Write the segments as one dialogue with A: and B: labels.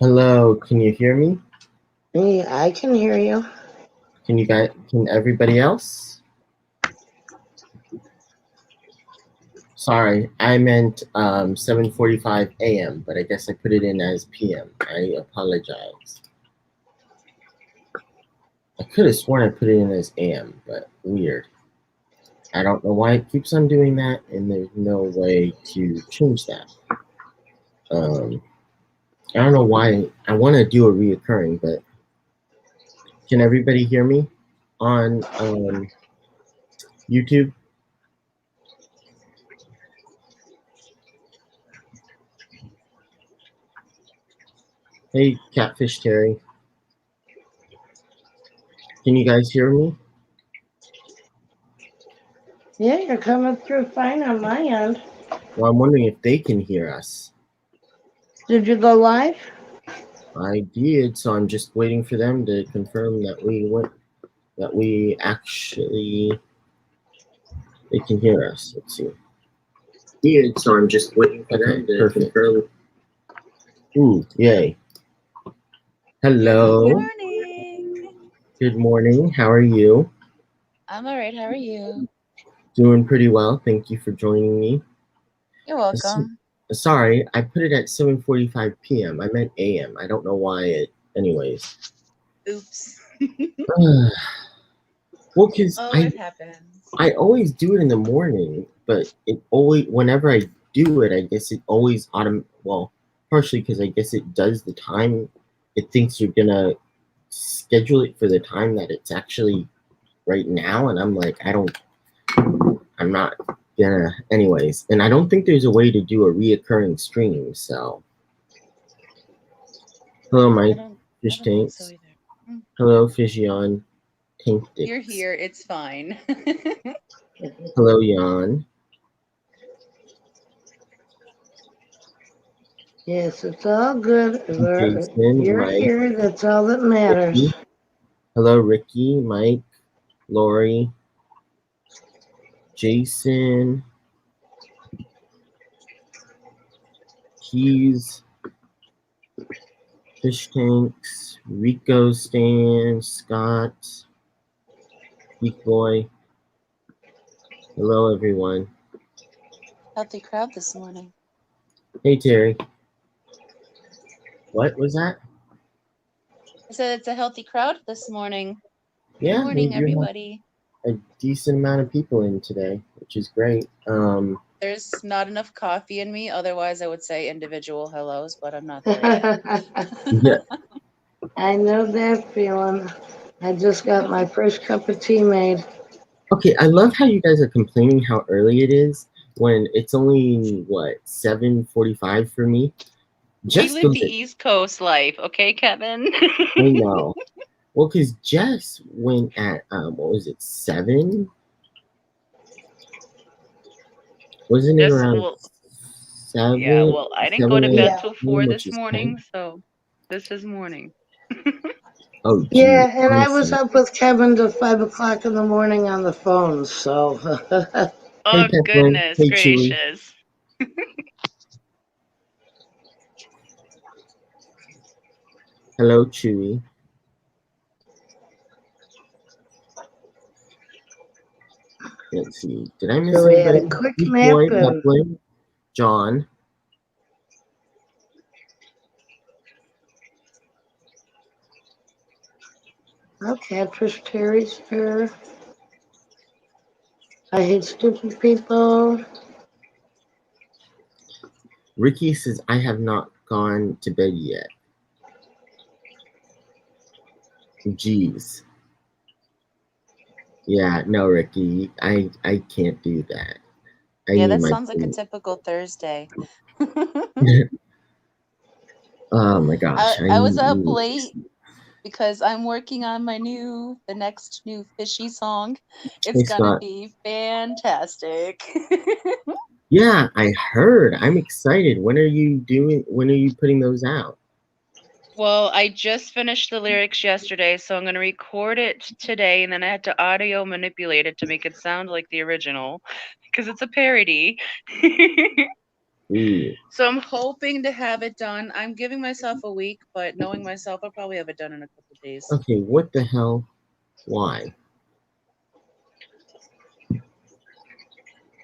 A: Hello, can you hear me?
B: Me, I can hear you.
A: Can everybody else? Sorry, I meant 7:45 a.m., but I guess I put it in as p.m. I apologize. I could have sworn I put it in as a.m., but weird. I don't know why it keeps on doing that, and there's no way to change that. Um, I don't know why I want to do a reoccurring, but can everybody hear me on YouTube? Hey, Catfish Terry, can you guys hear me?
B: Yeah, you're coming through fine on my end.
A: Well, I'm wondering if they can hear us.
B: Did you go live?
A: I did, so I'm just waiting for them to confirm that we actually they can hear us. Let's see. Did, so I'm just waiting for them to confirm. Ooh, yay. Hello.
C: Good morning.
A: Good morning. How are you?
C: I'm all right. How are you?
A: Doing pretty well. Thank you for joining me.
C: You're welcome.
A: Sorry, I put it at 7:45 p.m. I meant a.m. I don't know why it. Anyways.
C: Oops.
A: Well, because
C: It happens.
A: I always do it in the morning, but it always whenever I do it, I guess it always well, partially because I guess it does the time. It thinks you're gonna schedule it for the time that it's actually right now, and I'm like, I'm not gonna, anyways. And I don't think there's a way to do a reoccurring stream. So, hello, my fish tanks.
C: So
A: Hello, Fishion Tank Dicks.
C: You're here. It's fine.
A: Hello, Jan.
B: Yes, it's all good.
A: Jason,
B: You're
A: Mike,
B: here. That's all that matters.
A: Ricky. Hello, Ricky, Mike, Lori, Jason, Keys, Fish Tanks, Rico, Stan, Scott, Geek Boy. Hello, everyone.
C: Healthy crowd this morning.
A: Hey, Terry. What was that?
C: I said it's a healthy crowd this morning.
A: Yeah,
C: Good morning, everybody.
A: A decent amount of people in today, which is great.
C: There's not enough coffee in me. Otherwise, I would say individual hellos, but I'm not there
A: yet.
B: I know that feeling. I just got my first cup of tea made.
A: Okay, I love how you guys are complaining how early it is when it's only, 7:45 for me.
C: We live the East Coast life, okay, Kevin?
A: I know. Well, because Jess went at, what was it, 7? Wasn't it around 7?
C: Yeah, well, I didn't go to bed till 4 this
A: is
C: morning,
A: 10.
C: so this is morning.
A: Oh, geez,
B: yeah, and I was
A: honestly.
B: up with Kevin till 5 o'clock in the morning on the phone, so.
C: Oh,
A: Hey,
C: goodness
A: hey,
C: gracious.
A: Hello, Chewy. Let's see. Did I miss
B: So we had
A: anybody?
B: a quick
A: Geek
B: nap
A: Boy,
B: and
A: Buckland, John.
B: okay, Trish Terry's here. I hate stupid people.
A: Ricky says, I have not gone to bed yet. Jeez. Yeah, no, Ricky, I can't do that.
C: That sounds like a typical Thursday.
A: Oh my gosh.
C: I was up late because I'm working on the next new fishy song. It's gonna be fantastic.
A: Yeah, I heard. I'm excited. When are you putting those out?
C: Well, I just finished the lyrics yesterday, so I'm going to record it today, and then I had to audio manipulate it to make it sound like the original, because it's a parody.
A: Ooh.
C: So I'm hoping to have it done. I'm giving myself a week, but knowing myself, I'll probably have it done in a couple days.
A: Okay, what the hell? Why?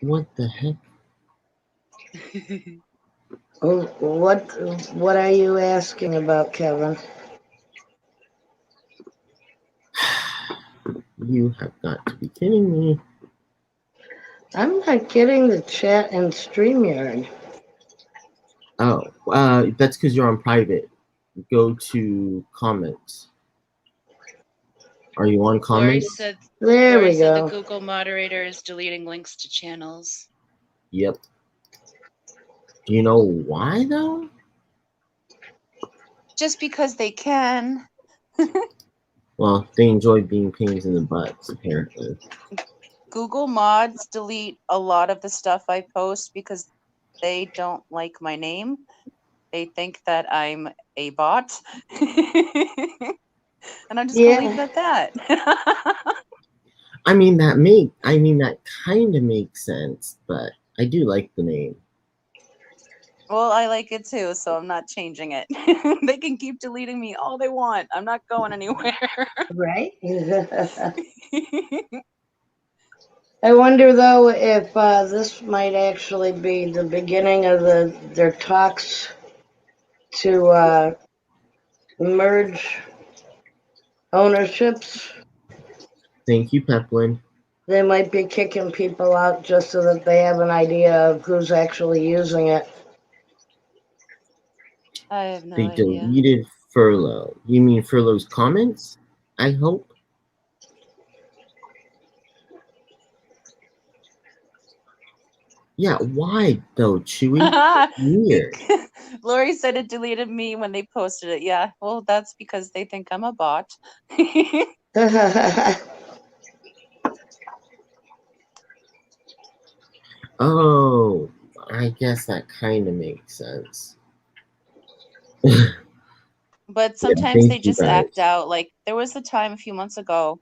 A: What the heck?
B: Oh, what are you asking about, Kevin?
A: You have got to be kidding me.
B: I'm not getting the chat in StreamYard.
A: Oh, that's because you're on private. Go to comments. Are you on
C: Lori
A: comments?
C: said
B: There
C: Lori
B: we
C: said the
B: go.
C: Google moderator is deleting links to channels.
A: Yep. Do you know why though?
C: Just because they can.
A: Well, they enjoy being pains in the butts, apparently.
C: Google mods delete a lot of the stuff I post because they don't like my name. They think that I'm a bot. And I'm just gonna leave it
B: Yeah.
C: at that.
A: I mean that kind of makes sense, but I do like the name.
C: Well, I like it too, so I'm not changing it. They can keep deleting me all they want. I'm not going anywhere.
B: Right? I wonder though if this might actually be the beginning of their talks to merge ownerships.
A: Thank you, Peplin.
B: They might be kicking people out just so that they have an idea of who's actually using it.
C: I have no
A: They
C: idea.
A: deleted Furlough. You mean Furlough's comments? I hope. Yeah, why though, Chewy? Weird.
C: Lori said it deleted me when they posted it. Yeah, well, that's because they think I'm a bot.
A: Oh, I guess that kind of makes sense.
C: But
A: Yeah,
C: sometimes
A: thank
C: they
A: you
C: just act
A: guys.
C: out. Like there was a time a few months ago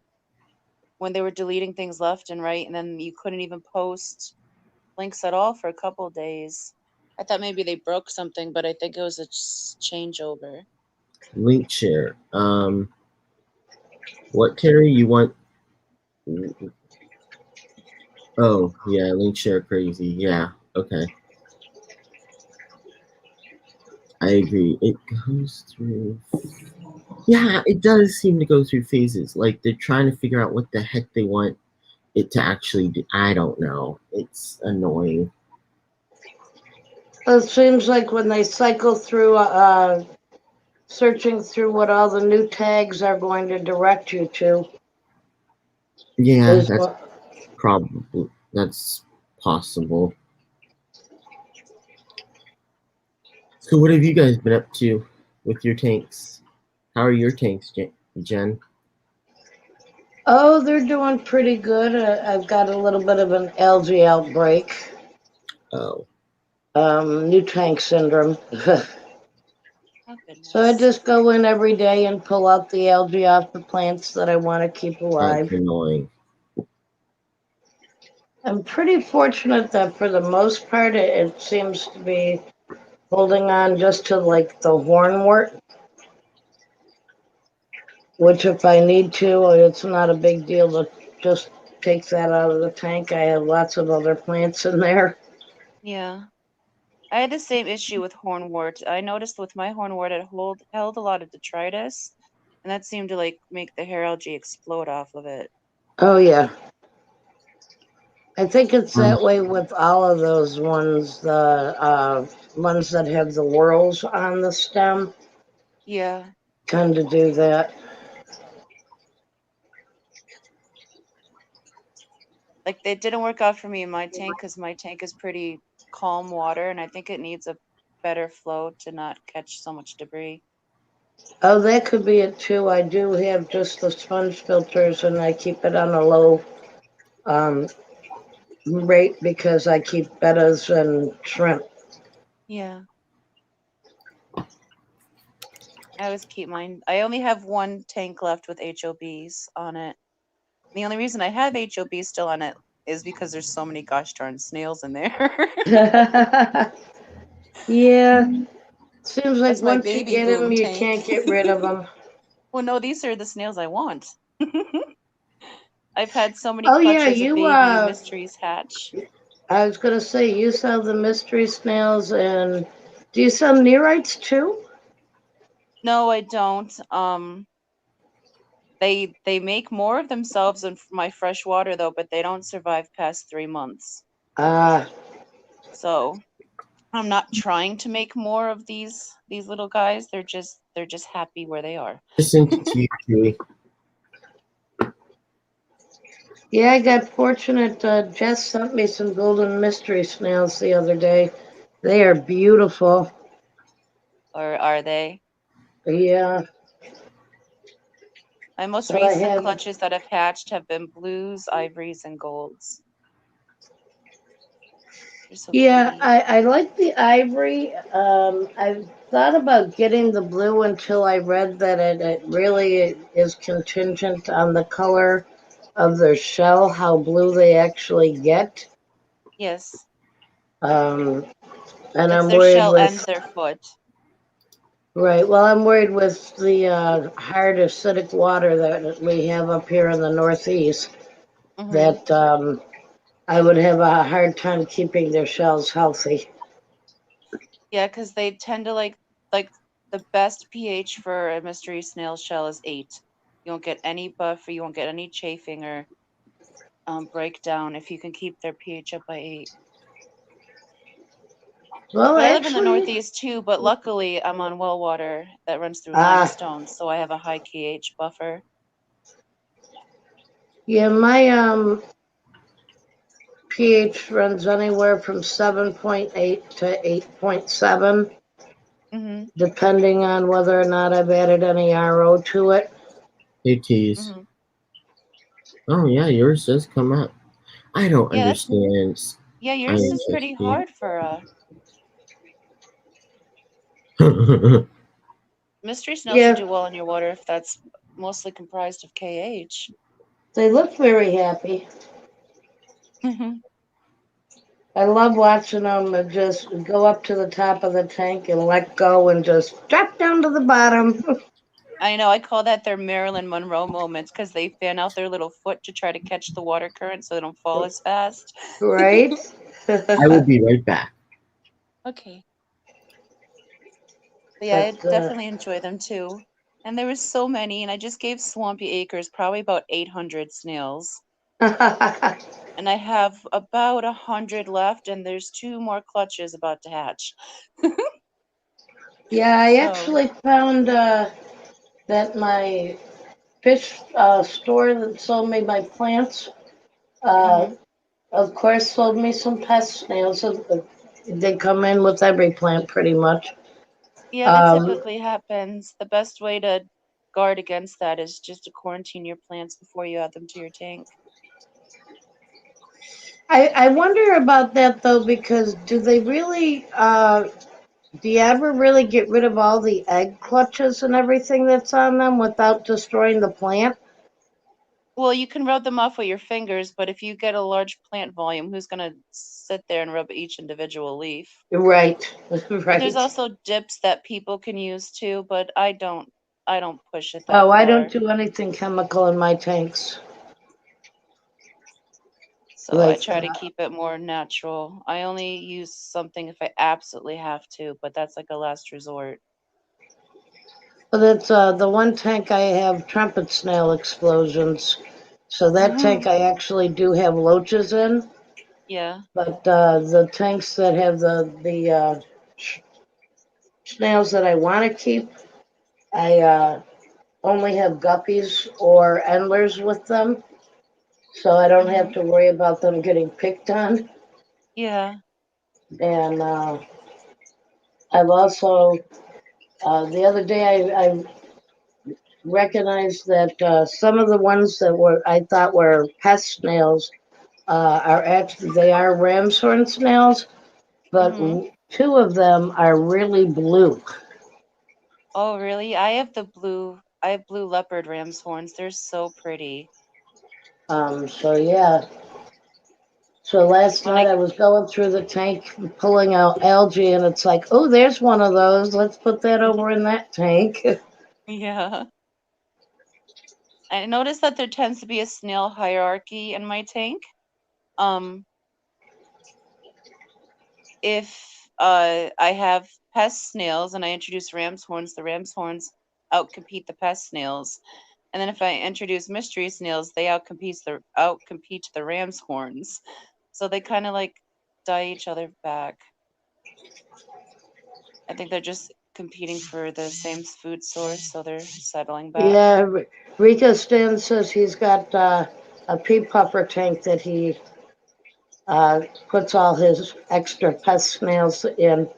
C: when they were deleting things left and right, and then you couldn't even post links at all for a couple of days. I thought maybe they broke something, but I think it was a changeover.
A: Link share. What Terry? You want? Oh, yeah, link share crazy. Yeah, okay. I agree. It goes through. Yeah, it does seem to go through phases. Like they're trying to figure out what the heck they want it to actually do. I don't know. It's annoying.
B: It seems like when they cycle through searching through what all the new tags are going to direct you to
A: Yeah,
B: is
A: that's
B: what.
A: probably that's possible. So, what have you guys been up to with your tanks? How are your tanks, Jen?
B: Oh, they're doing pretty good. I've got a little bit of an algae outbreak,
A: Oh,
B: new tank syndrome.
C: Oh
B: So I
C: goodness.
B: just go in every day and pull out the algae off the plants that I want to keep
A: that's
B: alive.
A: annoying.
B: I'm pretty fortunate that for the most part it seems to be holding on just to like the hornwort, which if I need to, it's not a big deal to just take that out of the tank. I have lots of other plants in there.
C: Yeah. I had the same issue with hornwort. I noticed with my hornwort it held a lot of detritus, and that seemed to like make the hair algae explode off of it.
B: Oh yeah. I think it's
A: Um,
B: that way with all of those ones, the ones that have the whorls on the stem
C: Yeah.
B: tend to do that.
C: Like it didn't work out for me in my tank because my tank is pretty calm water, and I think it needs a better flow to not catch so much debris.
B: Oh, that could be it too. I do have just the sponge filters and I keep it on a low um, rate because I keep bettas and shrimp.
C: Yeah. I always keep mine. I only have one tank left with HOBs on it. The only reason I have HOBs still on it is because there's so many gosh darn snails in there.
B: Yeah, seems like
C: That's my
B: once you
C: baby
B: get them,
C: boom
B: you
C: tank.
B: can't get rid of them.
C: Well, no, these are the snails I want. I've had so many
B: Oh yeah,
C: clutches of
B: you.
C: baby mysteries hatch.
B: I was gonna say you sell the mystery snails, and do you sell neorites too?
C: No, I don't. They make more of themselves in my fresh water though, but they don't survive past 3 months.
B: Ah,
C: So I'm not trying to make more of these little guys. They're just happy where they are.
A: Just sent it to you, Chewy.
B: yeah, I got fortunate. Jess sent me some golden mystery snails the other day. They are beautiful.
C: Or are they?
B: Yeah,
C: My most
B: so I
C: recent
B: have.
C: clutches that have hatched have been blues, ivories, and golds. They're so
B: Yeah,
C: pretty.
B: I like the ivory. I thought about getting the blue until I read that it really is contingent on the color of their shell, how blue they actually get.
C: Yes,
B: Um, and
C: it's
B: I'm
C: their
B: worried
C: shell and
B: with,
C: their foot.
B: right, well, I'm worried with the hard acidic water that we have up here in the Northeast
C: Hmm.
B: that I would have a hard time keeping their shells healthy.
C: Yeah, because they tend to like the best pH for a mystery snail shell is 8. You won't get any buff, or you won't get any chafing or breakdown if you can keep their pH up by 8.
B: Well,
C: But I live in the
B: actually,
C: Northeast too, but luckily I'm on well water that runs through
B: ah,
C: limestone, so I have a high pH buffer.
B: yeah, my pH runs anywhere from 7.8 to 8.7,
C: Hmm.
B: depending on whether or not I've added any RO to it.
A: Hey, tease.
C: Hmm.
A: Oh yeah, yours does come up. I don't
C: Yeah, that's
A: understand
C: yeah. Yours is pretty
B: Mm.
C: hard for
A: ISP.
C: mystery snail should
B: Yeah,
C: do well in your water if that's mostly comprised of KH.
B: they look very happy.
C: Hmm.
B: I love watching them just go up to the top of the tank and let go and just drop down to the bottom.
C: I know. I call that their Marilyn Monroe moments because they fan out their little foot to try to catch the water current so they don't fall as fast.
B: Right?
A: I will be right back.
C: Okay. But yeah, I
B: But
C: definitely enjoy them too. And there was so many, and I just gave Swampy Acres probably about 800 snails. And I have about 100 left, and there's 2 more clutches about to hatch.
B: yeah, I
C: So,
B: actually found that my fish store that sold me my plants, uh,
C: hmm,
B: of course, sold me some pest snails. They come in with every plant pretty much.
C: yeah, that
B: Um,
C: typically happens. The best way to guard against that is just to quarantine your plants before you add them to your tank.
B: I wonder about that though, because do they really, do you ever really get rid of all the egg clutches and everything that's on them without destroying the plant?
C: Well, you can rub them off with your fingers, but if you get a large plant volume, who's going to sit there and rub each individual leaf?
B: Right,
C: But there's
B: right.
C: also dips that people can use too, but I don't push it that
B: Oh, I don't
C: far.
B: do anything chemical in my tanks.
C: So I
B: Like,
C: try to keep it more natural. I only use something if I absolutely have to, but that's like a last resort.
B: that's the one tank I have trumpet snail explosions. So that tank I actually do have loaches in,
C: Yeah.
B: but the tanks that have the snails that I want to keep, I only have guppies or endlers with them, so I don't have
C: Hmm.
B: to worry about them getting picked on.
C: Yeah.
B: And I've also the other day I recognized that some of the ones that were I thought were pest snails are actually they are ram's horn snails, but
C: Hmm.
B: two of them are really blue.
C: Oh, really? I have blue leopard ram's horns. They're so pretty.
B: So yeah, So last
C: When
B: night I was going through the tank pulling out algae, and it's like, oh, there's one of those. Let's put that over in that tank.
C: Yeah. I noticed that there tends to be a snail hierarchy in my tank. If I have pest snails and I introduce ram's horns, the ram's horns outcompete the pest snails. And then if I introduce mystery snails, they outcompete the ram's horns. So they kind of like die each other back. I think they're just competing for the same food source, so they're settling back.
B: Yeah, Rico Stan says he's got a pea puffer tank that he puts all his extra pest snails in.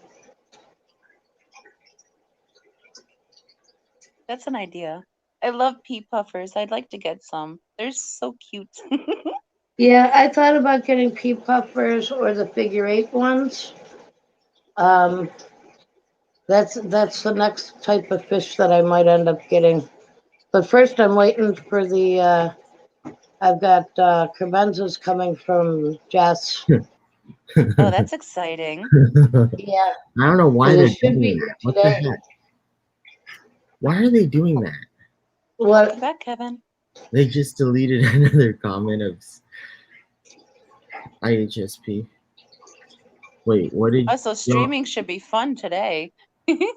C: That's an idea. I love pea puffers. I'd like to get some. They're so cute.
B: Yeah, I thought about getting pea puffers or the figure eight ones. Um, that's the next type of fish that I might end up getting. But first, I'm waiting for the. I've got cremenzas coming from Jess.
C: Oh, that's exciting.
B: Yeah,
A: I don't know why
B: so they
A: they're
B: should be
A: doing
B: here
A: that. What the
B: today.
A: heck? Why are they doing that?
B: What?
C: Welcome back, Kevin.
A: They just deleted another comment of IHSP. Wait, what did
C: Also,
A: y'all?
C: streaming should be fun today.
A: Yeah,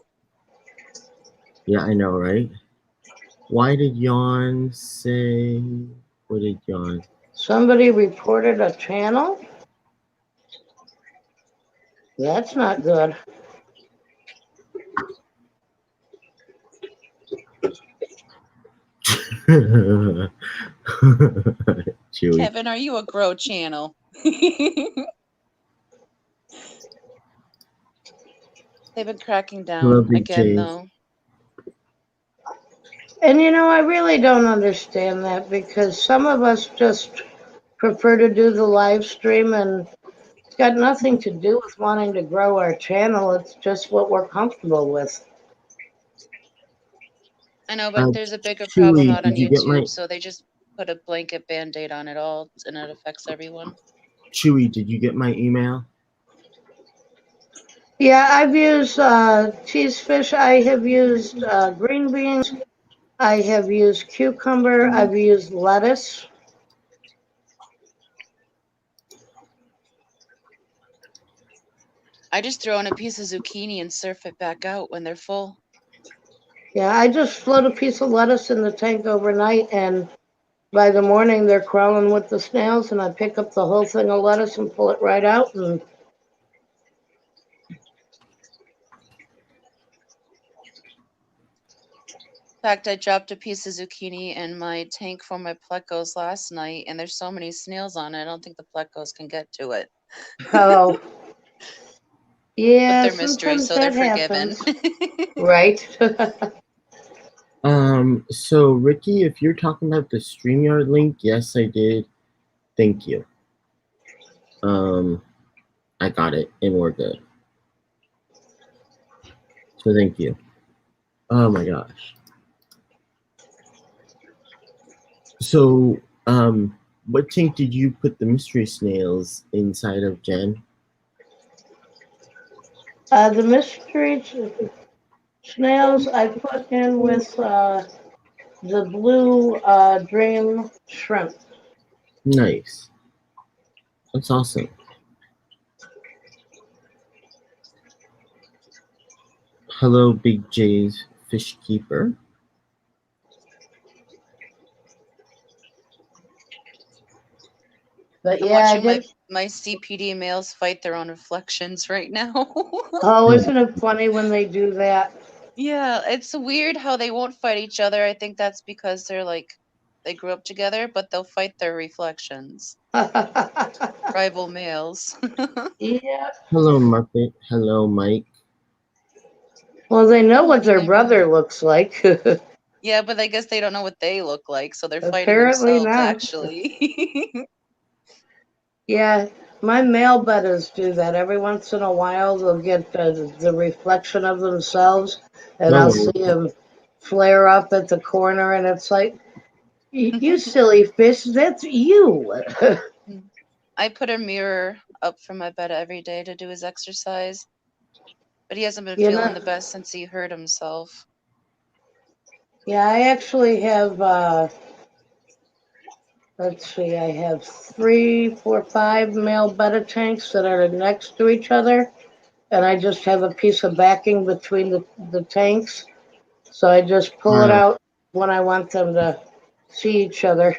A: I know, right? Why did Yawn say? What did Yawn?
B: Somebody reported a channel? That's not good.
A: Chewy.
C: Kevin, are you a grow channel? They've been cracking
A: Hello,
C: down
A: Big
C: again,
A: J's.
C: though.
B: And you know, I really don't understand that because some of us just prefer to do the live stream, and it's got nothing to do with wanting to grow our channel. It's just what we're comfortable with.
C: I know, but there's a bigger
A: Chewy,
C: problem out on
A: did you get my
C: YouTube, so they just put a blanket band-aid on it all, and it affects everyone.
A: Chewy? Did you get my email?
B: Yeah, I've used cheese fish. I have used green beans. I have used cucumber. I've used lettuce.
C: I just throw in a piece of zucchini and surf it back out when they're full.
B: Yeah, I just float a piece of lettuce in the tank overnight, and by the morning they're crawling with the snails, and I pick up the whole thing of lettuce and pull it right out. And
C: In fact, I dropped a piece of zucchini in my tank for my plecos last night, and there's so many snails on it, I don't think the plecos can get to it.
B: oh,
C: But
B: yeah,
C: they're mysteries,
B: sometimes
C: so they're
B: that
C: forgiven.
B: happens, right?
A: So Ricky, if you're talking about the StreamYard link, yes, I did. Thank you. I got it, and we're good. So thank you. Oh my gosh. So, what tank did you put the mystery snails inside of, Jen?
B: The mystery snails I put in with the blue dream shrimp.
A: Nice. That's awesome. Hello, Big J's Fish Keeper.
B: But
C: I'm
B: yeah, I
C: watching
B: did.
C: my CPD males fight their own reflections right now.
B: Oh, isn't it funny when they do that?
C: Yeah, it's weird how they won't fight each other. I think that's because they grew up together, but they'll fight their reflections. Rival males.
B: Yeah.
A: Hello, Muppet. Hello, Mike.
B: Well, they know
C: Oh,
B: what their
C: actually,
B: brother looks like.
C: yeah, but I guess they don't know what they look like, so they're fighting
B: Apparently
C: themselves,
B: not.
C: actually.
B: Yeah, my male betters do that. Every once in a while, they'll get the reflection of themselves, and
A: No
B: I'll
A: worries.
B: see them flare up at the corner, and it's like, you silly fish, that's you.
C: I put a mirror up from my bed every day to do his exercise, but he hasn't been
B: You
C: feeling
B: know,
C: the best since he hurt himself.
B: yeah, I actually have, let's see, I have 3, 4, 5 male betta tanks that are next to each other, and I just have a piece of backing between the tanks. So I just pull it
A: Uh,
B: out when I want them to see each other.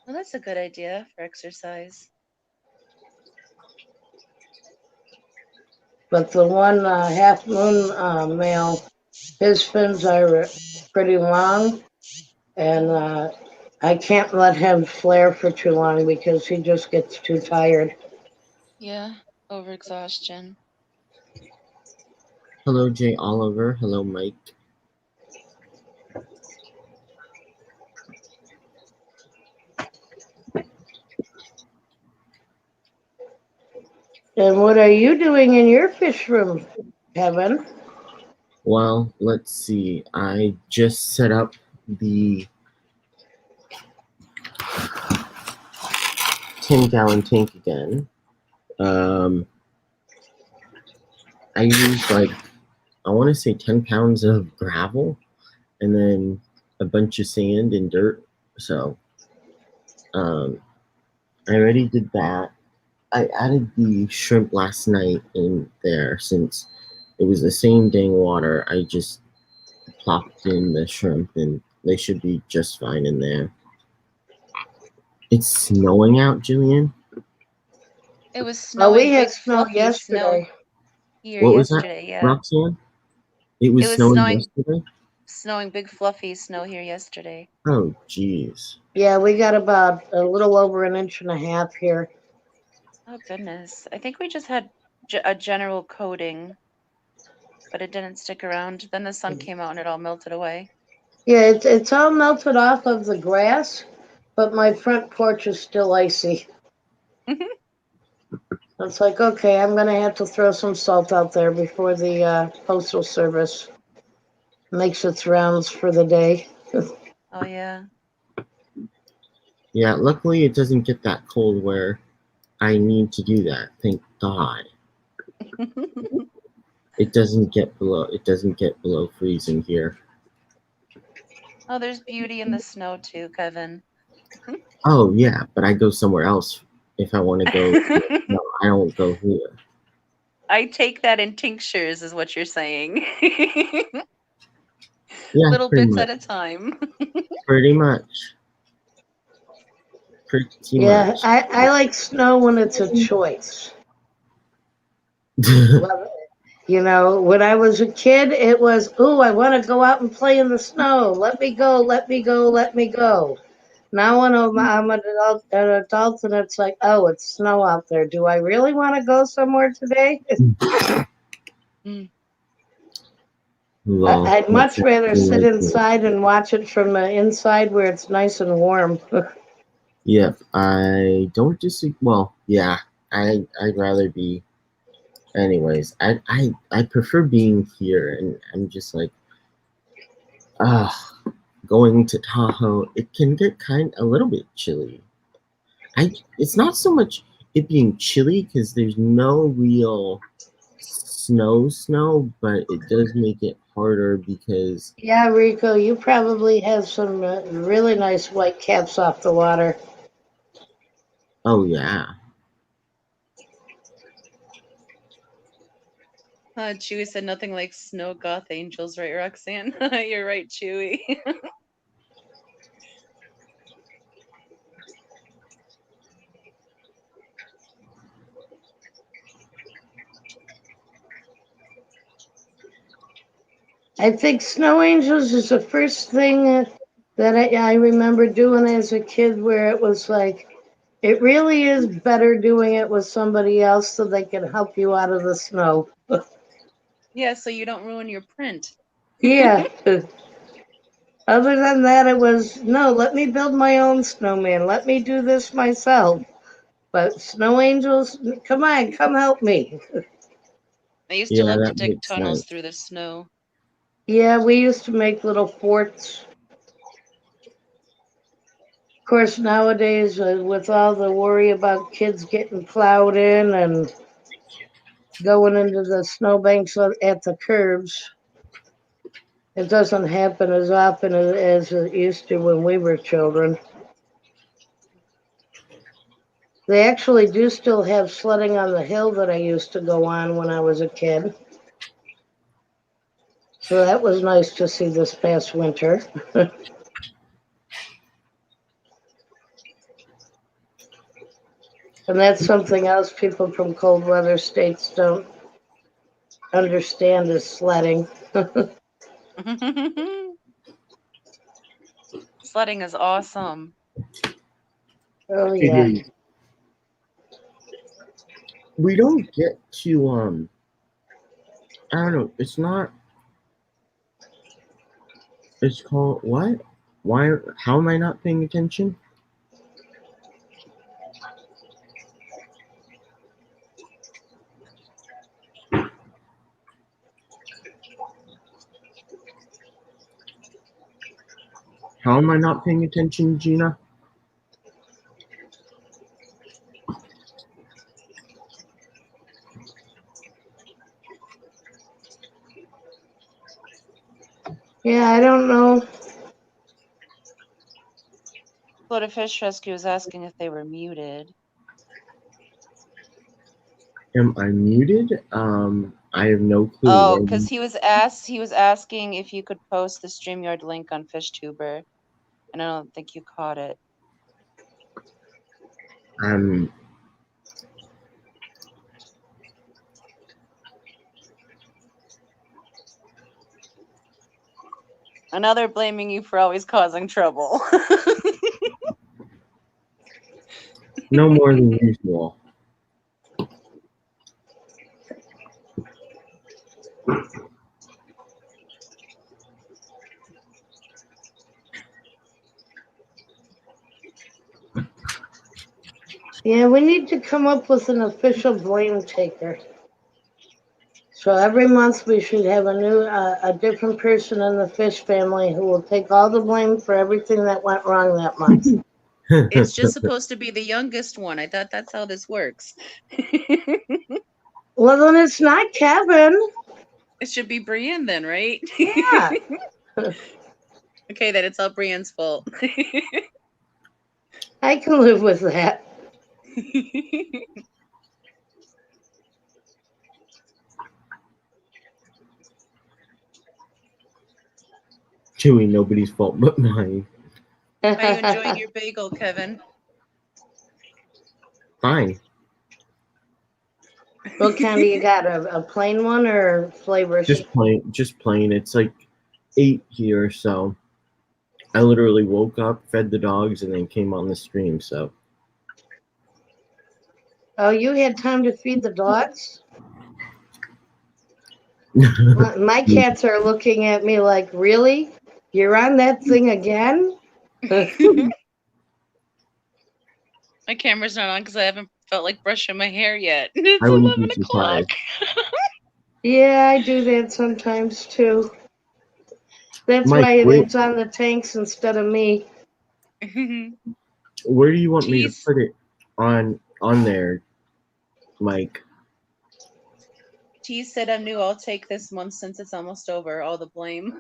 C: Well, that's a good idea for exercise.
B: But the one half moon male, his fins are pretty long, and I can't let him flare for too long because he just gets too tired.
C: Yeah, overexhaustion.
A: hello, Jay Oliver. Hello, Mike.
B: And what are you doing in your fish room, Kevin?
A: Well, let's see. I just set up the 10-gallon tank again. Um, I used like, I want to say 10 pounds of gravel and then a bunch of sand and dirt. So um, I already did that. I added the shrimp last night in there since it was the same dang water. I just plopped in the shrimp and they should be just fine in there. It's snowing out, Jillian.
C: It was
B: Oh, we
C: snowing,
B: had
C: big
B: snow
C: fluffy snow
B: yesterday.
C: here
A: What was that,
C: yesterday. Yeah,
A: Roxanne? It
C: it
A: was
C: was
A: snowing
C: snowing,
A: yesterday?
C: big fluffy snow here yesterday.
A: Oh, jeez.
B: Yeah, we got about a little over an inch and a half here.
C: Oh goodness, I think we just had a general coating, but it didn't stick around. Then the sun came out and it all melted away.
B: Yeah, it's all melted off of the grass, but my front porch is still icy. It's like, okay, I'm gonna have to throw some salt out there before the postal service makes its rounds for the day.
C: Oh yeah.
A: Yeah, luckily it doesn't get that cold where I need to do that. Thank God. It doesn't get below freezing here.
C: Oh, there's beauty in the snow too, Kevin.
A: Oh yeah, but I go somewhere else if I want to go. No, I don't go here.
C: I take that in tinctures, is what you're saying.
A: Yeah,
C: Little bits at a time.
A: pretty much, pretty
B: Yeah,
A: much.
B: I like snow when it's a choice. Well, you know, when I was a kid, it was, ooh, I want to go out and play in the snow. Let me go, let me go, let me go. Now when I'm an adult and it's like, oh, it's snow out there. Do I really want to go somewhere today?
C: Mm.
A: Well,
B: I'd
A: that's
B: much rather sit
A: like me.
B: inside and watch it from the inside where it's nice and warm.
A: Yep, I don't disagree. Well, yeah, I'd rather be. Anyways, I prefer being here, and I'm just like, ah, going to Tahoe. It can get a little bit chilly. It's not so much it being chilly because there's no real snow, but it does make it harder because
B: Yeah, Rico, you probably have some really nice white caps off the water.
A: oh yeah.
C: Chewy said nothing like snow goth angels, right, Roxanne? You're right, Chewy.
B: I think Snow Angels is the first thing that I remember doing as a kid where it was like, it really is better doing it with somebody else so they can help you out of the snow.
C: Yeah, so you don't ruin your print.
B: Yeah. Other than that, it was, no, let me build my own snowman. Let me do this myself. But Snow Angels, come on, come help me.
C: I used to
A: Yeah,
C: love to
A: that
C: dig
A: makes
C: tunnels
A: sense.
C: through the snow.
B: Yeah, we used to make little forts. Of course, nowadays, with all the worry about kids getting plowed in and going into the snowbanks at the curbs, it doesn't happen as often as it used to when we were children. They actually do still have sledding on the hill that I used to go on when I was a kid. So that was nice to see this past winter. And that's something else people from cold weather states don't understand is sledding.
C: Sledding is awesome.
B: Oh
A: It
B: yeah.
A: is. We don't get to I don't know. It's not. It's called what? Why? How am I not paying attention? How am I not paying attention, Gina?
B: Yeah, I don't know.
C: Florida Fish Rescue was asking if they were muted.
A: Am I muted? I have no clue.
C: Oh,
A: Where
C: because he was asking if you could post the StreamYard link on FishTuber, and I don't think you caught it.
A: I'm.
C: And now they're blaming you for always causing trouble.
A: No more than usual.
B: Yeah, we need to come up with an official blame taker. So every month we should have a different person in the fish family who will take all the blame for everything that went wrong that month.
C: It's just supposed to be the youngest one. I thought that's how this works.
B: Well, then it's not Kevin.
C: It should be Brienne then, right?
B: Yeah.
C: Okay, then it's all Brienne's fault.
B: I can live with that.
A: Chewy, nobody's fault but mine.
C: Are you enjoying your bagel, Kevin?
A: Fine.
B: What kind do you got? A plain one or flavors?
A: Just plain. Just plain. It's like 8 here, so I literally woke up, fed the dogs, and then came on the stream. So
B: Oh, you had time to feed the dogs? My cats are looking at me like, really? You're on that thing again?
C: My camera's not on because I haven't felt like brushing my hair yet. It's
A: I wouldn't
C: 11
A: be
C: o'clock.
A: surprised.
B: Yeah, I do that sometimes too. That's
A: Mike,
B: why it's on the tanks instead of me.
A: where do you want me to
C: Jeez.
A: put it on there, Mike?
C: T said I'm new. I'll take this month since it's almost over. All the blame.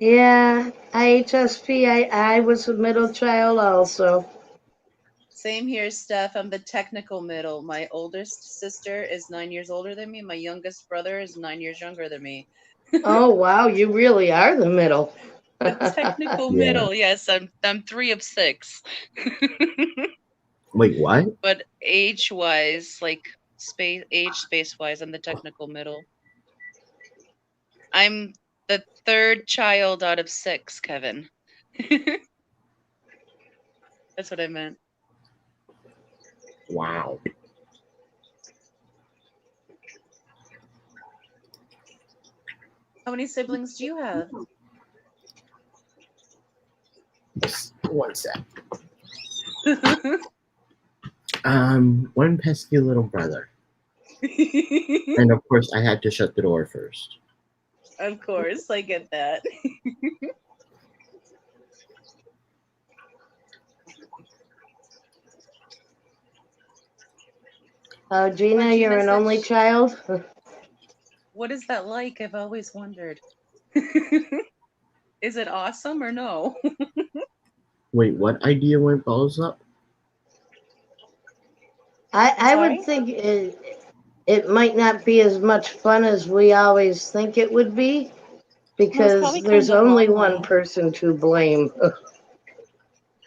B: Yeah, IHSP, I was a middle child also.
C: Same here, Steph. I'm the technical middle. My oldest sister is 9 years older than me. My youngest brother is 9 years younger than me.
B: Oh, wow, you really are the middle.
C: The technical
A: Yeah.
C: middle. Yes, I'm 3 of 6.
A: Wait, what?
C: But age-wise, like space-wise, I'm the technical middle. I'm the third child out of 6, Kevin. That's what I meant.
A: Wow.
C: How many siblings do you have?
A: One sec. One pesky little brother. And of course, I had to shut the door first.
C: Of course, I get that.
B: Oh, Gina,
C: Gina
B: you're an
C: said
B: only child?
C: what is that like? I've always wondered. Is it awesome or no?
A: Wait, what idea went balls up?
B: I would
C: sorry?
B: think it might not be as much fun as we always think it would be
C: Well, it's
B: because
C: probably kind
B: there's
C: of
B: only one
C: lonely.
B: person to blame.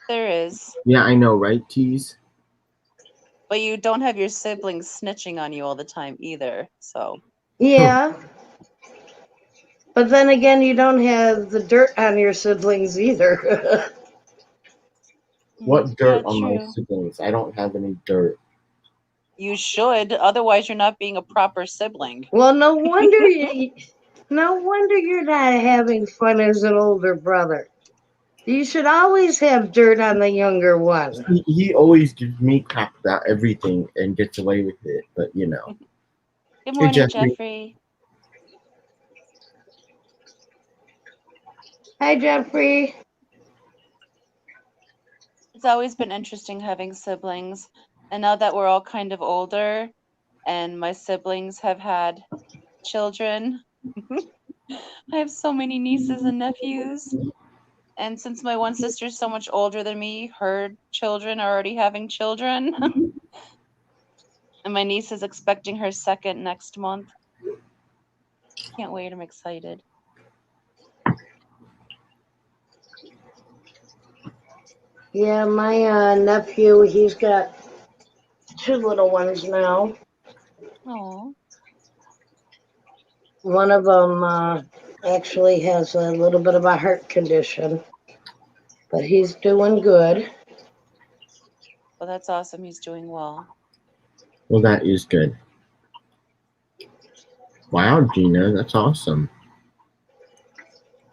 C: There is.
A: Yeah, I know, right, Tease?
C: But you don't have your siblings snitching on you all the time either. So
B: Yeah, but then again, you don't have the dirt on your siblings either.
A: What
C: yeah,
A: dirt on my
C: true.
A: siblings? I don't have any dirt.
C: You should, otherwise you're not being a proper sibling.
B: Well, no wonder you're not having fun as an older brother. You should always have dirt on the younger one.
A: He always gives me crap about everything and gets away with it, but you know.
C: Good
A: Hey,
C: morning,
A: Jeffrey.
C: Jeffrey.
B: Hi, Jeffrey.
C: It's always been interesting having siblings. And now that we're all kind of older and my siblings have had children, I have so many nieces and nephews. And since my one sister's so much older than me, her children are already having children. And my niece is expecting her second next month. Can't wait. I'm excited.
B: Yeah, my nephew, he's got two little ones now.
C: Oh,
B: One of them actually has a little bit of a heart condition, but he's doing good.
C: well, that's awesome. He's doing well.
A: Well, that is good. Wow, Gina, that's awesome.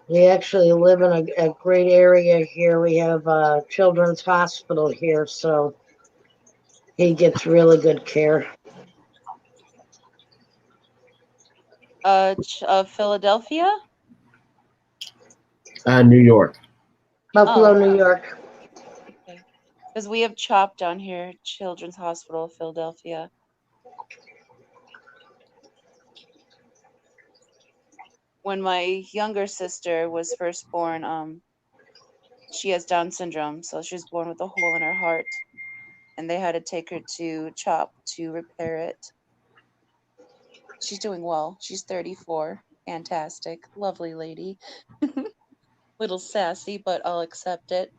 B: We actually live in a great area here. We have a children's hospital here, so he gets really good care.
C: Philadelphia?
A: New York.
B: Buffalo,
C: Oh,
B: New York.
C: okay. Because we have CHOP down here, Children's Hospital of Philadelphia. When my younger sister was first born, she has Down syndrome, so she was born with a hole in her heart, and they had to take her to CHOP to repair it. She's doing well. She's 34. Fantastic. Lovely lady. Little sassy, but I'll accept it.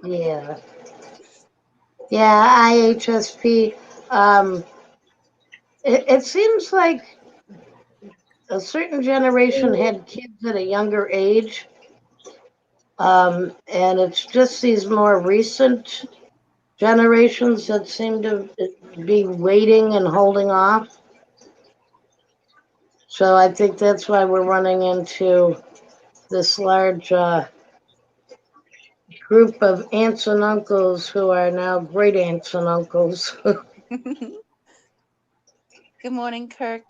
B: Yeah. Yeah, IHSP. Um, it seems like a certain generation had kids at a younger age, and it's just these more recent generations that seem to be waiting and holding off. So I think that's why we're running into this large group of aunts and uncles who are now great aunts and uncles.
C: Good morning, Kirk.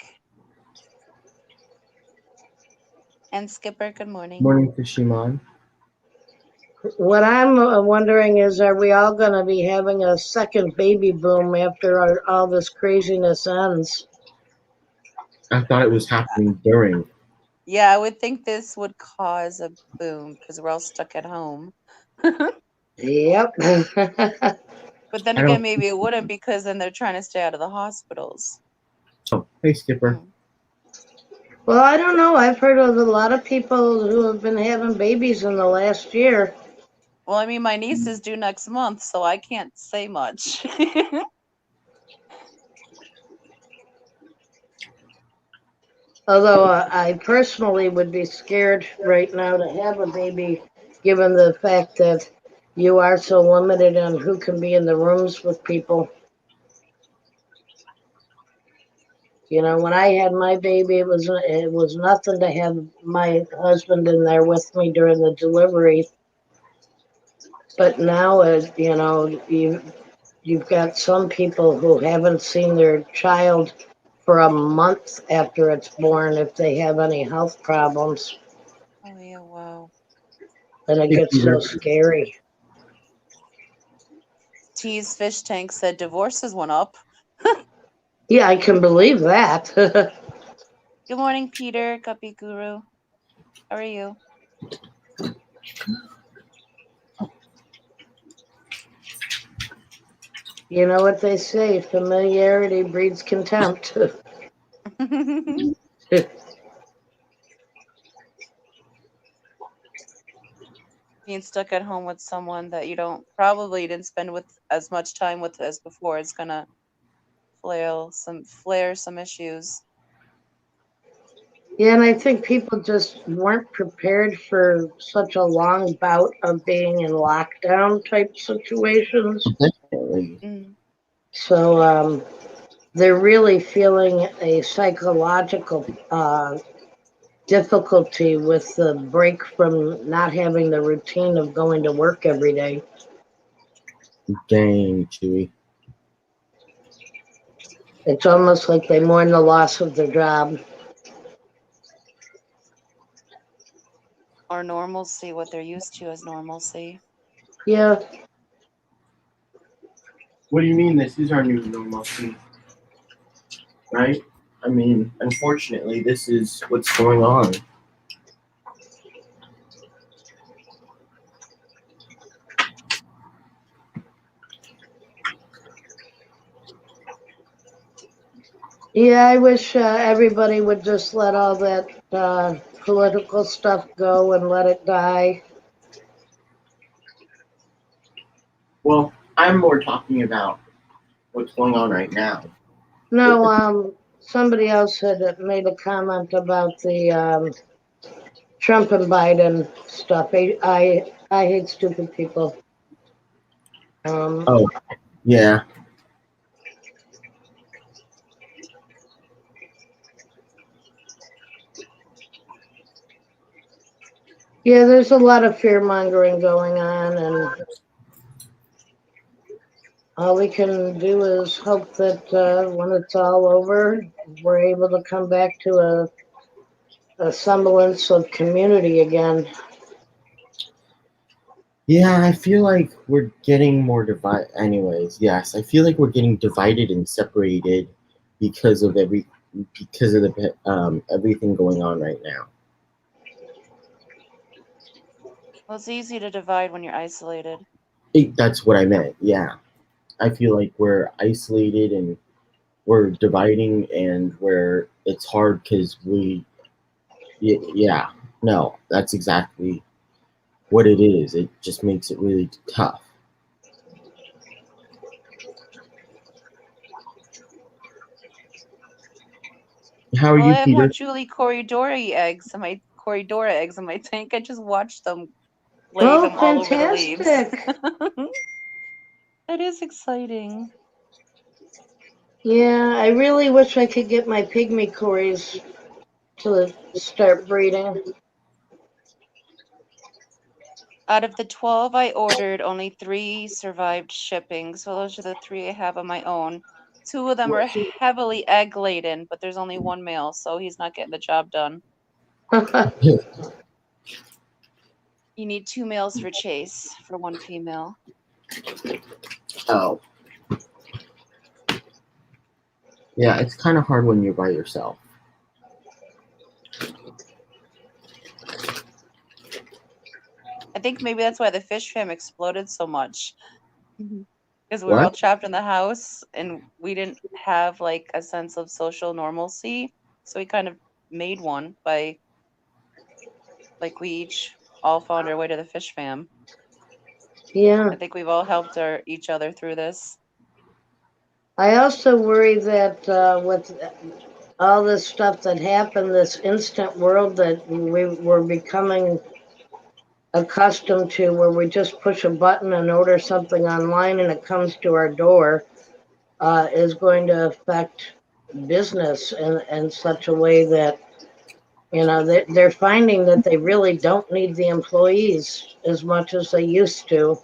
C: And Skipper, good morning.
A: Morning, Fishiman.
B: What I'm wondering is, are we all going to be having a second baby boom after all this craziness ends?
A: I thought it was happening during.
C: Yeah, I would think this would cause a boom because we're all stuck at home.
B: Yep.
C: But then
A: I
C: again,
A: don't.
C: maybe it wouldn't because then they're trying to stay out of the hospitals.
A: Oh, hey, Skipper.
C: Hmm.
B: Well, I don't know. I've heard of a lot of people who have been having babies in the last year.
C: Well, I mean, my niece is due next month, so I can't say much.
B: Although I personally would be scared right now to have a baby, given the fact that you are so limited on who can be in the rooms with people. You know, when I had my baby, it was nothing to have my husband in there with me during the delivery. But now, you've got some people who haven't seen their child for a month after it's born if they have any health problems,
C: Oh, yeah, wow.
B: and it
A: Hey,
B: gets so
A: Peter.
B: scary.
C: T's Fish Tank said divorces went up.
B: Yeah, I can believe that.
C: Good morning, Peter, Guppy Guru. How are you?
B: You know what they say, familiarity breeds contempt.
C: Being stuck at home with someone that you don't probably didn't spend with as much time with as before is gonna flare some issues.
B: Yeah, and I think people just weren't prepared for such a long bout of being in lockdown type situations.
A: Definitely.
C: Mm.
B: So they're really feeling a psychological difficulty with the break from not having the routine of going to work every day.
A: Dang, Chewy.
B: It's almost like they mourn the loss of their job.
C: Or normalcy, what they're used to as normalcy.
B: Yeah,
A: What do you mean this is our new normalcy? Right? I mean, unfortunately, this is what's going on.
B: yeah. I wish everybody would just let all that political stuff go and let it die.
A: Well, I'm more talking about what's going on right now.
B: No, somebody else had made a comment about the Trump and Biden stuff. I hate stupid people. Um,
A: Oh, yeah.
B: yeah, there's a lot of fear mongering going on, and all we can do is hope that when it's all over, we're able to come back to a semblance of community again.
A: Yeah, I feel like we're getting more divided. Anyways, yes, I feel like we're getting divided and separated because of the everything going on right now.
C: Well, it's easy to divide when you're isolated.
A: That's what I meant. Yeah, I feel like we're isolated and we're dividing, and where it's hard because yeah, no, that's exactly what it is. It just makes it really tough. How are
C: Well, I
A: you,
C: have more
A: Peter?
C: Julie Corridora eggs in my tank. I just watched them lay
B: Oh,
C: them all over the leaves.
B: fantastic!
C: That is exciting.
B: Yeah, I really wish I could get my pygmy cories to start breeding.
C: Out of the 12 I ordered, only 3 survived shipping. So those are the 3 I have on my own. 2 of them are heavily egg laden, but there's only 1 male, so he's not getting the job done. You need 2 males for chase for 1 female.
A: Oh, yeah, it's kind of hard when you're by yourself.
C: I think maybe that's why the fish fam exploded so much. Because we were all
A: What?
C: trapped in the house and we didn't have like a sense of social normalcy. So we kind of made one by like we each all found our way to the fish fam.
B: Yeah.
C: I think we've all helped each other through this.
B: I also worry that with all this stuff that happened, this instant world that we're becoming accustomed to, where we just push a button and order something online and it comes to our door, is going to affect business in such a way that, you know, they're finding that they really don't need the employees as much as they used to.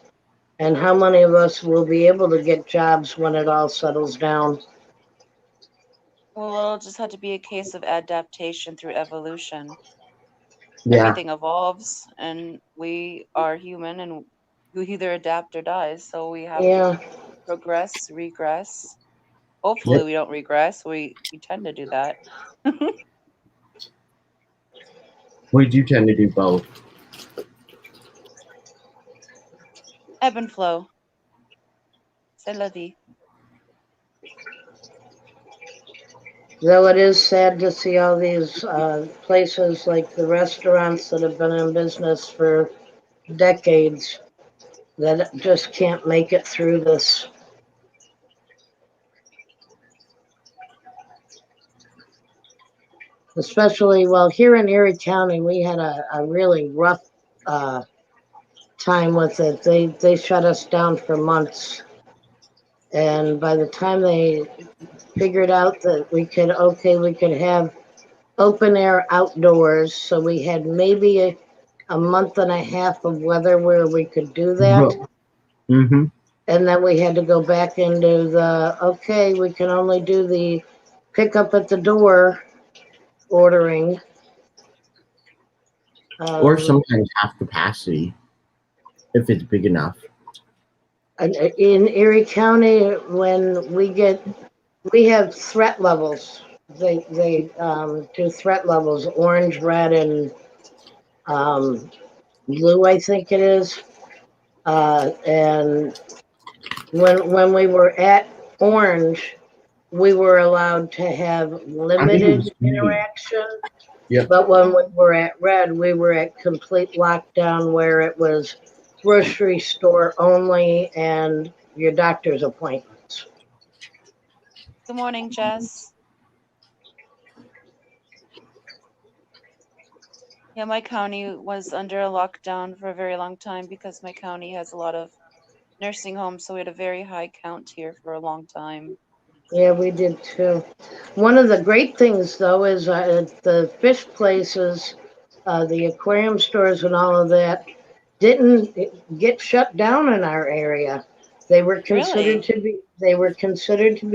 B: And how many of us will be able to get jobs when it all settles down?
C: Well, it'll just have to be a case of adaptation through evolution.
A: Yeah,
C: Everything evolves and we are human and we either adapt or die. So we have to
B: Yeah.
C: progress, regress, Hopefully we don't regress. We tend to do that.
A: We do tend to do both.
C: Ebb and flow. C'est la vie.
B: Though it is sad to see all these places like the restaurants that have been in business for decades that just can't make it through this. Especially, well, here in Erie County, we had a really rough time with it. They shut us down for months. And by the time they figured out that we could have open air outdoors, so we had maybe a month and a half of weather where we could do that.
A: Mm-hmm.
B: And then we had to go back into we can only do the pick up at the door ordering.
A: Or sometimes half capacity if it's big enough.
B: In Erie County, when we have threat levels. They do threat levels: orange, red, and blue. I think it is. And when we were at orange, we were allowed to have limited interaction.
A: Yep.
B: But when we were at red, we were at complete lockdown, where it was grocery store only and your doctor's appointments.
C: Good morning, Jess. Yeah, my county was under a lockdown for a very long time because my county has a lot of nursing homes, so we had a very high count here for a long time.
B: Yeah, we did too. One of the great things, though, is the fish places, the aquarium stores, and all of that didn't get shut down in our area. They were considered to be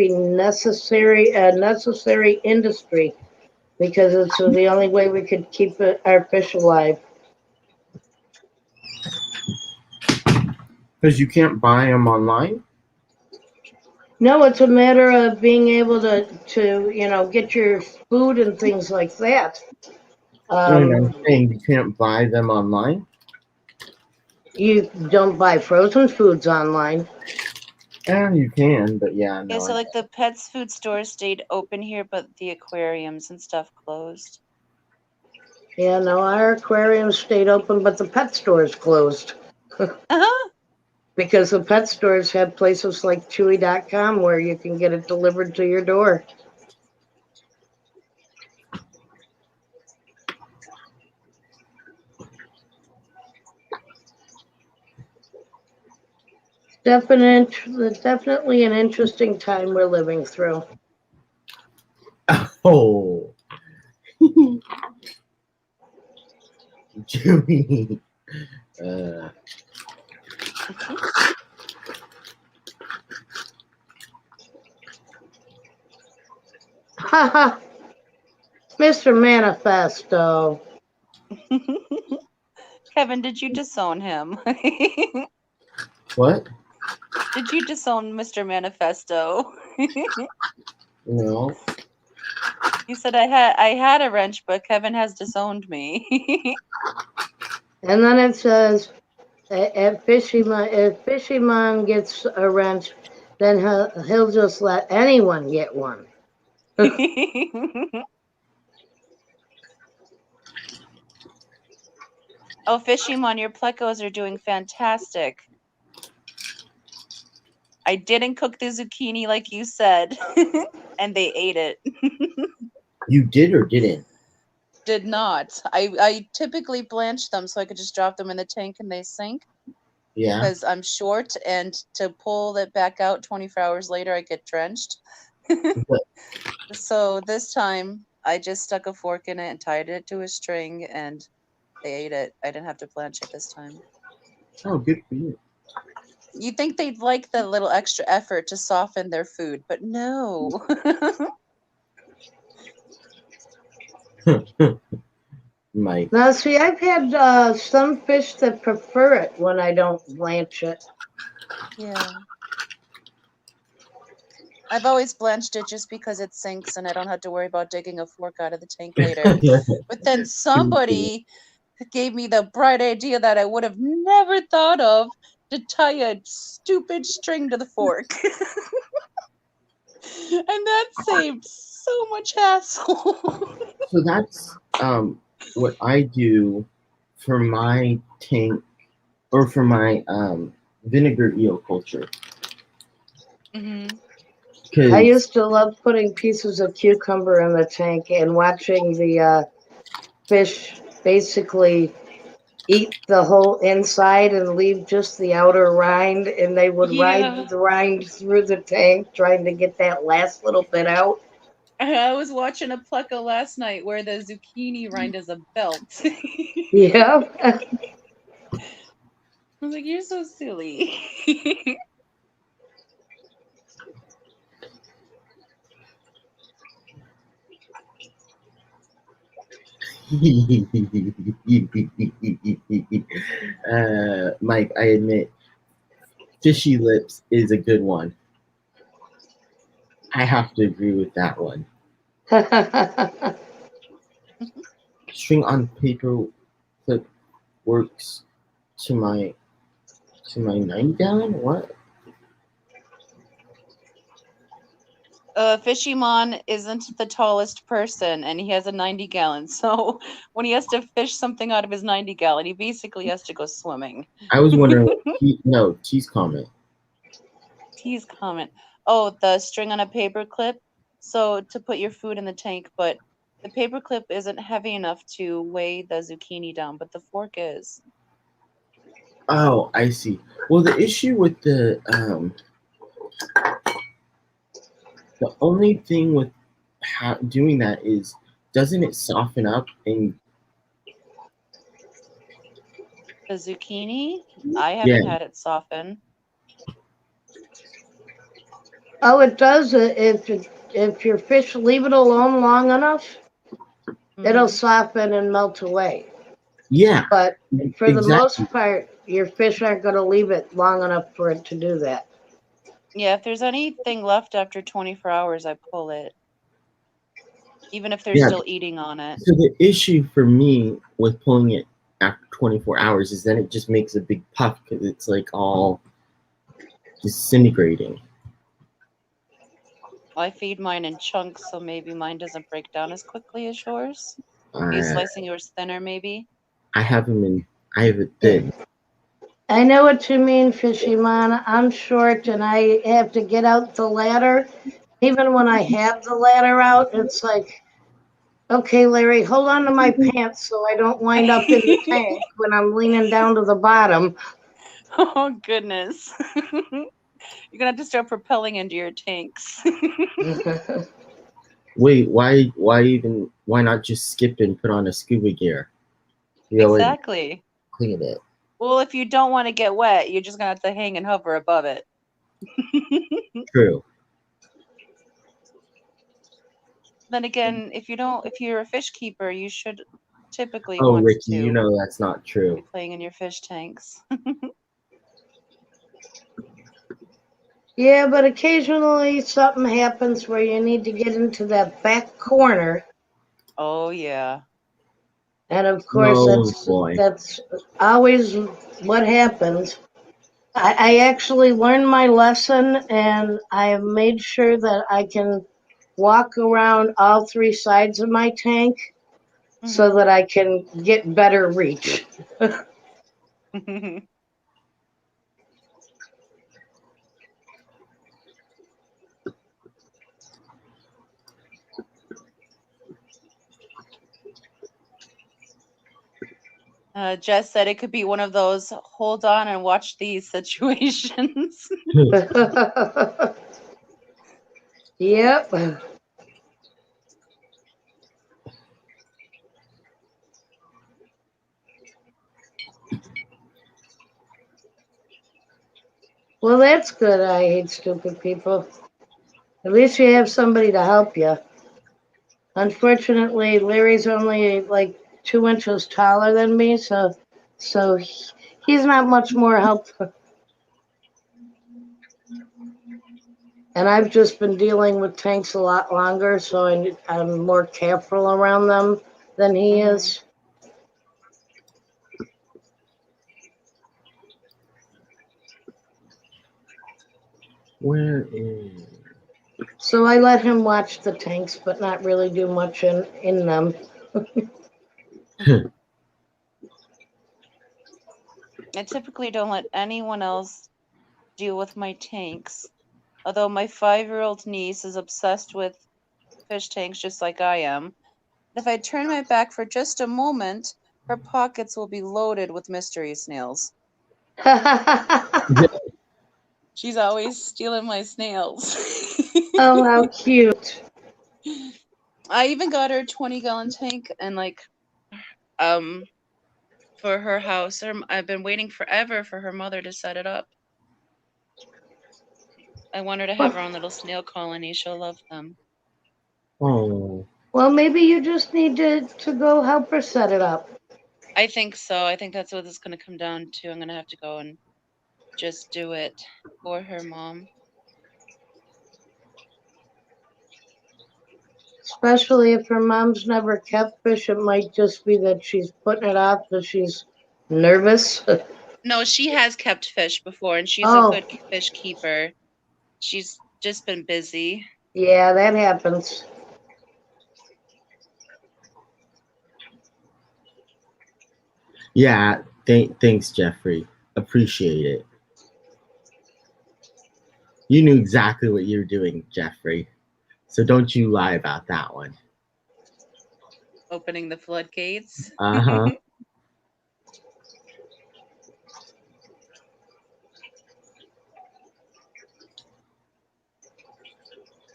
B: necessary industry because it's the only way we could keep our fish alive.
A: Because you can't buy them online?
B: No, it's a matter of being able to get your food and things like that.
A: I'm saying you can't buy them online?
B: You don't buy frozen foods online.
A: Yeah, you can, but yeah, no.
C: Yeah, so like the pets food stores stayed open here, but the aquariums and stuff closed.
B: Yeah, no, our aquarium stayed open, but the pet stores closed.
C: Uh-huh.
B: Because the pet stores have places like Chewy.com where you can get it delivered to your door. Definitely an interesting time we're living through.
A: Oh. Chewy.
B: Haha. Mr. Manifesto.
C: Kevin, did you disown him?
A: What?
C: Did you disown Mr. Manifesto?
A: No.
C: You said I had a wrench, but Kevin has disowned me.
B: And then it says, if Fishy Mom gets a wrench, then he'll just let anyone get one.
C: Oh, Fishymon, your plecos are doing fantastic. I didn't cook the zucchini like you said, and they ate it.
A: You did or didn't?
C: Did not. I typically blanch them so I could just drop them in the tank and they sink.
A: Yeah.
C: Because I'm short, and to pull it back out 24 hours later, I get drenched. So this time, I just stuck a fork in it and tied it to a string, and they ate it. I didn't have to blanch it this time.
A: Oh, good for you.
C: You'd think they'd like the little extra effort to soften their food, but no.
A: Mike.
B: Now, see, I've had some fish that prefer it when I don't blanch it.
C: Yeah. I've always blanched it just because it sinks and I don't have to worry about digging a fork out of the tank later. But then somebody gave me the bright idea that I would have never thought of to tie a stupid string to the fork. And that saved so much hassle.
A: So that's what I do for my tank or for my vinegar eel culture.
C: Hmm.
B: I
A: Because
B: used to love putting pieces of cucumber in the tank and watching the fish basically eat the whole inside and leave just the outer rind, and they would ride
C: Yeah.
B: the rind through the tank trying to get that last little bit out.
C: I was watching a pleco last night where the zucchini rind is a belt. I
B: Yeah.
C: was like, you're so silly.
A: Mike, I admit, fishy lips is a good one. I have to agree with that one. String on paper clip works to my 90 gallon. What?
C: Fishymon isn't the tallest person and he has a 90 gallon. So when he has to fish something out of his 90 gallon, he basically has to go swimming.
A: I was wondering. No, T's comment.
C: T's comment. Oh, the string on a paper clip. So to put your food in the tank, but the paper clip isn't heavy enough to weigh the zucchini down, but the fork is.
A: Oh, I see. Well, the issue with the only thing with doing that is, doesn't it soften up and
C: The zucchini, I
A: yeah,
C: haven't had it soften.
B: Oh, it does. If your fish leave it alone long enough, it'll
C: Mhm.
B: soften and melt away.
A: yeah,
B: But for the
A: exactly.
B: most part, your fish aren't going to leave it long enough for it to do that.
C: Yeah, if there's anything left after 24 hours, I pull it, even if they're
A: Yeah.
C: still eating on it.
A: So the issue for me with pulling it after 24 hours is then it just makes a big puff because it's like all disintegrating.
C: I feed mine in chunks, so maybe mine doesn't break down as quickly as yours. Are you
A: Uh,
C: slicing yours thinner, maybe?
A: I have them in. I have it thin.
B: I know what you mean, Fishymon. I'm short and I have to get out the ladder. Even when I have the ladder out, it's like, okay, Larry, hold on to my pants so I don't wind up in the tank when I'm leaning down to the bottom.
C: Oh, goodness. You're gonna have to start propelling into your tanks.
A: Wait, why not just skip and put on a scuba gear? You already
C: Exactly.
A: clean it.
C: Well, if you don't want to get wet, you're just gonna have to hang and hover above it.
A: True.
C: Then again, if you're a fish keeper, you should typically
A: Oh,
C: want
A: Ricky, you
C: to
A: know that's not
C: be
A: true.
C: playing in your fish tanks.
B: Yeah, but occasionally something happens where you need to get into that back corner.
C: Oh, yeah.
B: And of course,
A: Oh boy.
B: that's always what happens. I actually learned my lesson, and I have made sure that I can walk around all three sides of my tank so
C: Hmm.
B: that I can get better reach.
C: Jess said it could be one of those hold on and watch these situations.
B: Yep. Well, that's good. I hate stupid people. At least you have somebody to help you. Unfortunately, Larry's only like 2 inches taller than me, so he's not much more help. And I've just been dealing with tanks a lot longer, so I'm more careful around them than he
C: Mhm.
B: is.
A: Where is?
B: So I let him watch the tanks, but not really do much in them.
C: I typically don't let anyone else deal with my tanks. Although my 5-year-old niece is obsessed with fish tanks just like I am. If I turn my back for just a moment, her pockets will be loaded with mystery snails.
B: Oh,
C: She's always stealing my snails.
B: how cute.
C: I even got her a 20-gallon tank and um for her house. I've been waiting forever for her mother to set it up. I want her to have her own little snail colony. She'll love them.
A: Oh,
B: Well, maybe you just need to go help her set it up.
C: I think so. I think that's what it's going to come down to. I'm going to have to go and just do it for her mom.
B: Especially if her mom's never kept fish, it might just be that she's putting it off because she's nervous.
C: No, she has kept fish before, and she's a
B: Oh,
C: good fish keeper. She's just been busy.
B: yeah, that happens.
A: yeah. Thanks, Jeffrey. Appreciate it. You knew exactly what you were doing, Jeffrey. So don't you lie about that one.
C: Opening the floodgates.
A: Uh-huh.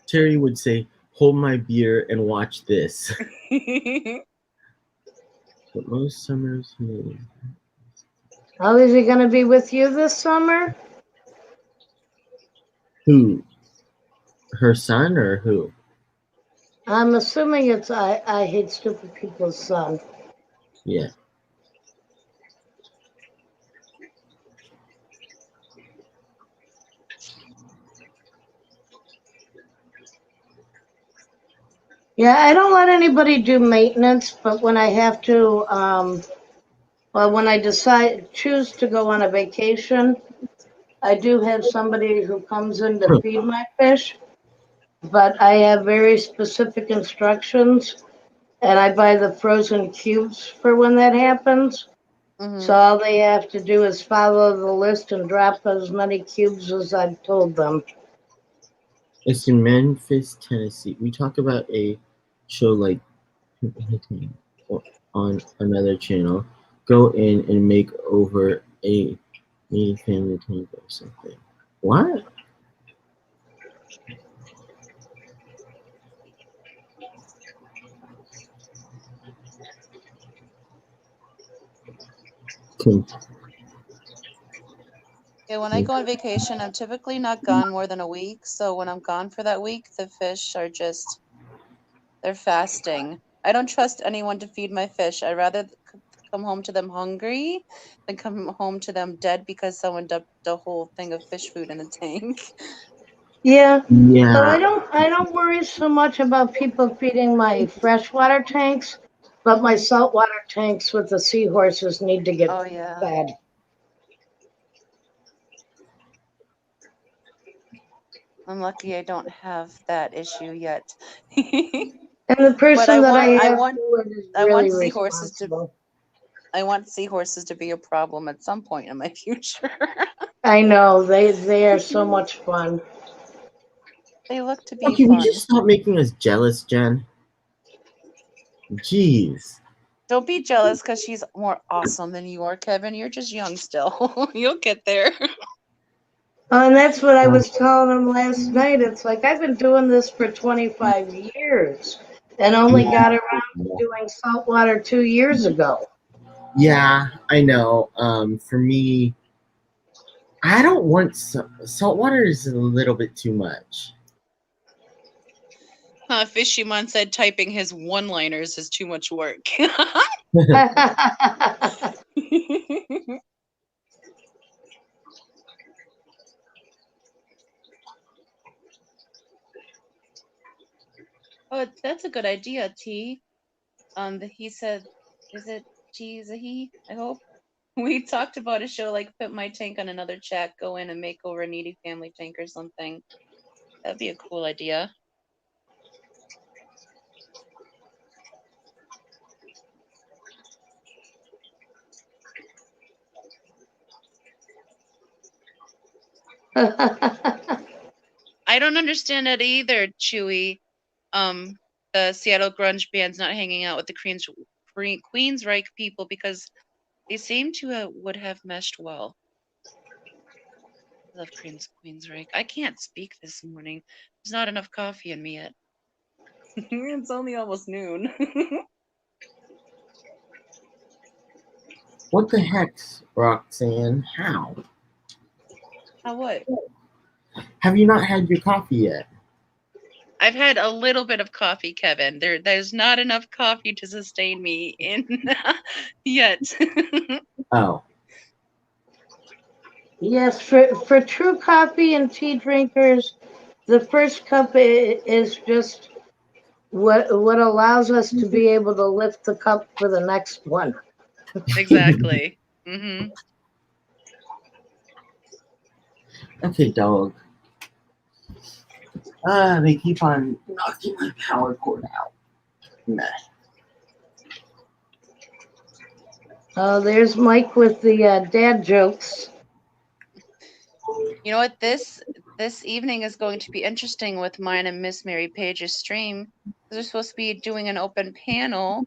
A: Terry would say, hold my beer and watch this. But most summers,
B: Oh, is he going to be with you this summer?
A: who? Her son or who?
B: I'm assuming it's I Hate Stupid People's son.
A: Yeah.
B: Yeah, I don't let anybody do maintenance, but when I have to, well, when I choose to go on a vacation, I do have somebody who comes in to feed my fish, but I have very specific instructions, and I buy the frozen cubes for when that happens. So
C: Hmm.
B: all they have to do is follow the list and drop as many cubes as I've told them.
A: It's in Memphis, Tennessee. We talk about a show like on another channel. Go in and make over a mini family tank or something. What? Can,
C: Yeah, when I go on vacation, I'm typically not gone more than a week. So when I'm gone for that week, the fish are just, they're fasting. I don't trust anyone to feed my fish. I'd rather come home to them hungry than come home to them dead because someone dumped a whole thing of fish food in the tank.
B: Yeah. So
A: yeah.
B: I don't worry so much about people feeding my freshwater tanks, but my
C: Mhm.
B: saltwater tanks with the seahorses need to get
C: Oh, yeah.
B: fed.
C: I'm lucky I don't have that issue yet.
B: And the
C: But
B: person
C: I
B: that I
C: want I
B: have
C: want
B: do it is
C: I
B: really
C: want seahorses to
B: responsible.
C: I want seahorses to be a problem at some point in my future.
B: I know they are so much fun.
C: They look to be
A: Can you just
C: fun.
A: stop making us jealous, Jen? Jeez.
C: Don't be jealous because she's more awesome than you are, Kevin. You're just young still. You'll get there.
B: And that's what I
A: Uh,
B: was telling him last night. It's like I've been doing this for 25 years and only got around to doing saltwater 2 years ago.
A: yeah, I know. For me, I don't want saltwater is a little bit too much.
C: Fishymon said typing his one-liners is too much work. Oh, that's a good idea, T. He said, is it T is a he? I hope. We talked about a show like Put My Tank on Another Chat, go in and make over a needy family tank or something. That'd be a cool idea. I don't understand it either, Chewy. The Seattle grunge band's not hanging out with the Queensryche people because they seem to would have meshed well. I love Queensryche. I can't speak this morning. There's not enough coffee in me yet. It's only almost noon.
A: What the heck, Roxanne? How?
C: How what?
A: Have you not had your coffee yet?
C: I've had a little bit of coffee, Kevin. There's not enough coffee to sustain me in yet.
A: Oh.
B: Yes, for true coffee and tea drinkers, the first cup is just what allows us to be able to lift the cup for the next one.
C: Exactly. Mm-hmm.
A: Okay, dog. They keep on knocking my power cord out. Nah.
B: Oh, there's Mike with the dad jokes.
C: You know what? This evening is going to be interesting with mine and Miss Mary Page's stream. They're supposed to be doing an open panel,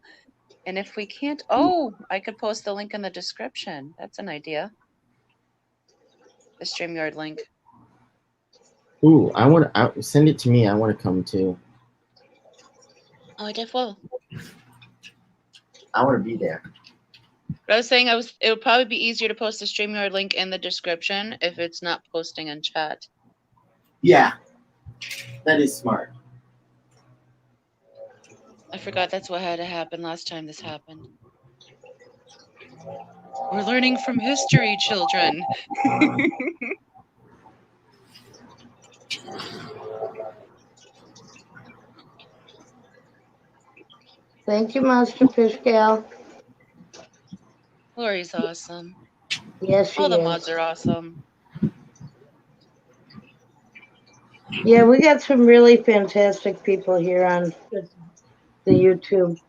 C: and if we can't, I could post the link in the description. That's an idea. The StreamYard link.
A: Ooh, send it to me. I want to come too.
C: Oh, I did well.
A: I want to be there.
C: But I was saying it would probably be easier to post the StreamYard link in the description if it's not posting in chat.
A: Yeah, that is smart.
C: I forgot that's what had to happen last time this happened. We're learning from history, children.
B: Thank you, Monster Fish Gal.
C: Lori's awesome.
B: Yes, she
C: All the
B: is.
C: mods are awesome.
B: Yeah, we got some really fantastic people here on the YouTube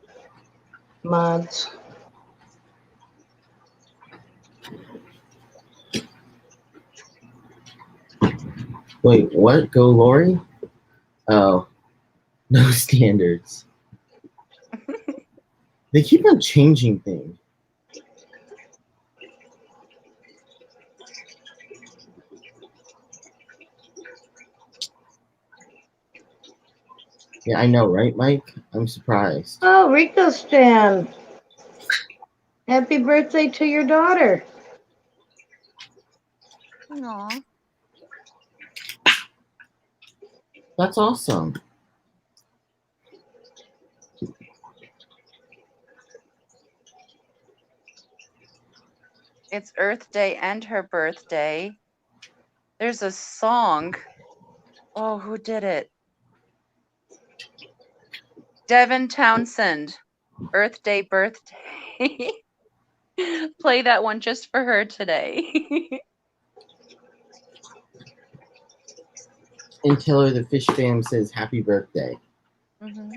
B: mods.
A: Wait, what? Go, Lori? Oh, no standards. They keep on changing things. Yeah, I know, right, Mike? I'm surprised.
B: Oh, Rico Stan. Happy birthday to your daughter.
C: Aww.
A: That's awesome.
C: It's Earth Day and her birthday. There's a song. Oh, who did it? Devin Townsend. Earth Day birthday. Play that one just for her today.
A: And Killer the Fish Fam says happy birthday.
C: Mm-hmm.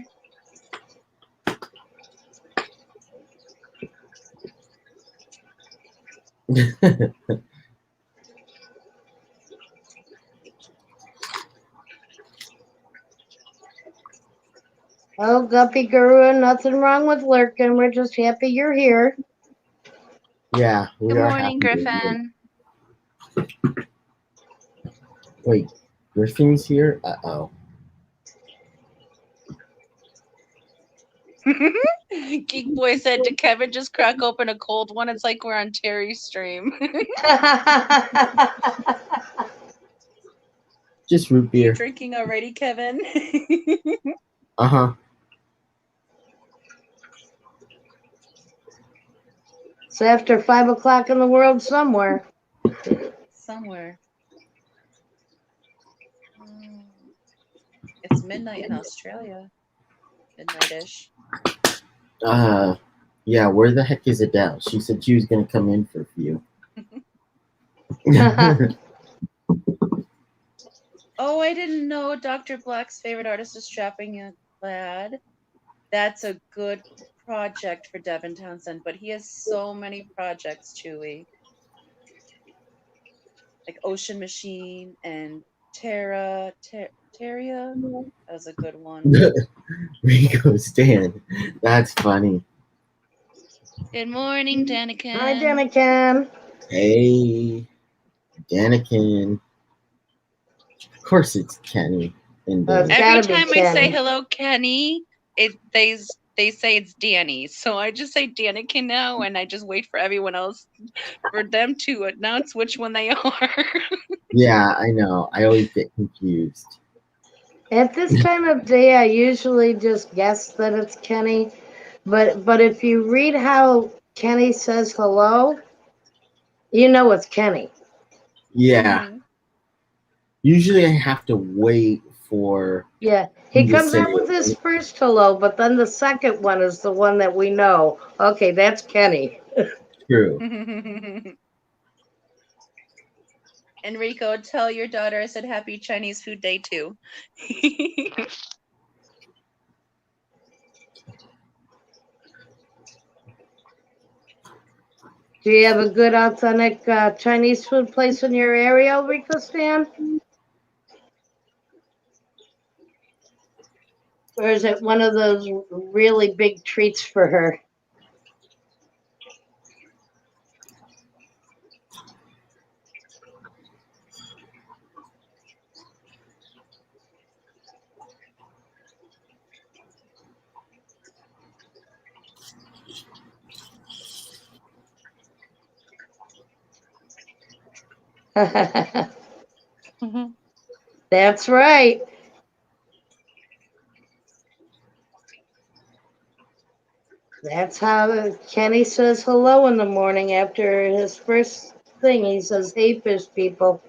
B: Oh, Guppy Guru, nothing wrong with lurking. We're just happy you're here.
A: Yeah, we
C: Good
A: are
C: morning,
A: happy.
C: Griffin.
A: Wait, Griffin's here? Uh-oh.
C: Geek Boy said, did Kevin just crack open a cold one? It's like we're on Terry's stream.
A: Just root beer.
C: You drinking already, Kevin?
A: Uh-huh.
B: It's after 5 o'clock in the world somewhere.
C: Somewhere. It's midnight in Australia. midnight-ish.
A: Yeah, where the heck is Adele? She said she was gonna come in for a few.
C: Oh, I didn't know Dr. Black's favorite artist is Strapping Young Lad. That's a good project for Devin Townsend, but he has so many projects, Chewy. Like Ocean Machine and Terria. That was a good one.
A: Rico Stan. That's funny.
C: Good morning, Daniken.
B: Hi, Daniken.
A: Hey, Daniken. Of course it's Kenny and
B: It's
A: Danny.
C: Every
B: gotta be
C: time I say
B: Kenny.
C: hello, Kenny, they say it's Danny. So I just say Daniken now, and I just wait for everyone else for them to announce which one they are.
A: Yeah, I know. I always get confused.
B: At this time of day, I usually just guess that it's Kenny. But if you read how Kenny says hello, you know it's Kenny.
A: Yeah.
C: Mhm.
A: Usually I have to wait for
B: Yeah, he
A: him to
B: comes
A: say
B: out with his
A: it.
B: first hello, but then the second one is the one that we know. Okay, that's Kenny.
A: True.
C: Enrico, tell your daughter I said happy Chinese food day too.
B: Do you have a good authentic Chinese food place in your area, Rico Stan? Or is it one of those really big treats for her? That's right. That's how Kenny says hello in the morning after his first thing. He says, "Hey, fish people."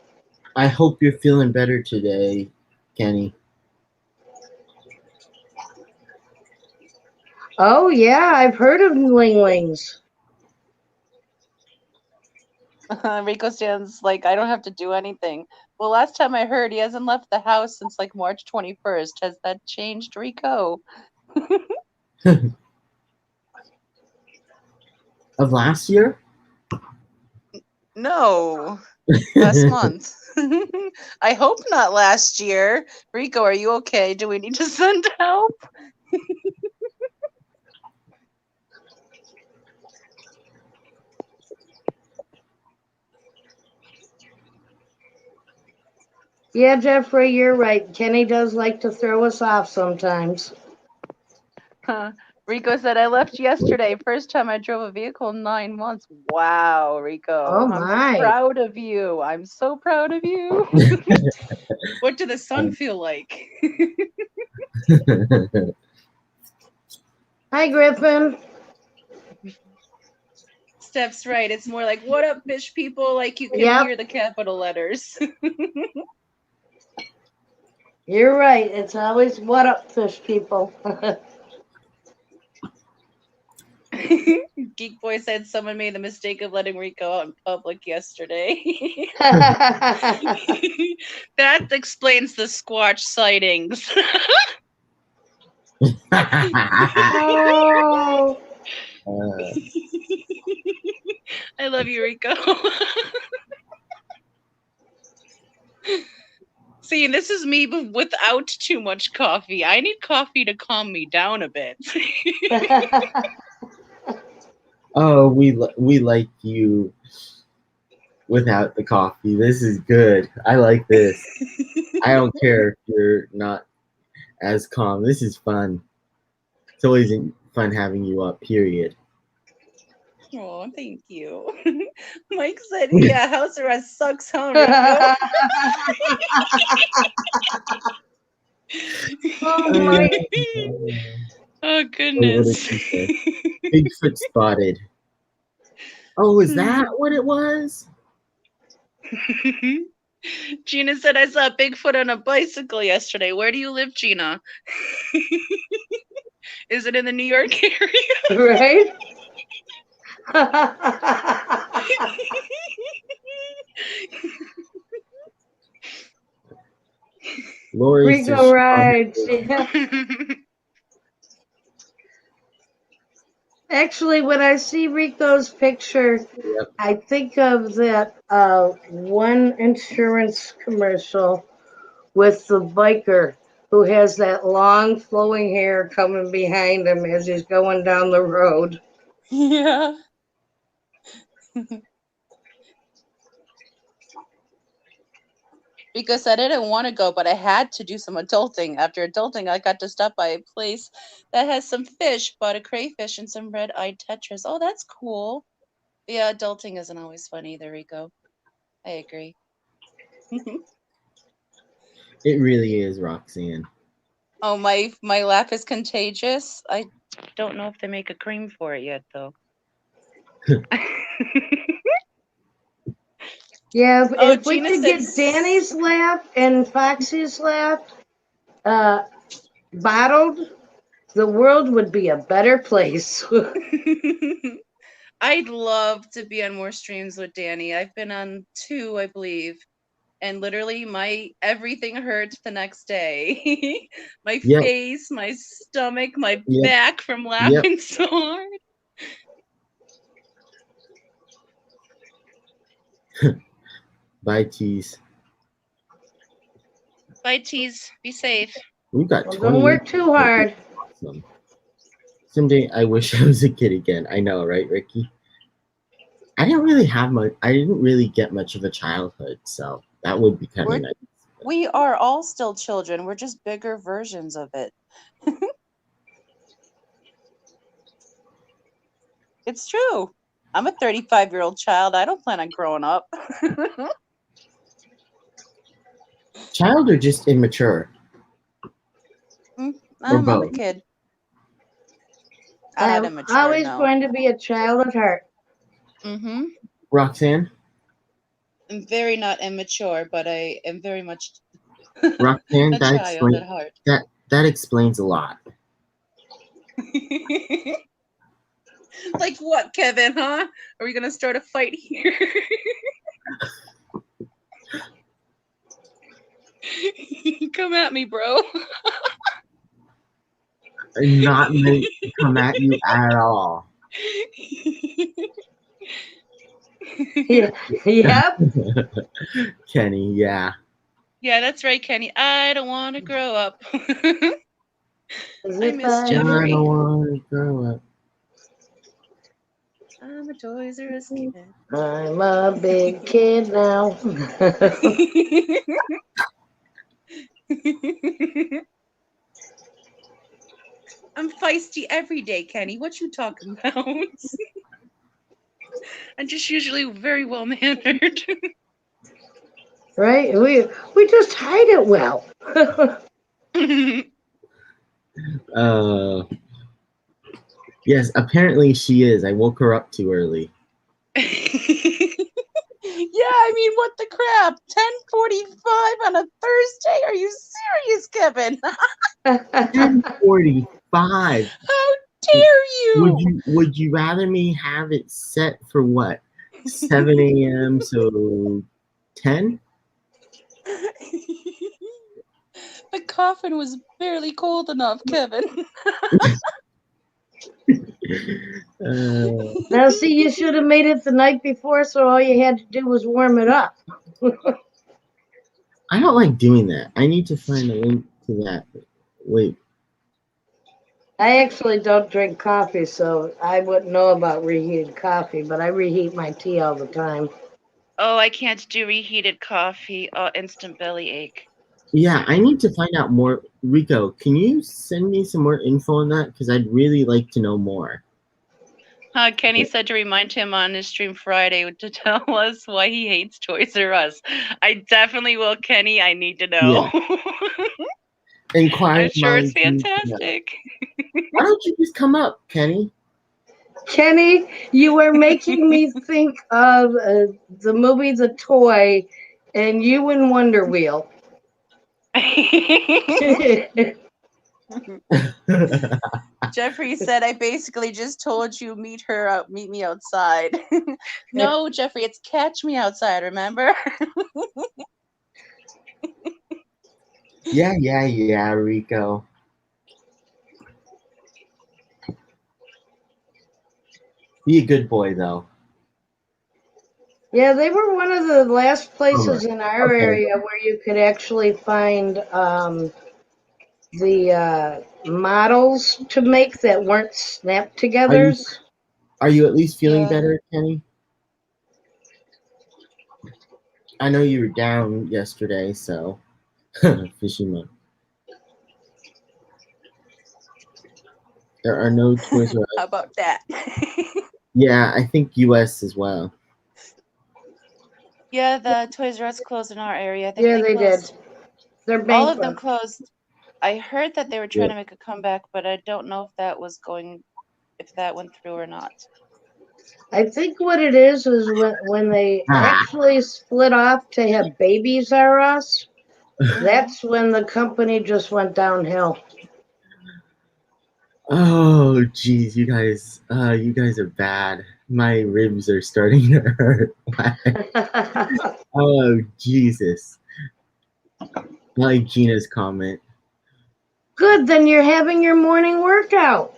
A: I hope you're feeling better today, Kenny.
B: Oh yeah, I've heard of Ling Lings.
C: Rico stands like I don't have to do anything. Well, last time I heard, he hasn't left the house since like March 21st. Has that changed, Rico?
A: Of last year?
C: No, last month. I hope not last year. Rico, are you okay? Do we need to send help?
B: Yeah, Jeffrey, you're right. Kenny does like to throw us off sometimes.
C: Rico said, I left yesterday. First time I drove a vehicle in 9 months. Wow, Rico.
B: Oh
C: I'm
B: my.
C: proud of you. I'm so proud of you. What did the sun feel like?
B: Hi, Griffin.
C: Steph's right. It's more like, what up, fish people? Like you can
B: Yep.
C: hear the capital letters.
B: You're right. It's always what up, fish people.
C: Geek Boy said someone made the mistake of letting Rico out in public yesterday. That explains the Squatch sightings.
B: Oh.
C: I love you, Rico. See, this is me without too much coffee. I need coffee to calm me down a bit.
A: Oh, we like you without the coffee. This is good. I like this. I don't care if you're not as calm. This is fun. It's always fun having you up, period.
C: Oh, thank you. Mike said, yeah, house arrest sucks, huh, Rico?
B: Oh my.
C: Oh,
A: What
C: goodness.
A: did she say? Bigfoot spotted. Oh, is that what it was?
C: Gina said, I saw Bigfoot on a bicycle yesterday. Where do you live, Gina? Is it in the New York area?
B: Right?
A: Lori says
B: Rico
A: she
B: rides. Yeah. Actually, when I see Rico's picture,
A: Yep.
B: I think of that one insurance commercial with the biker who has that long flowing hair coming behind him as he's going down the road.
C: Yeah. Because I didn't want to go, but I had to do some adulting. After adulting, I got to stop by a place that has some fish, bought a crayfish and some red-eyed tetras. Oh, that's cool. Yeah, adulting isn't always fun either, Rico. I agree.
A: It really is, Roxanne.
C: Oh, my laugh is contagious. I don't know if they make a cream for it yet, though.
B: Yeah,
C: Oh,
B: if we
C: Gina
B: could
C: said
B: get Danny's laugh and Foxy's laugh bottled, the world would be a better place.
C: I'd love to be on more streams with Danny. I've been on 2, I believe. And literally my everything hurts the next day. My
A: Yep.
C: face, my stomach, my
A: Yep.
C: back from laughing so hard.
A: Bye, tease.
C: Bye, tease. Be safe.
A: We've got
B: Well,
A: 20
B: don't work too hard.
A: Awesome. Someday I wish I was a kid again. I know, right, Ricky? I didn't really have much. I didn't really get much of a childhood, so that would be kind of nice.
C: We are all still children. We're just bigger versions of it. It's true. I'm a 35-year-old child. I don't plan on growing up.
A: Child or just immature?
C: I'm a kid. I'm not
B: I'm
C: immature,
B: always
C: no.
B: going to be a child at heart.
C: Mm-hmm.
A: Roxanne?
C: I'm very not immature, but I am very much
A: Roxanne,
C: a child at heart.
A: that explains a lot.
C: Like what, Kevin, huh? Are we going to start a fight here? Come at me, bro.
A: I'm not meant to come at you at all.
B: Yeah. Yep.
A: Kenny, yeah.
C: Yeah, that's right, Kenny. I don't want to grow up.
B: As
C: I
B: if
C: miss
B: I
C: Jeffrey.
A: I don't want to grow up.
C: I'm a Toys R Us kid.
B: I'm a big kid now.
C: I'm feisty every day, Kenny. What you talking about? I'm just usually very well mannered.
B: Right? We just hide it well.
A: Yes, apparently she is. I woke her up too early.
C: Yeah, I mean, what the crap? 10:45 on a Thursday? Are you serious, Kevin?
A: 10:45.
C: How dare you?
A: Would you rather me have it set for what? 7 a.m. so 10?
C: The coffin was barely cold enough, Kevin.
B: Now, see, you should have made it the night before, so all you had to do was warm it up.
A: I don't like doing that. I need to find a link to that. Wait.
B: I actually don't drink coffee, so I wouldn't know about reheated coffee, but I reheat my tea all the time.
C: Oh, I can't do reheated coffee. Instant belly ache.
A: Yeah, I need to find out more. Rico, can you send me some more info on that? Because I'd really like to know more.
C: Kenny said to remind him on his stream Friday to tell us why he hates Toys R Us. I definitely will, Kenny. I need to know.
A: Yeah. Inquiring
C: I'm sure it's
A: minds
C: fantastic.
A: Why don't you just come up, Kenny?
B: Kenny, you are making me think of the movie The Toy and you in Wonder Wheel.
C: Jeffrey said, I basically just told you meet me outside. No, Jeffrey, it's catch me outside, remember?
A: Yeah, Rico. Be a good boy, though.
B: Yeah, they were one of the last places
A: Alright,
B: in our
A: okay.
B: area where you could actually find the models to make that weren't snap togethers.
A: Are you at least feeling
C: Yeah.
A: better, Kenny? I know you were down yesterday, so fishing month. There are no Toys R Us.
C: How about that?
A: Yeah, I think US as well.
C: Yeah, the Toys R Us closed in our area. I think
B: Yeah, they did.
C: closed.
B: They're
C: All of them
B: bankrupt.
C: closed. I heard that they were
A: Yeah.
C: trying to make a comeback, but I don't know if that went through or not.
B: I think what it is when they actually split off to have Babies R Us, that's when the company just went downhill.
A: Oh, geez, you guys are bad. My ribs are starting to hurt. Oh, Jesus. I like Gina's comment.
B: Good, then you're having your morning workout.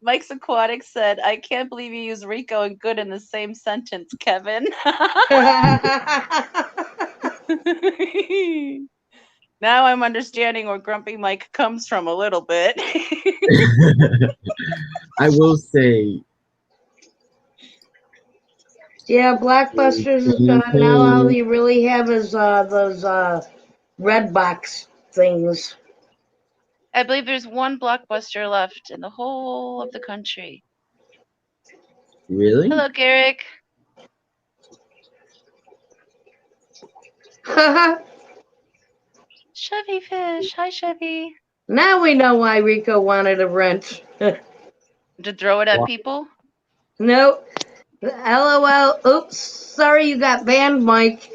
C: Mike's Aquatic said, I can't believe you use Rico and good in the same sentence, Kevin. Now I'm understanding where Grumpy Mike comes from a little bit.
A: I will say,
B: Yeah, Blockbusters is gone. Now all you really have is those red box things.
C: I believe there's one Blockbuster left in the whole of the country.
A: really?
C: Hello, Garrick. Chevy Fish. Hi, Chevy.
B: Now we know why Rico wanted a wrench.
C: To throw it at people?
B: Nope. LOL. Oops. Sorry you got banned, Mike.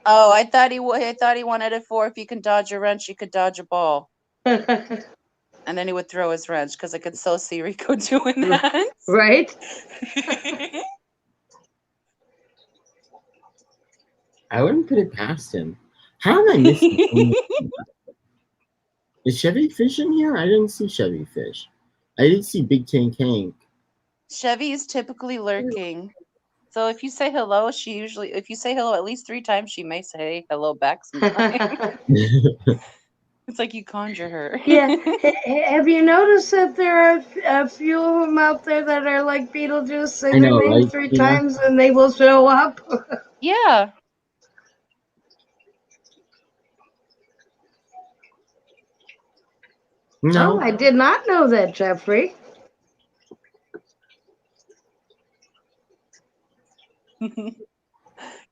C: Oh, I thought he wanted it for if you can dodge a wrench, you could dodge a ball. And then he would throw his wrench because I could so see Rico doing that.
B: Right?
A: I wouldn't put it past him. How am I missing? Is Chevy Fish in here? I didn't see Chevy Fish. I did see Big Tank Hank.
C: Chevy is typically lurking. So if you say hello, if you say hello at least 3 times, she may say hello back sometime. It's like you conjure her.
B: Yeah. Have you noticed that there are a few of them out there that are like Beetlejuice? Say
A: I
B: their
A: know,
B: name
A: right?
B: 3
A: Yeah.
B: times and they will show up.
C: Yeah.
A: No.
B: Oh, I did not know that, Jeffrey.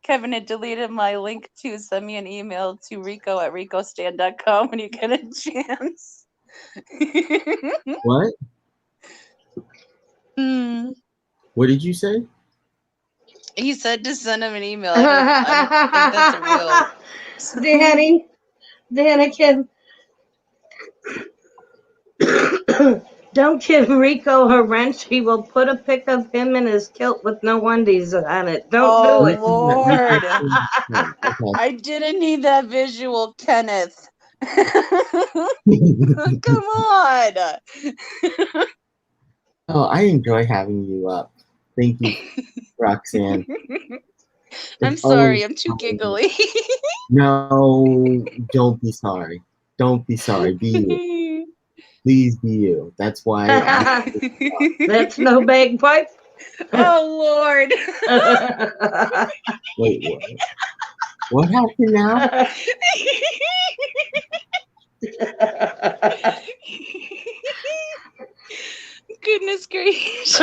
C: Kevin had deleted my link to send me an email to Rico at ricostan.com when you get a chance.
A: What?
C: Hmm.
A: What did you say?
C: He said to send him an email. I don't think that's a real.
B: Danikin, don't give Rico a wrench. He will put a pic of him in his kilt with no undies on it. Don't do it.
C: Lord.
A: Okay.
C: I didn't need that visual, Kenneth. Come on.
A: Oh, I enjoy having you up. Thank you, Roxanne.
C: I'm
A: It's always
C: sorry, I'm too
A: fun.
C: giggly.
A: No, don't be sorry. Don't be sorry. Be you. Please be you. That's why I.
B: That's no bagpipe.
C: Oh, Lord.
A: Wait, what? What happened now?
C: Goodness gracious.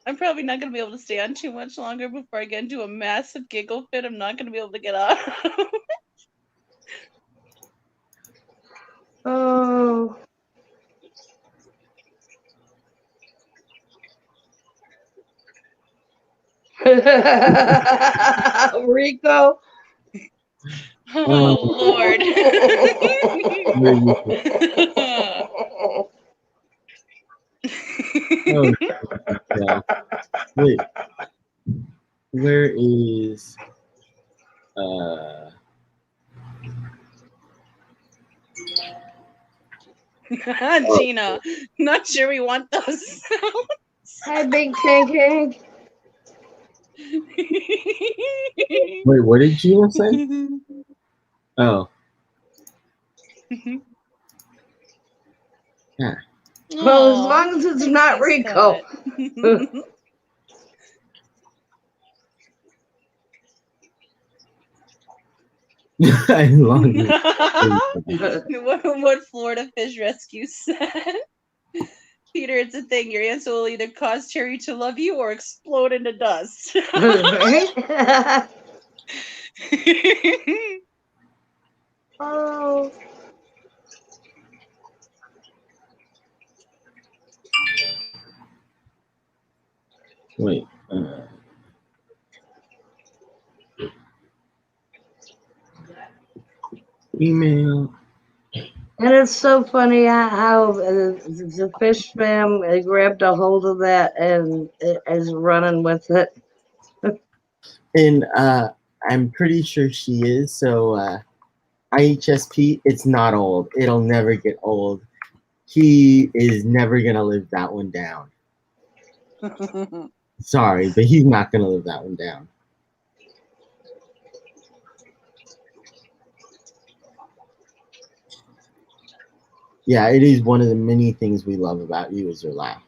C: I'm probably not going to be able to stay on too much longer before I get into a massive giggle fit. I'm not going to be able to get out.
B: Oh. Rico.
C: Oh Lord.
A: Where you- oh, yeah. Wait, where is uh? Oh,
C: Gina, not sure we want those
B: Hi, Big Tank Hank.
A: wait, what did Gina say? Oh, yeah.
B: Well, as
C: Aw,
B: long as it's
C: thanks,
B: not
C: nice
B: Rico.
C: thought.
A: I long.
C: what Florida Fish Rescue said. Peter, it's a thing. Your answer will either cause Cherry to love you or explode into dust.
B: Oh.
A: Wait. Email.
B: And it's so funny how the fish fam grabbed a hold of that and is running with it.
A: And I'm pretty sure she is. So IHSP, it's not old. It'll never get old. He is never gonna live that one down. Sorry, but he's not gonna live that one down. Yeah, it is one of the many things we love about you is your laugh.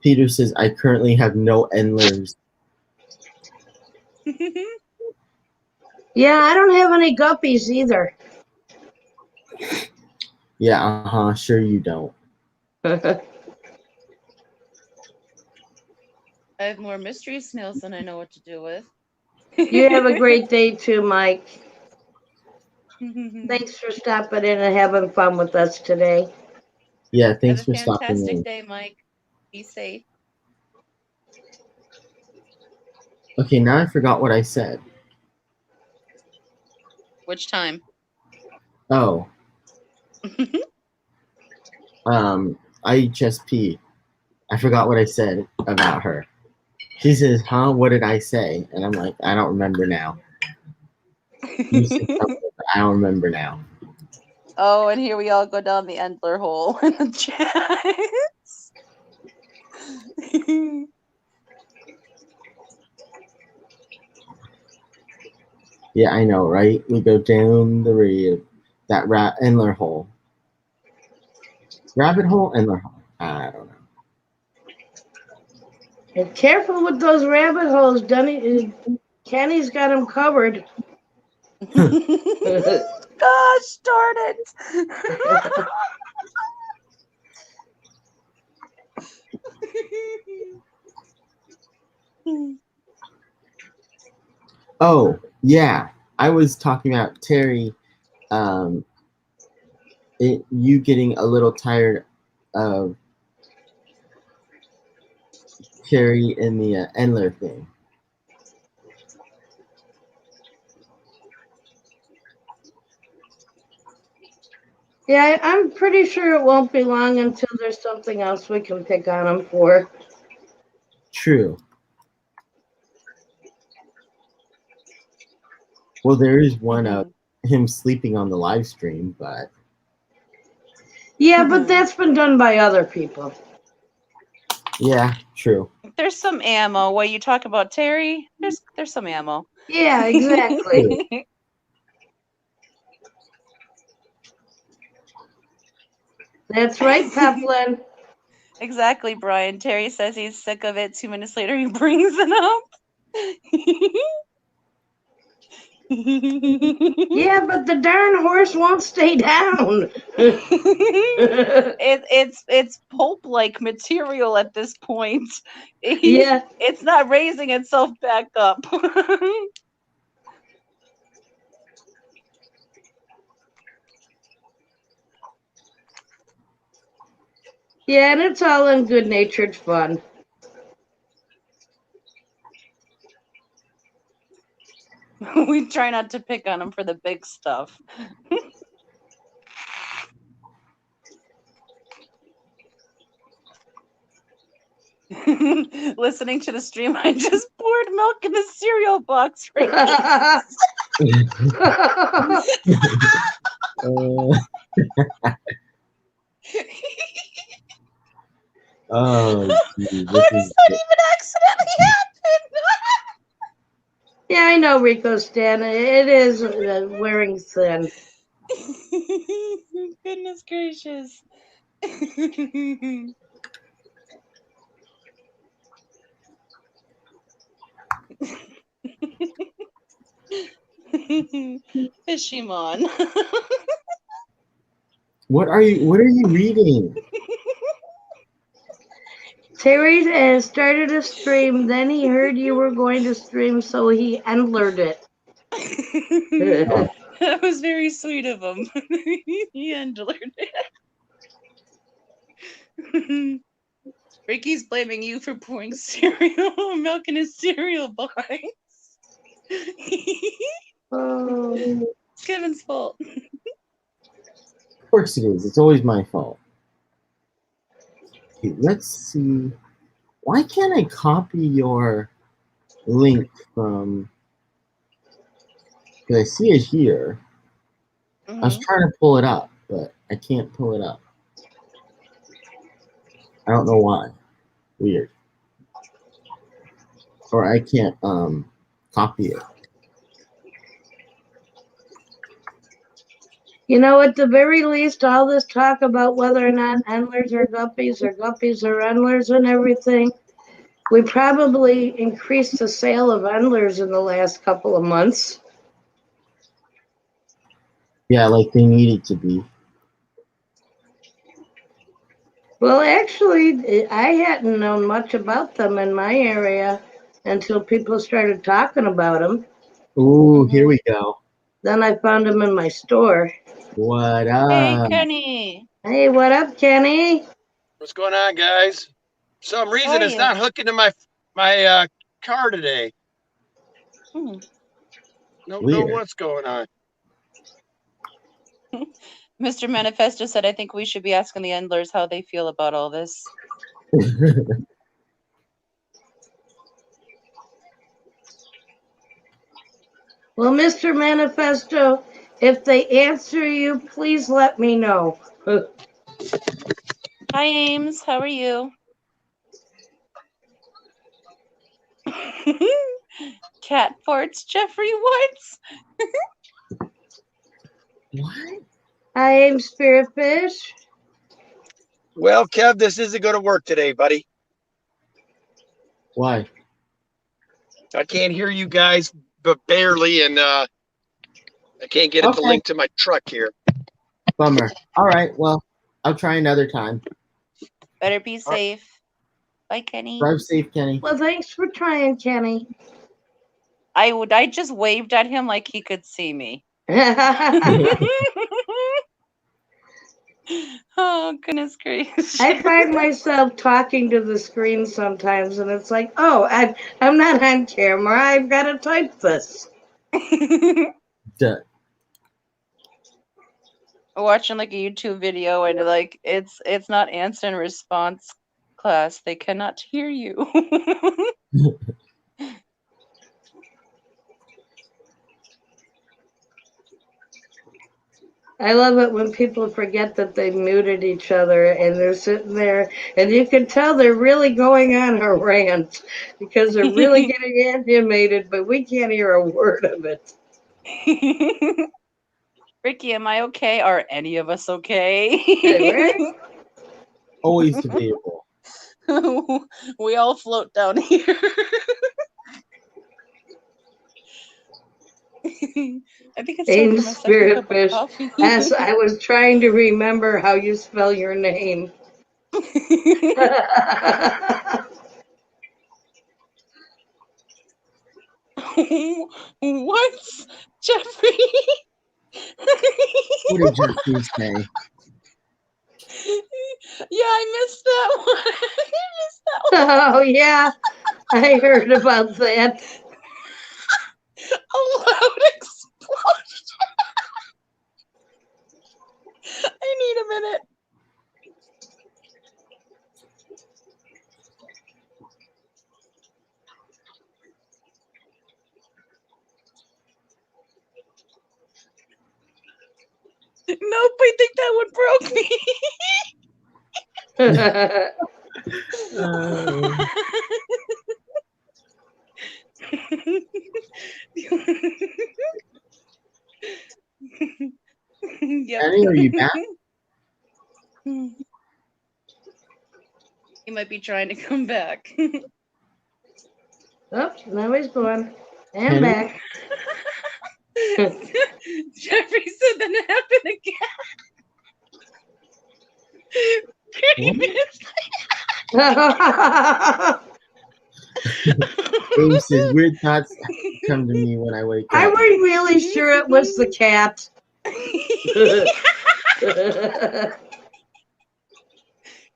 A: Peter says, I currently have no endlers.
B: Yeah, I don't have any guppies either.
A: Yeah, sure you don't.
C: I have more mystery snails than I know what to do with.
B: You have a great day too, Mike. Thanks for stopping in and having fun with us today.
A: Yeah,
C: Have
A: thanks
C: a
A: for stopping
C: fantastic
A: in.
C: day, Mike. Be safe.
A: Okay, now I forgot what I said.
C: Which time?
A: Oh, IHSP. I forgot what I said about her. She says, huh, what did I say? And I'm like, I don't remember now. You said something, but I don't remember now.
C: Oh, and here we all go down the Endler hole in the chats.
A: Yeah, I know, right? We go down the that Endler hole. Rabbit hole, Endler hole. I don't know.
B: And careful with those rabbit holes, Dunny. Kenny's got them covered.
C: Gosh darn it.
A: Oh, yeah. I was talking about Terry, you getting a little tired of Terry and the Endler thing.
B: Yeah, I'm pretty sure it won't be long until there's something else we can pick on him for.
A: True. Well, there is one of him sleeping on the live stream, but
B: Yeah, but that's been done by other people.
A: yeah, true.
C: There's some ammo. While you talk about Terry, there's some ammo.
B: Yeah, exactly. That's right, Peplin.
C: Exactly, Brian. Terry says he's sick of it. 2 minutes later, he brings it up.
B: Yeah, but the darn horse won't stay down.
C: It's pulp like material at this point.
B: Yeah.
C: It's not raising itself back up.
B: Yeah, and it's all in good-natured fun.
C: We try not to pick on him for the big stuff. Listening to the stream, I just poured milk in the cereal box. Ricky.
A: Oh, geez,
C: How does that even accidentally happen?
B: Yeah, I know, Rico Stan. It is wearing thin.
C: Goodness gracious. Fishimon.
A: What are you reading?
B: Terry started a stream, then he heard you were going to stream, so he endlered it.
C: That was very sweet of him. He ended it. Ricky's blaming you for pouring cereal milk in his cereal box.
B: Oh.
C: It's Kevin's fault.
A: Of course it is. It's always my fault. Okay, let's see. Why can't I copy your link from? Because I see it here. I was trying to pull it up, but I can't pull it up. I don't know why. Weird. Or I can't copy it.
B: You know, at the very least, all this talk about whether or not endlers are guppies or guppies are endlers and everything, we probably increased the sale of endlers in the last couple of months.
A: Yeah, like they needed to be.
B: Well, actually, I hadn't known much about them in my area until people started talking about them.
A: Ooh, here we go.
B: Then I found them in my store.
A: What up?
C: Hey, Kenny.
B: Hey, what up, Kenny?
D: What's going on, guys? For some reason, it's not hooking to my car today. Don't know what's going on.
C: Mr. Manifesto said, I think we should be asking the Endlers how they feel about all this.
B: Well, Mr. Manifesto, if they answer you, please let me know.
C: Hi, Ames. How are you? Cat farts, Jeffrey Woods.
A: What?
B: I am Spiritfish.
D: Well, Kev, this isn't going to work today, buddy.
A: Why?
D: I can't hear you guys, but barely, and I can't get it to link to my truck here.
A: Bummer. All right, well, I'll try another time.
C: Better be safe. Bye, Kenny.
A: Drive safe, Kenny.
B: Well, thanks for trying, Kenny.
C: I just waved at him like he could see me. Oh, goodness gracious.
B: I find myself talking to the screen sometimes, and it's like, oh, I'm not on camera. I've got to type this.
A: Duh.
C: Watching like a YouTube video and like it's not answer and response class. They cannot hear you.
B: I love it when people forget that they muted each other and they're sitting there and you can tell they're really going on a rant because they're really getting animated, but we can't hear a word of it.
C: Ricky, am I okay? Are any of us okay?
B: Right?
A: Always debatable.
C: We all float down here. I think it's time for my second cup of coffee.
B: As I was trying to remember how you spell your name.
C: What? Jeffrey?
A: What did Jeffrey say?
C: Yeah, I missed that one. I missed that one.
B: Oh, yeah. I heard about that.
C: A loud explosion. I need a minute. Nope, I think that one broke me. Yep.
A: Annie, are you back?
C: He might be trying to come back.
B: Oh, now he's gone. And
A: Penny?
B: back.
C: Jeffrey said that it happened again. 30 minutes
A: Abe says weird thoughts come to me when I wake up.
B: Are we really sure it was the cat?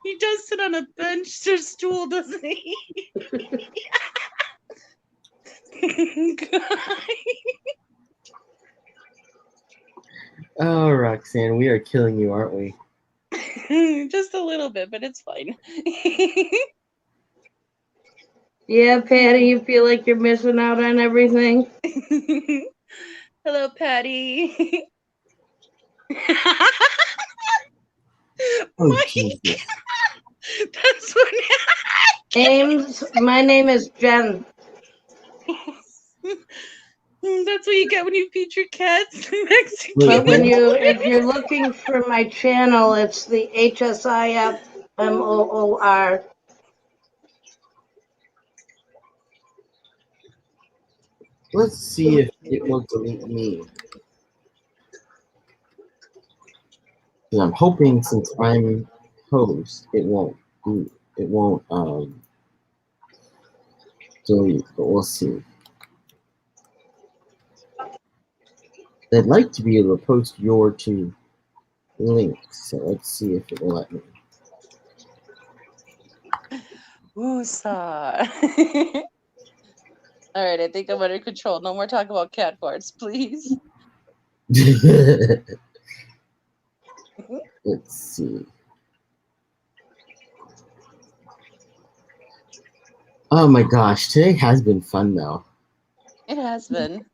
C: He does sit on a bench or stool, doesn't he?
A: Oh, Roxanne, we are killing you, aren't we?
C: Just a little bit, but it's fine.
B: Yeah, Patty, you feel like you're missing out on everything?
C: Hello, Patty.
A: Oh, Jesus.
C: That's what.
B: Ames, my name is Jen.
C: That's what you get when you feed your cats Mexican.
B: But if you're looking for my channel, it's the HSIFMOOR.
A: Let's see if it will delete me. I'm hoping since I'm host, it won't delete, but we'll see. I'd like to be able to post your two links, so let's see if it will let me.
C: Woosah. All right, I think I'm under control. No more talk about cat farts, please.
A: Let's see. Oh my gosh, today has been fun though.
C: It has been.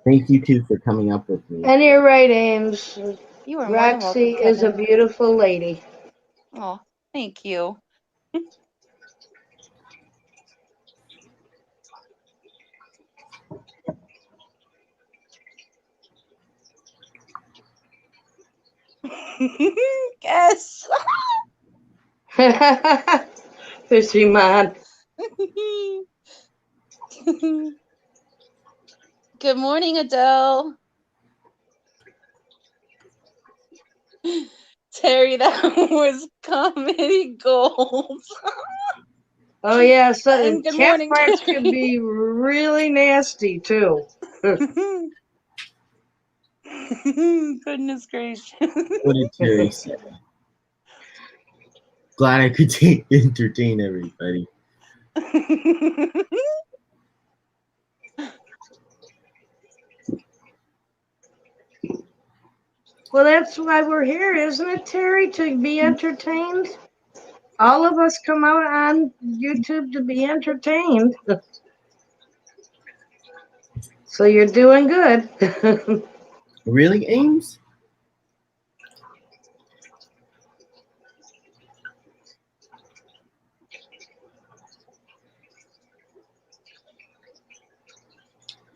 A: Thank you two for coming up with me.
B: And you're right, Ames.
C: You are more than
B: Roxy
C: welcome,
B: is a
C: Kevin.
B: beautiful lady.
C: Oh, thank you. Yes.
B: Fishy man.
C: Good morning, Adele. Terry, that was comedy gold.
B: Oh yeah, so
C: And good
B: cat
C: morning,
B: farts
C: Terry.
B: can be really nasty too.
C: Goodness gracious.
A: What did Terry say? Glad I could entertain everybody.
B: Well, that's why we're here, isn't it, Terry? To be entertained. All of us come out on YouTube to be entertained. So you're doing good.
A: Really, Ames?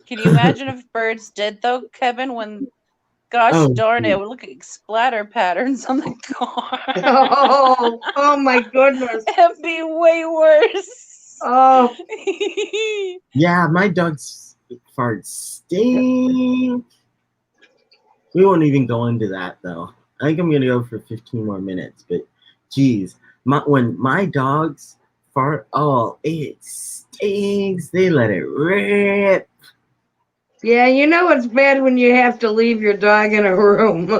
C: Can you imagine if birds did though, Kevin? When, gosh darn it, would look like splatter patterns on the car.
B: Oh my goodness.
C: It'd be way worse.
B: Oh.
A: Yeah, my dog's farts stink. We won't even go into that though. I think I'm gonna go for 15 more minutes, but geez, when my dogs fart, oh, it stinks. They let it rip.
B: Yeah, you know it's bad when you have to leave your dog in a room.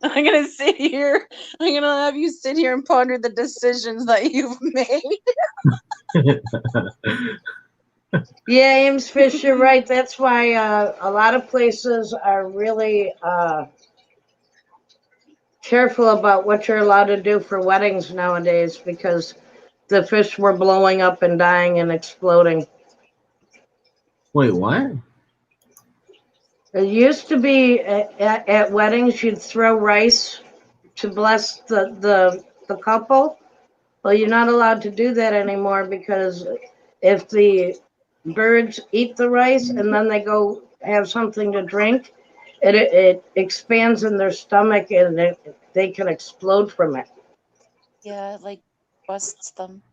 C: I'm gonna sit here. I'm gonna have you sit here and ponder the decisions that you've made.
B: Yeah, Ames Fish, you're right. That's why a lot of places are really careful about what you're allowed to do for weddings nowadays because the fish were blowing up and dying and exploding.
A: Wait, what?
B: It used to be at weddings you'd throw rice to bless the couple. Well, you're not allowed to do that anymore because if the birds eat the rice and then they go have something to drink, it expands in their stomach and they can explode from it.
C: Yeah, it like busts them.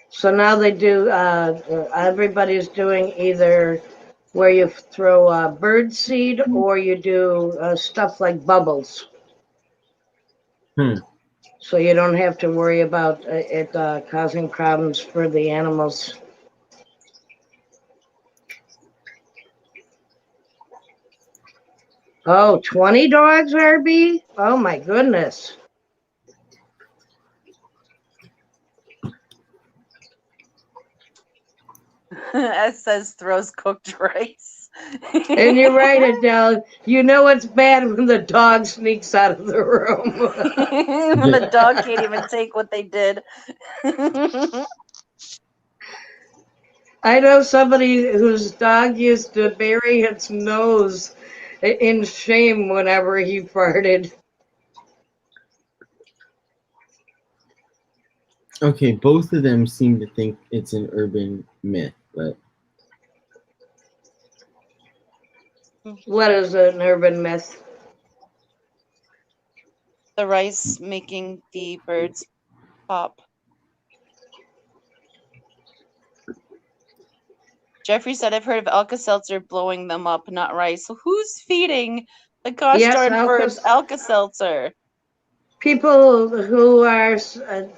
B: So now they do. Everybody's doing either where you throw bird seed or you do stuff like bubbles. So you don't have to worry about it causing problems for the animals. Oh, 20 dogs, RB? Oh my goodness.
C: It says throws cooked rice.
B: And you're right, Adele. You know it's bad when the dog sneaks out of the room.
C: When the dog can't even take what they did.
B: I know somebody whose dog used to bury its nose in shame whenever he farted.
A: Okay, both of them seem to think it's an urban myth, but
B: what is an urban myth?
C: The rice making the birds pop. Jeffrey said, I've heard of Alka-Seltzer blowing them up, not rice. So who's feeding the gosh darn birds Alka-Seltzer?
B: People who are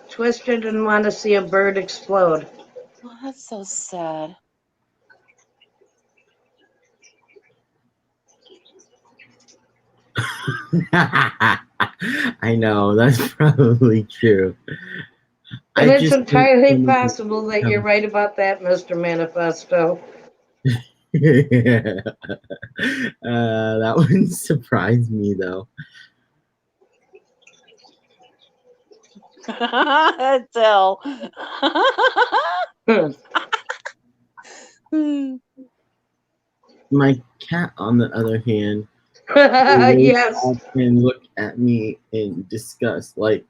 B: twisted and want to see a bird explode.
C: Oh, that's so sad.
A: I know, that's probably true.
B: And it's entirely possible that you're right about that, Mr. Manifesto.
A: That wouldn't surprise me, though.
C: Tell.
A: My cat, on the other hand,
B: yes,
A: and look at me in disgust, like,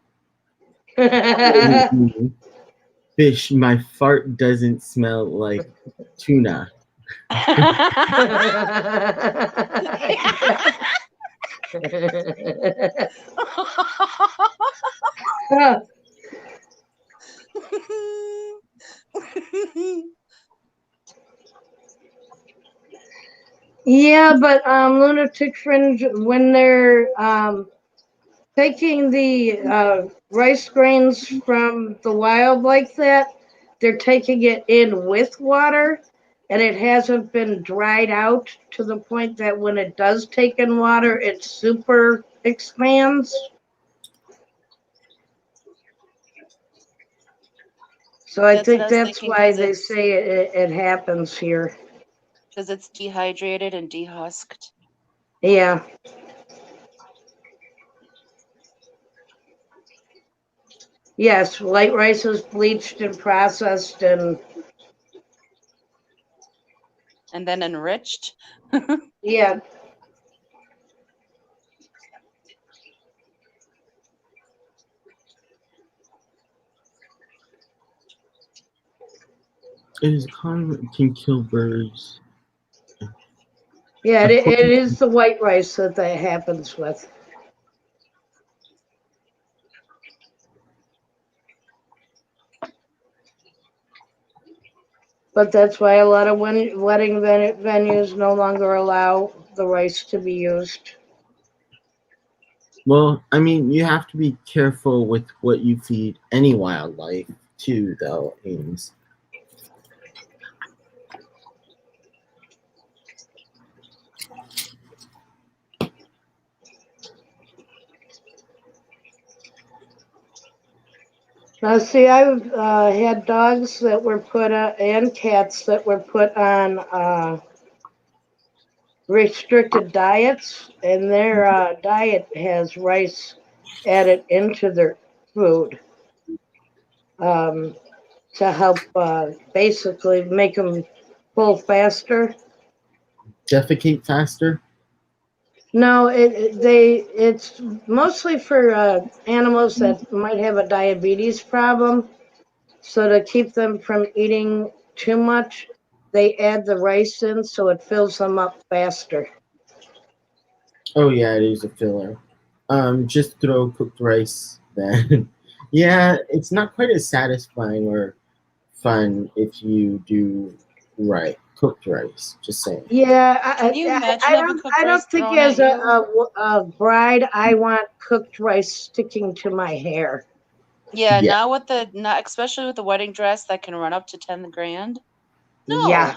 A: fish, my fart doesn't smell like tuna.
B: Yeah, but Lunatic Fringe, when they're taking the rice grains from the wild like that, they're taking it in with water, and it hasn't been dried out to the point that when it does take in water, it super expands. So I think that's why they say it happens here.
C: Because it's dehydrated and dehusked.
B: Yeah. Yes, white rice is bleached and processed and
C: then enriched.
B: Yeah.
A: It is common, can kill birds.
B: Yeah, it is the white rice that happens with. But that's why a lot of wedding venues no longer allow the rice to be used.
A: Well, I mean, you have to be careful with what you feed any wildlife, too, though, Ames.
B: Now, see, I've had dogs that were put on, and cats that were put on restricted diets, and their diet has rice added into their food to help basically make them full faster.
A: Defecate faster?
B: No, it's mostly for animals that might have a diabetes problem. So to keep them from eating too much, they add the rice in so it fills them up faster.
A: Oh yeah, it is a filler. Just throw cooked rice then. Yeah, it's not quite as satisfying or fun if you do cooked rice. Just saying.
B: Yeah,
C: Can you imagine having cooked
B: I don't
C: rice
B: think
C: thrown at
B: as
C: you?
B: a bride I want cooked rice sticking to my hair.
C: Yeah,
A: Yeah.
C: not especially with the wedding dress that can run up to 10 grand. No.
B: Yeah.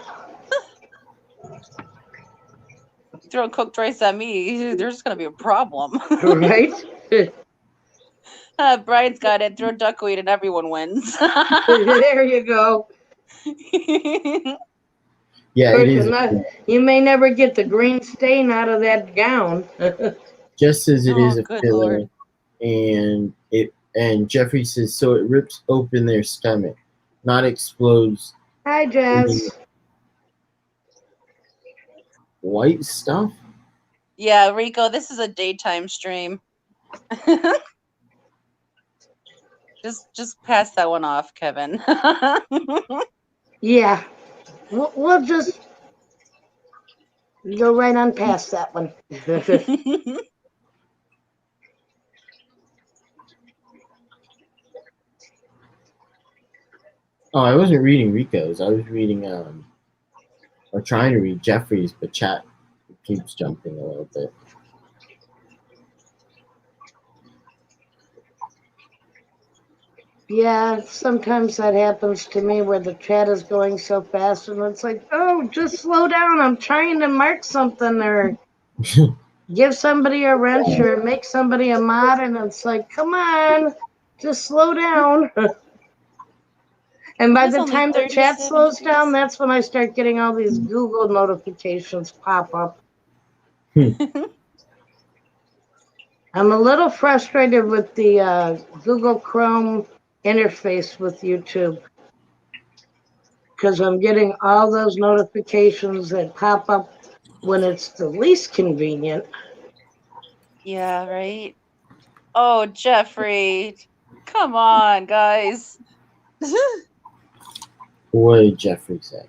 C: Throw cooked rice at me, there's gonna be a problem.
B: Right?
C: Brian's got it. Throw duckweed and everyone wins.
B: There you go.
A: Yeah, it is.
B: You may never get the green stain out of that gown.
A: Just as it is
C: Oh,
A: a
C: good
A: filler,
C: Lord.
A: and Jeffrey says so it rips open their stomach, not explodes.
B: Hi, Jazz.
A: White stuff?
C: Yeah, Rico, this is a daytime stream. just pass that one off, Kevin.
B: Yeah. We'll just go right on past that one.
A: Oh, I wasn't reading Rico's. I was reading or trying to read Jeffrey's, but chat keeps jumping a little bit.
B: Yeah, sometimes that happens to me where the chat is going so fast and it's like, oh, just slow down. I'm trying to mark something or give somebody a wrench or make somebody a mod, and it's like, come on, just slow down. And by the time the chat slows down, that's when I start getting all these Google notifications pop up. I'm a little frustrated with the Google Chrome interface with YouTube because I'm getting all those notifications that pop up when it's the least convenient.
C: Yeah, right? Oh, Jeffrey. Come on, guys.
A: What did Jeffrey say?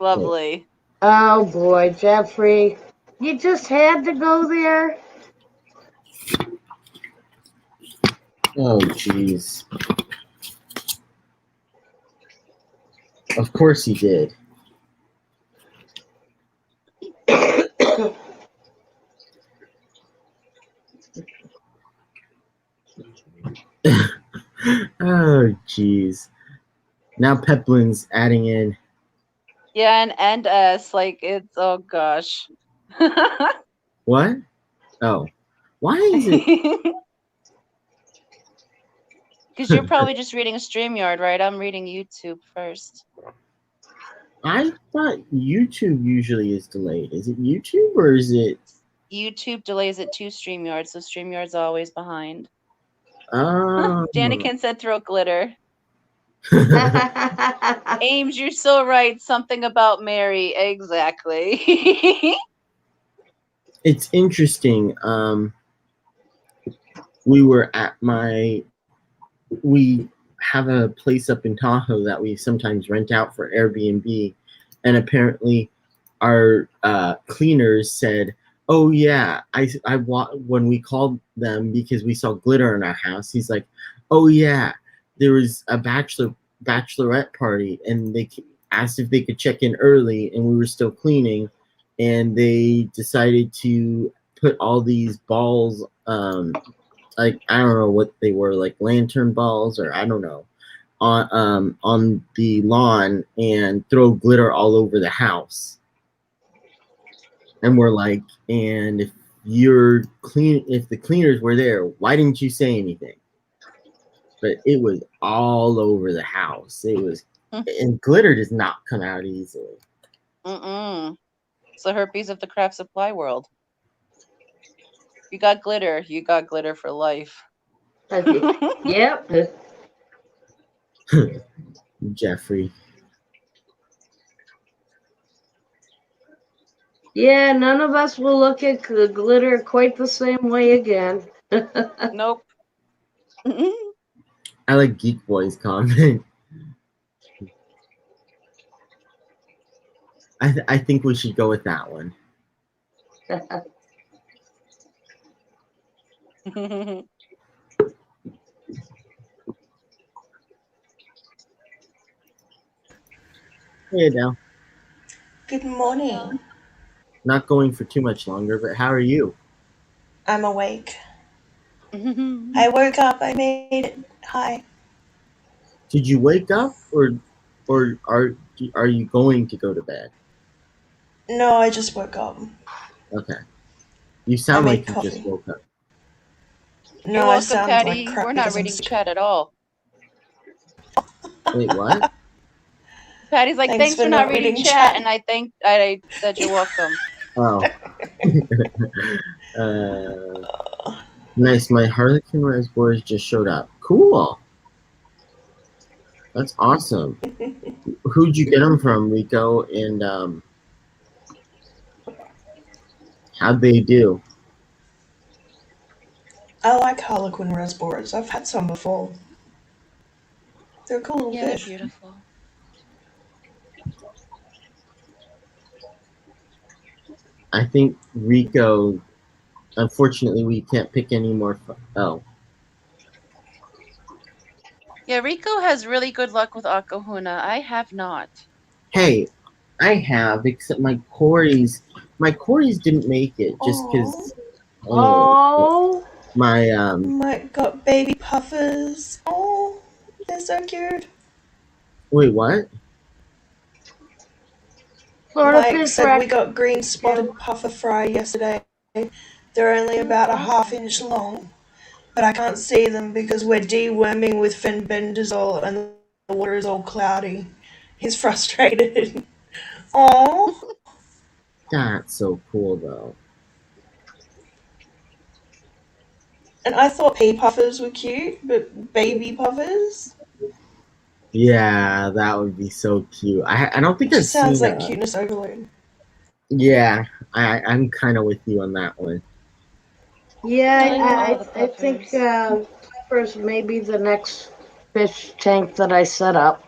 C: Lovely.
B: Oh boy, Jeffrey. You just had to go there?
A: Oh, jeez. Of course he did. Oh, jeez. Now Peplin's adding in.
C: Yeah, and S, like, it's, oh gosh.
A: What? Oh. Why is it?
C: Because you're probably just reading a StreamYard, right? I'm reading YouTube first.
A: I thought YouTube usually is delayed. Is it YouTube or is it?
C: YouTube delays it to StreamYard, so StreamYard's always behind.
A: Oh.
C: Danikin said throw glitter. Ames, you're so right. Something about Mary. Exactly.
A: It's interesting. We have a place up in Tahoe that we sometimes rent out for Airbnb, and apparently our cleaners said, "Oh yeah, when we called them because we saw glitter in our house." He's like, "Oh yeah, there was a bachelorette party, and they asked if they could check in early, and we were still cleaning, and they decided to put all these balls, like I don't know what they were, like lantern balls or I don't know, on the lawn and throw glitter all over the house." And we're like, and if the cleaners were there, why didn't you say anything? but it was all over the house. It was, and glitter does not come out easily.
C: It's the herpes of the craft supply world. You got glitter for life.
B: Yep.
A: Jeffrey.
B: Yeah, none of us will look at the glitter quite the same way again.
C: Nope.
A: I like Geek Boy's comment. I think we should go with that one. Hey, Adele.
E: Good morning.
A: Not going for too much longer, but how are you?
E: I'm awake. I woke up. I made it. Hi.
A: Did you wake up, or are you going to go to bed?
E: No, I just woke up.
A: Okay. You sound
E: I
A: like
E: made
A: you
E: coffee.
A: just woke up.
E: No,
C: You're
E: I
C: welcome,
E: sound
C: Patty.
E: like crap
C: We're not
E: because I'm
C: reading
E: sick.
C: chat at all.
A: Wait, what?
C: Patty's like, thanks for not reading chat, and I said you're welcome.
A: Oh. Nice. My Harlequin Reservoirs just showed up. Cool. That's awesome. Who'd you get them from, Rico? And how'd they do?
E: I like Harlequin Raspberries. I've had some before. They're a cool little
C: Yeah,
E: fish.
C: they're beautiful.
A: I think Rico. Unfortunately, we can't pick any more. Oh.
C: Yeah, Rico has really good luck with Akahuna. I have not.
A: Hey, I have, except my Corys didn't make it just because.
B: Oh.
E: My got baby puffers. Oh, they're so cute.
A: Wait, what?
E: Mike said we got green spotted puffer fry yesterday. They're only about a half-inch long, but I can't see them because we're deworming with fenbendazole and the water is all cloudy. He's frustrated. Aww.
A: That's so cool, though.
E: And I thought pea puffers were cute, but baby puffers?
A: Yeah, that would be so cute. I don't think I've
E: Just sounds
A: seen
E: like cuteness overload.
A: Yeah, I'm kind of with you on that one.
B: Yeah, I think puffers may be the next fish tank that I set up.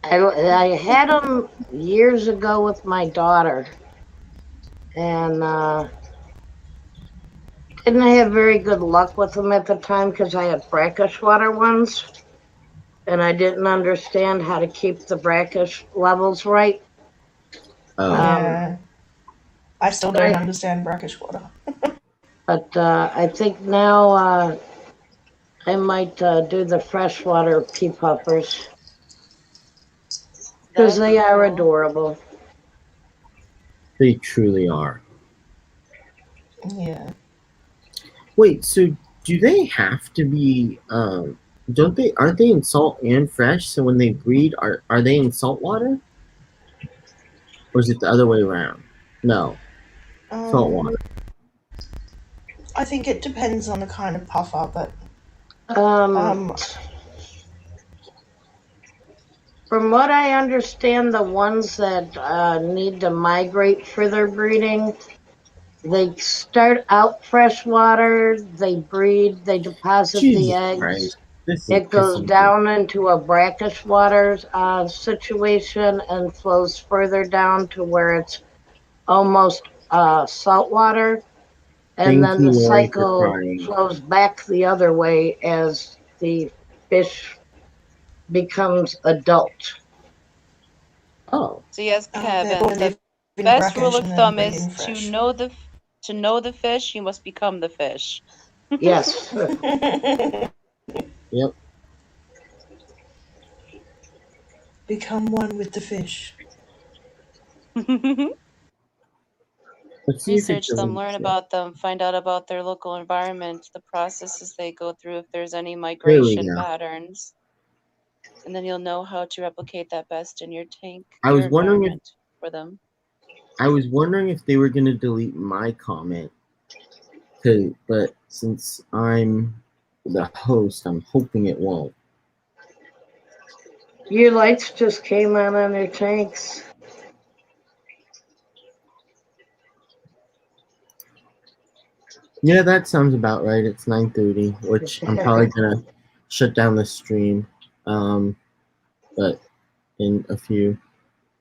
B: I had them years ago with my daughter, and didn't have very good luck with them at the time because I had brackish water ones, and I didn't understand how to keep the brackish levels right.
E: Yeah. I still don't understand brackish water.
B: But I think now I might do the freshwater pea puffers because they are adorable.
A: They truly are.
E: Yeah.
A: Wait, so do they have to be? Aren't they in salt and fresh? So when they breed, are they in salt water, or is it the other way around? No, salt water.
E: I think it depends on the kind of puffer, but
B: from what I understand, the ones that need to migrate for their breeding, they start out freshwater, they breed, they deposit the eggs. It goes down into a brackish water situation and flows further down to where it's almost salt water. And then the cycle flows back the other way as the fish becomes adult.
A: Oh.
C: So yes, Kevin, the best rule of thumb is to know the fish, you must become the fish.
B: Yes.
A: Yep.
E: Become one with the fish.
A: Let's see if it
C: Research them,
A: doesn't
C: learn
A: show.
C: about them, find out about their local environment, the processes they go through, if there's any
A: There we
C: migration
A: go.
C: patterns. And then you'll know how to replicate that best in your tank,
A: I
C: your
A: was wondering if
C: environment for them.
A: they were gonna delete my comment, but since I'm the host, I'm hoping it won't.
B: Your lights just came on their tanks.
A: Yeah, that sounds about right. It's 9:30, which I'm probably gonna shut down the stream. But in a few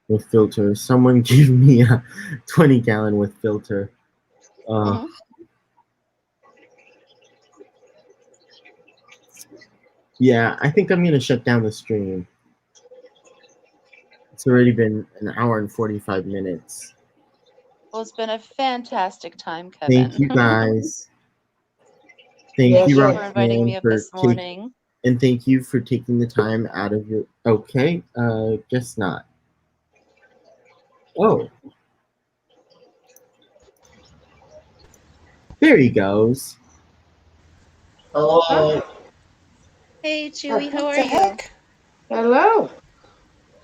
A: with filters. Someone give me a 20-gallon with filter. Yeah, I think I'm gonna shut down the stream. It's already been an hour and 45 minutes.
C: Well, it's been a fantastic time, Kevin.
A: Thank you guys. Thank you,
C: for inviting me up this morning.
A: And thank you for taking the time out of your. Okay, guess not. Oh, there he goes.
F: Hello.
C: Hey, Chewy, how are you?
B: Hello.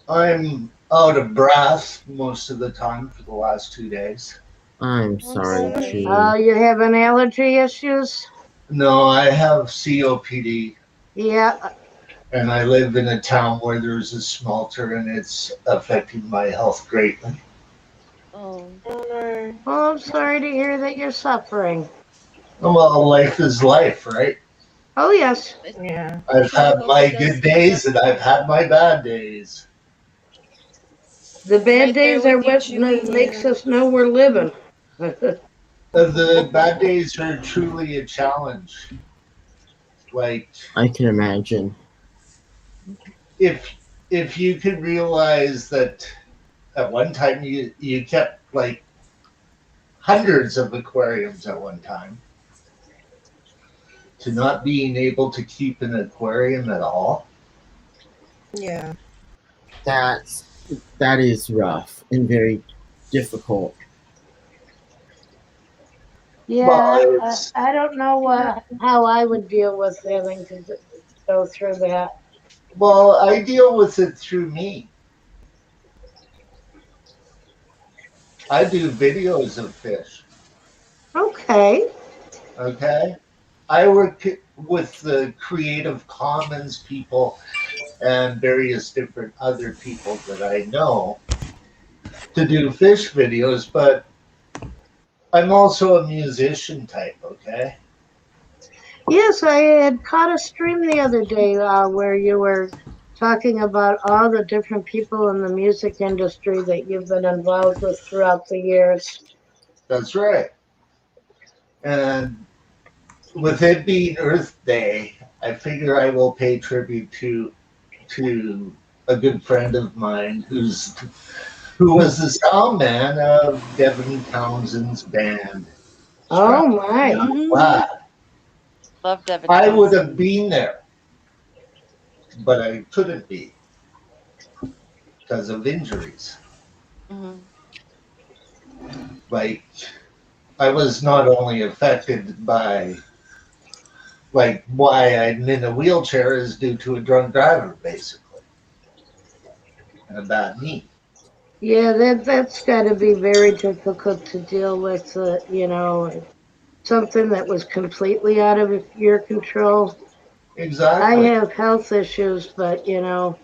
F: I'm out of breath most of the time for the last 2 days.
A: I'm sorry, Chewy.
B: Oh, you having allergy issues?
F: No, I have COPD.
B: Yeah.
F: And I live in a town where there's a smelter and it's affecting my health greatly.
C: Oh
B: no. Oh, I'm sorry to hear that you're suffering.
F: Well, life is life, right?
B: Oh, yes.
E: Yeah.
F: I've had my good days and I've had my bad days.
B: The bad days are what makes us know we're living.
F: The bad days are truly a challenge. Like,
A: I can imagine.
F: If you could realize that at one time you kept like hundreds of aquariums at one time, to not being able to keep an aquarium at all.
E: Yeah.
A: That is rough and very difficult.
B: Yeah, well, I don't know how I would deal with having to go through that.
F: Well, I deal with it through me. I do videos of fish.
B: Okay.
F: Okay. I work with the Creative Commons people and various different other people that I know to do fish videos, but I'm also a musician type, okay?
B: Yes, I had caught a stream the other day where you were talking about all the different people in the music industry that you've been involved with throughout the years.
F: That's right. And with it being Earth Day, I figure I will pay tribute to a good friend of mine who was the sound man of Devin Townsend's band.
B: Oh my!
C: Love Devin.
F: I would have been there, but I couldn't be because of injuries. Like, I was not only affected by, like, why I'm in a wheelchair is due to a drunk driver, basically, and a bad knee.
B: Yeah, that's got to be very difficult to deal with. You know, something that was completely out of your control.
F: Exactly.
B: I have health issues, but you know,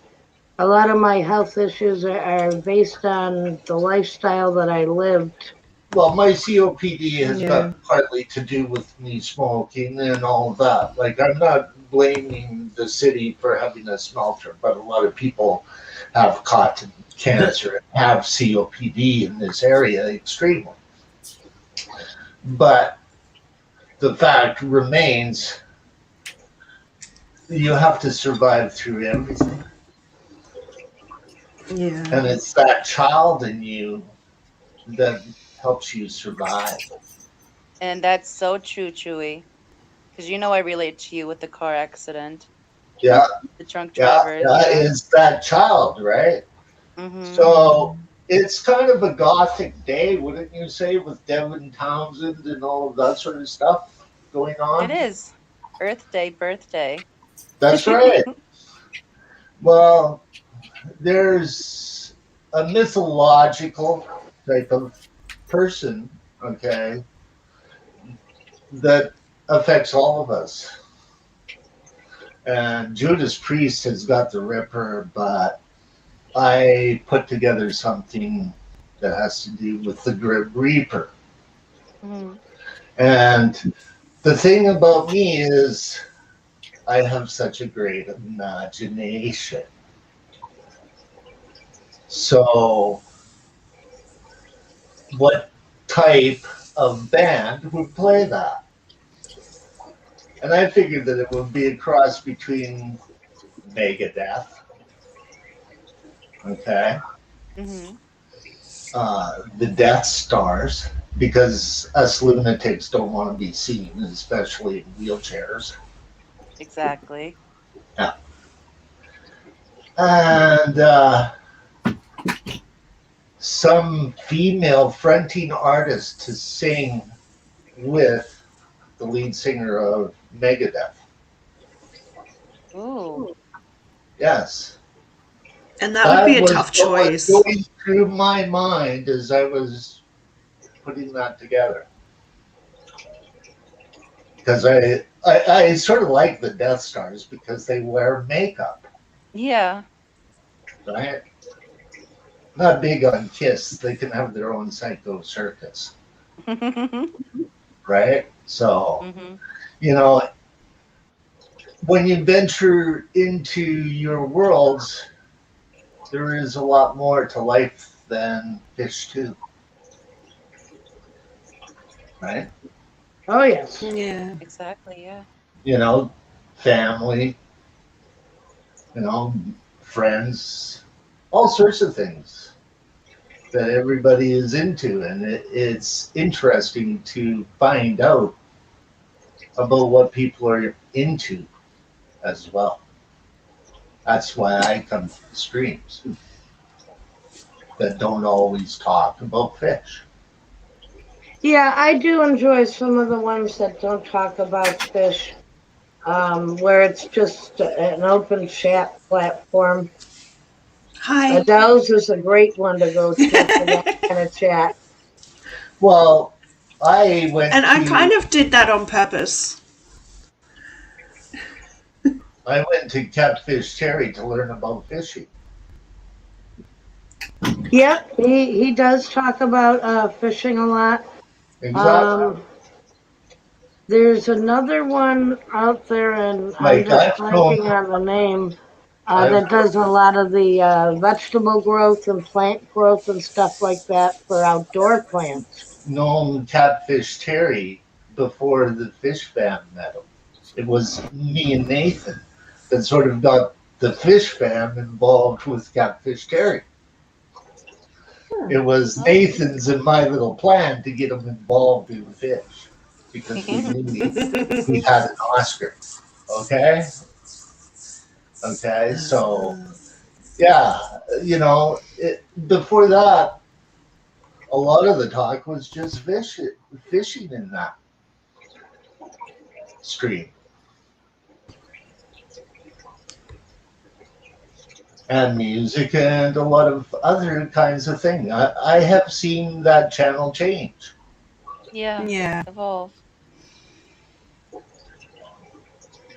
B: a lot of my health issues are based on the lifestyle that I lived.
F: Well, my COPD has got partly to do with me smoking and all of that. Like, I'm not blaming the city for having a smelter, but a lot of people have caught cancer and have COPD in this area extremely. But the fact remains, you have to survive through everything.
E: Yeah.
F: And it's that child in you that helps you survive.
C: And that's so true, Chewy. Because you know I relate to you with the car accident.
F: Yeah.
C: The drunk drivers.
F: Yeah, it's that child, right? So it's kind of a gothic day, wouldn't you say, with Devin Townsend and all of that sort of stuff going on?
C: It is. Earth Day, birthday.
F: That's right. Well, there's a mythological type of person, okay, that affects all of us. And Judas Priest has got the Ripper, but I put together something that has to do with the Grim Reaper.
C: Mm-hmm.
F: And the thing about me is I have such a great imagination. So, what type of band would play that? And I figured that it would be a cross between Megadeth, okay,
C: Mm-hmm.
F: The Death Stars, because us lunatics don't want to be seen, especially in wheelchairs.
C: Exactly.
F: Yeah. And some female fronting artist to sing with the lead singer of Megadeth.
C: Ooh.
F: Yes.
E: And that would be a tough
F: what
E: choice.
F: was going through my mind as I was putting that together. Because I sort of like the Death Stars because they wear makeup.
C: Yeah.
F: Right? Not big on Kiss. They can have their own psycho circus. Right? So,
C: Mm-hmm.
F: you know, when you venture into your worlds, there is a lot more to life than fish too. Right?
B: Oh, yes.
E: Yeah.
C: Exactly, yeah.
F: You know, family, you know, friends, all sorts of things that everybody is into. And it's interesting to find out about what people are into as well. That's why I come to the streams that don't always talk about fish.
B: Yeah, I do enjoy some of the ones that don't talk about fish, where it's just an open chat platform.
E: Hi.
B: Adele's is a great one to go to for that kind of chat.
F: Well, I went
E: And
F: to
E: I kind of did that on purpose.
F: I went to Catfish Terry to learn about fishing.
B: Yep, he does talk about fishing a lot.
F: Exactly.
B: There's another one out there, and I'm
F: Like
B: just
F: I've known,
B: blanking on the name,
F: I've
B: that does a lot of the vegetable growth and plant growth and stuff like that for outdoor plants.
F: known Catfish Terry before the fish fam met him. It was me and Nathan that sort of got the fish fam involved with Catfish Terry. It was Nathan's and my little plan to get him involved in fish because we knew we had an Oscar. Okay? Okay, so yeah, you know, before that, a lot of the talk was just fishing in that stream. And music and a lot of other kinds of things. I have seen that channel change.
C: Yeah. Evolve.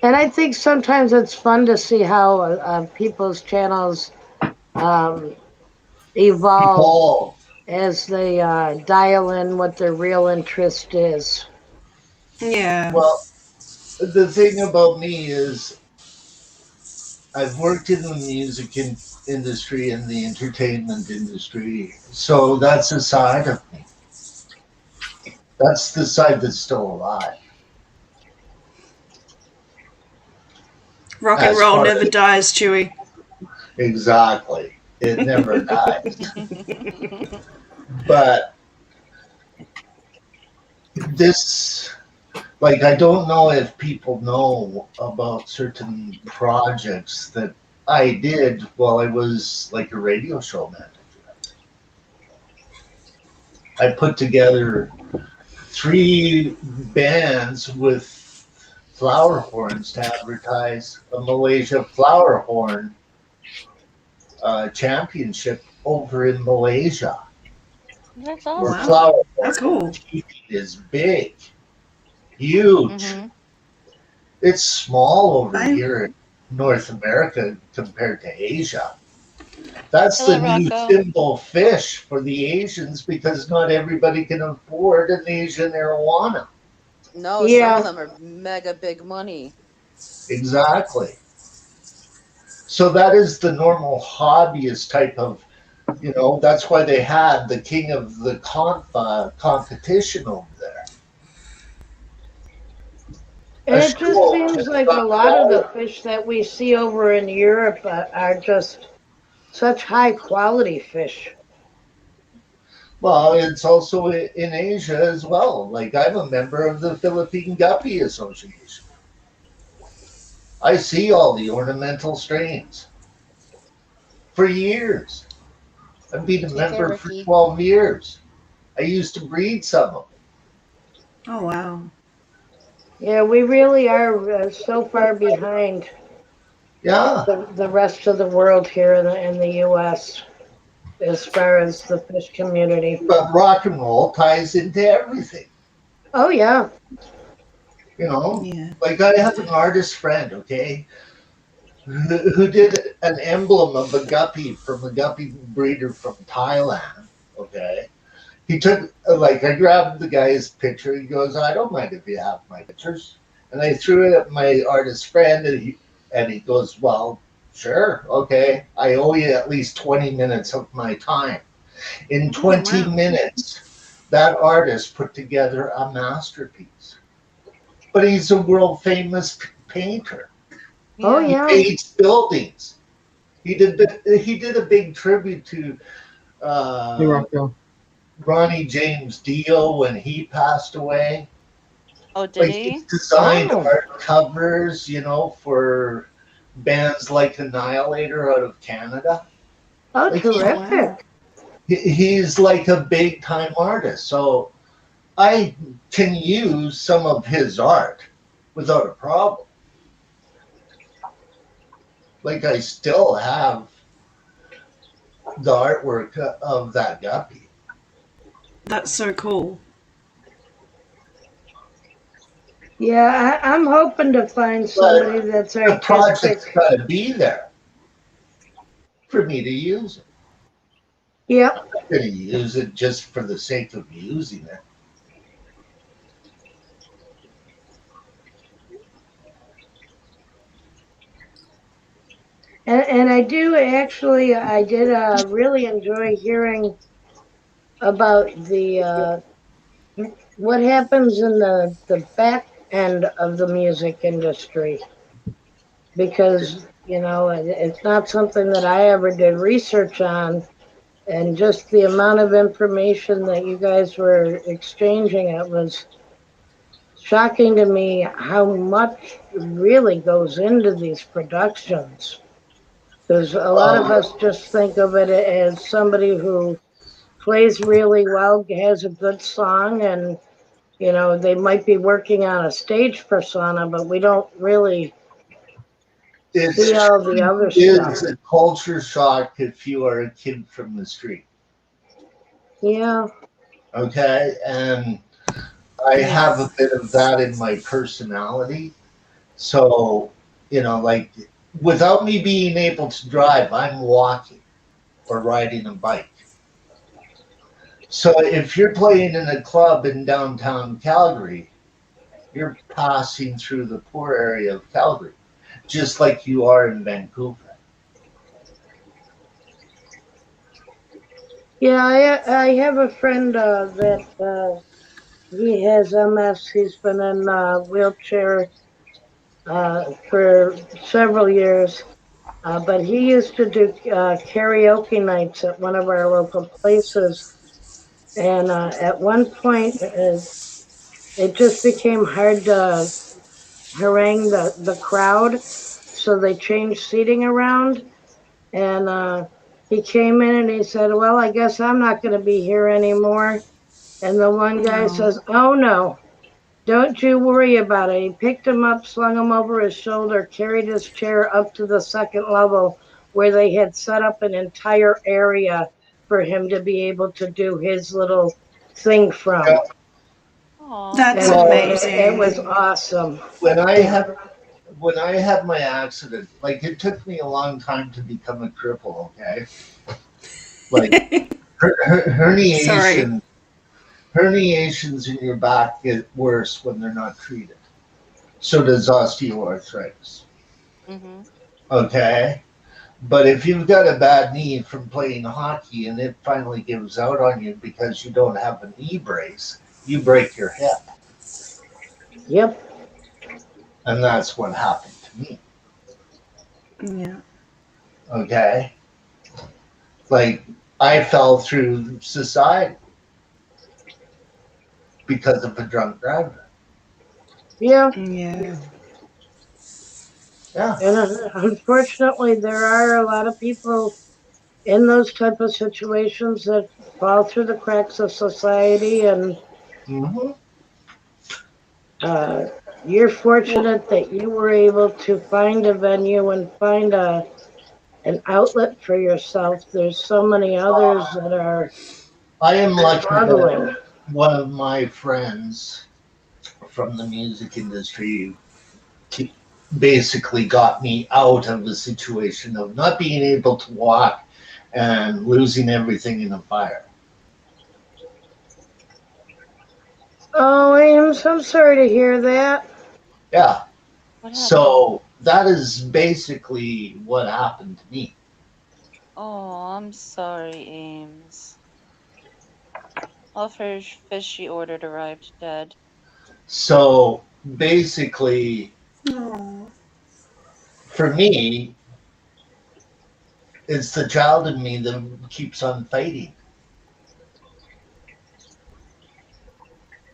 B: And I think sometimes it's fun to see how people's channels evolve as they dial in what their real interest is.
E: Yeah.
F: Well, the thing about me is I've worked in the music industry and the entertainment industry, so that's a side of me. That's the side that's still alive.
E: Rock and roll never dies, Chewy.
F: Exactly. It never dies. But this, like, I don't know if people know about certain projects that I did while I was like a radio show manager. I put together 3 bands with flower horns to advertise a Malaysia flower horn championship over in Malaysia.
C: That's
F: Where
C: awesome.
F: flower horn
E: That's cool.
F: is big, huge.
C: Mm-hmm.
F: It's small over
E: I
F: here in North America compared to Asia. That's
C: Kill
F: the
C: it,
F: new
C: Rocco.
F: symbol fish for the Asians because not everybody can afford an Asian arowana.
C: No, some of
B: Yeah.
C: them are mega big money.
F: Exactly. So that is the normal hobbyist type of, that's why they had the king of the competition over there.
B: And
F: A
B: it just
F: school
B: seems
F: just
B: like a
F: got
B: lot of the
F: called.
B: fish that we see over in Europe are just such high quality fish.
F: Well, it's also in Asia as well. Like I'm a member of the Philippine Guppy Association. I see all the ornamental strains for years. I've been a
C: Take care,
F: member for
C: Ricky.
F: 12 years. I used to breed some of them.
E: Oh wow.
B: Yeah, we really are so far behind
F: Yeah,
B: the rest of the world here in the U.S. as far as the fish community.
F: but rock and roll ties into everything.
B: Oh yeah.
F: You know,
E: Yeah.
F: like I have an artist friend, okay, who did an emblem of a guppy from a guppy breeder from Thailand, okay. He took, like, I grabbed the guy's picture. He goes, I don't mind if you have my pictures. And I threw it at my artist friend, and he goes, well, sure, okay. I owe you at least 20 minutes of my time. In
E: Oh
F: 20
E: wow.
F: minutes, that artist put together a masterpiece. But he's a world famous painter.
B: Oh
C: Yeah.
F: He
B: yeah.
F: paints buildings. He did a big tribute to
A: Hey,
F: uh,
A: Rocco.
F: Ronnie James Dio when he passed away.
C: Oh, did
F: Like he's
C: he?
F: designed
B: Oh.
F: art covers, for bands like Annihilator out of Canada.
B: Oh,
F: Like
E: Oh wow.
B: terrific.
F: he's like a big time artist. So I can use some of his art without a problem. Like I still have the artwork of that guppy.
E: That's so cool.
B: Yeah, I'm hoping to find somebody
F: But
B: that's
F: the project's
B: artistic.
F: got to be there for me to use it.
B: Yep.
F: I'm not going to use it just for the sake of using it.
B: And I do actually, I did really enjoy hearing about the what happens in the back end of the music industry because it's not something that I ever did research on, and just the amount of information that you guys were exchanging, it was shocking to me how much really goes into these productions. Because a lot of
F: Well,
B: us just think of it as somebody who plays really well, has a good song, and they might be working on a stage persona, but we don't really
F: it
B: see all the other
F: is
B: stuff.
F: a culture shock if you are a kid from the street.
B: Yeah.
F: Okay. And I have a
E: Yes.
F: bit of that in my personality. So, like without me being able to drive, I'm walking or riding a bike. So if you're playing in a club in downtown Calgary, you're passing through the poor area of Calgary, just like you are in Vancouver.
B: Yeah, I have a friend that he has MS. He's been in a wheelchair for several years. But he used to do karaoke nights at one of our local places. And at one point, it just became hard to harangue the crowd. So they changed seating around. And he came in and he said, well, I guess I'm not going to be here anymore. And the one guy says, "Oh no, don't you worry about it." He picked him up, slung him over his shoulder, carried his chair up to the second level where they had set up an entire area for him to be able to do his little thing from.
E: That's
B: And
E: amazing.
B: it was awesome.
F: When I had my accident, like it took me a long time to become a cripple. Okay, like herniation. Herniations in your back get worse when they're not treated. So does osteoarthritis.
C: Mm-hmm.
F: Okay? But if you've got a bad knee from playing hockey and it finally gives out on you because you don't have a knee brace, you break your hip.
B: Yep.
F: And that's what happened to me.
E: Yeah.
F: Okay? Like, I fell through society because of a drunk driver.
B: Yeah.
E: Yeah.
F: Yeah.
B: And unfortunately, there are a lot of people in those type of situations that fall through the cracks of society, and
F: Mm-hmm.
B: you're fortunate that you were able to find a venue and find an outlet for yourself. There's so many others that are
F: I am lucky
B: struggling.
F: that one of my friends from the music industry basically got me out of the situation of not being able to walk and losing everything in a fire.
B: Oh, I'm so sorry to hear that.
F: Yeah.
C: What happened?
F: So that is basically what happened to me.
C: Oh, I'm sorry, Ames. All of her fish she ordered arrived dead.
F: So basically,
E: Aww.
F: for me, it's the child in me that keeps on fighting.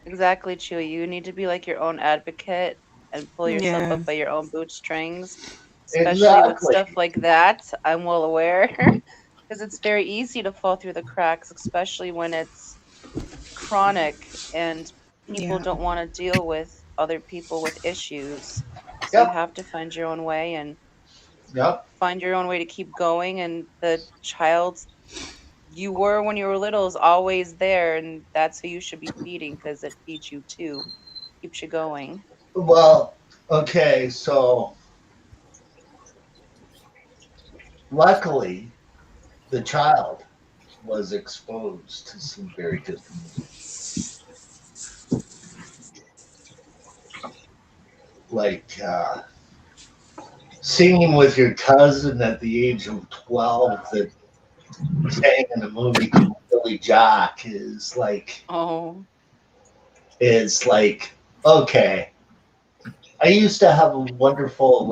C: Exactly, Chewy. You need to be like your own advocate and pull yourself
E: Yeah.
C: up by your own bootstrings, especially with
F: Exactly.
C: stuff like that. I'm well aware because it's very easy to fall through the cracks, especially when it's chronic and people
E: Yeah.
C: don't want to deal with other people with issues. So you
F: Yep.
C: have to find your own way and
F: Yep.
C: find your own way to keep going. And the child you were when you were little is always there, and that's who you should be feeding because it feeds you too, keeps you going.
F: Well, okay, so luckily, the child was exposed to some very good music. Like singing with your cousin at the age of 12 that sang in a movie called Billy Jack
C: Oh,
F: is like okay. I used to have a wonderful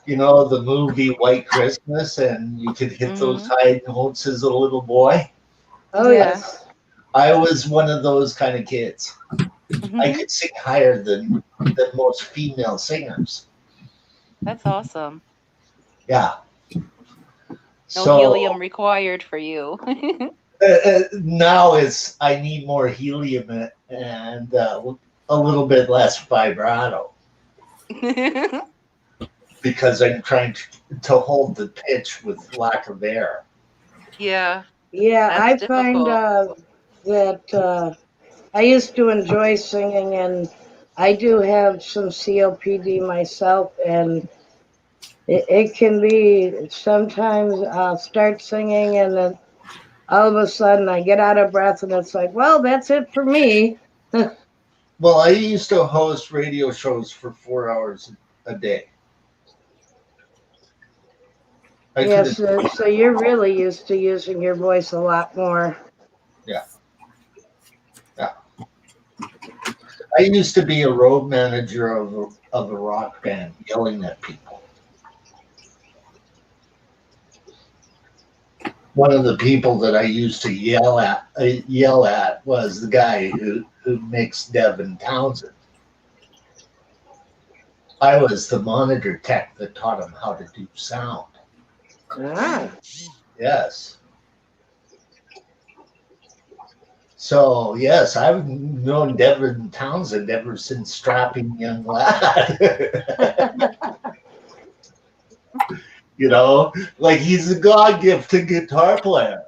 F: the movie White Christmas, and you could hit those
C: mm-hmm.
F: high notes as a little boy.
B: Oh,
C: Yeah.
B: yes.
F: I was one of those kind of kids. I
C: Mm-hmm.
F: could sing higher than most female singers.
C: That's awesome.
F: Yeah.
C: No
F: So
C: helium required for you.
F: now I need more helium and a little bit less vibrato because I'm trying to hold the pitch with lack of air.
C: Yeah,
B: Yeah,
C: that's
B: I find
C: difficult.
B: that I used to enjoy singing, and I do have some COPD myself, and it can be sometimes I'll start singing, and then all of a sudden I get out of breath, and it's like, well, that's it for me.
F: Well, I used to host radio shows for 4 hours a day. I could
B: Yes,
F: have,
B: so you're really used to using your voice a lot more.
F: yeah, yeah. I used to be a road manager of a rock band, yelling at people. One of the people that I used to yell at was the guy who mixed Devin Townsend. I was the monitor tech that taught him how to do sound.
B: Ah,
F: Yes. So yes, I've known Devin Townsend ever since strapping young lad. Like he's a God gifted guitar player.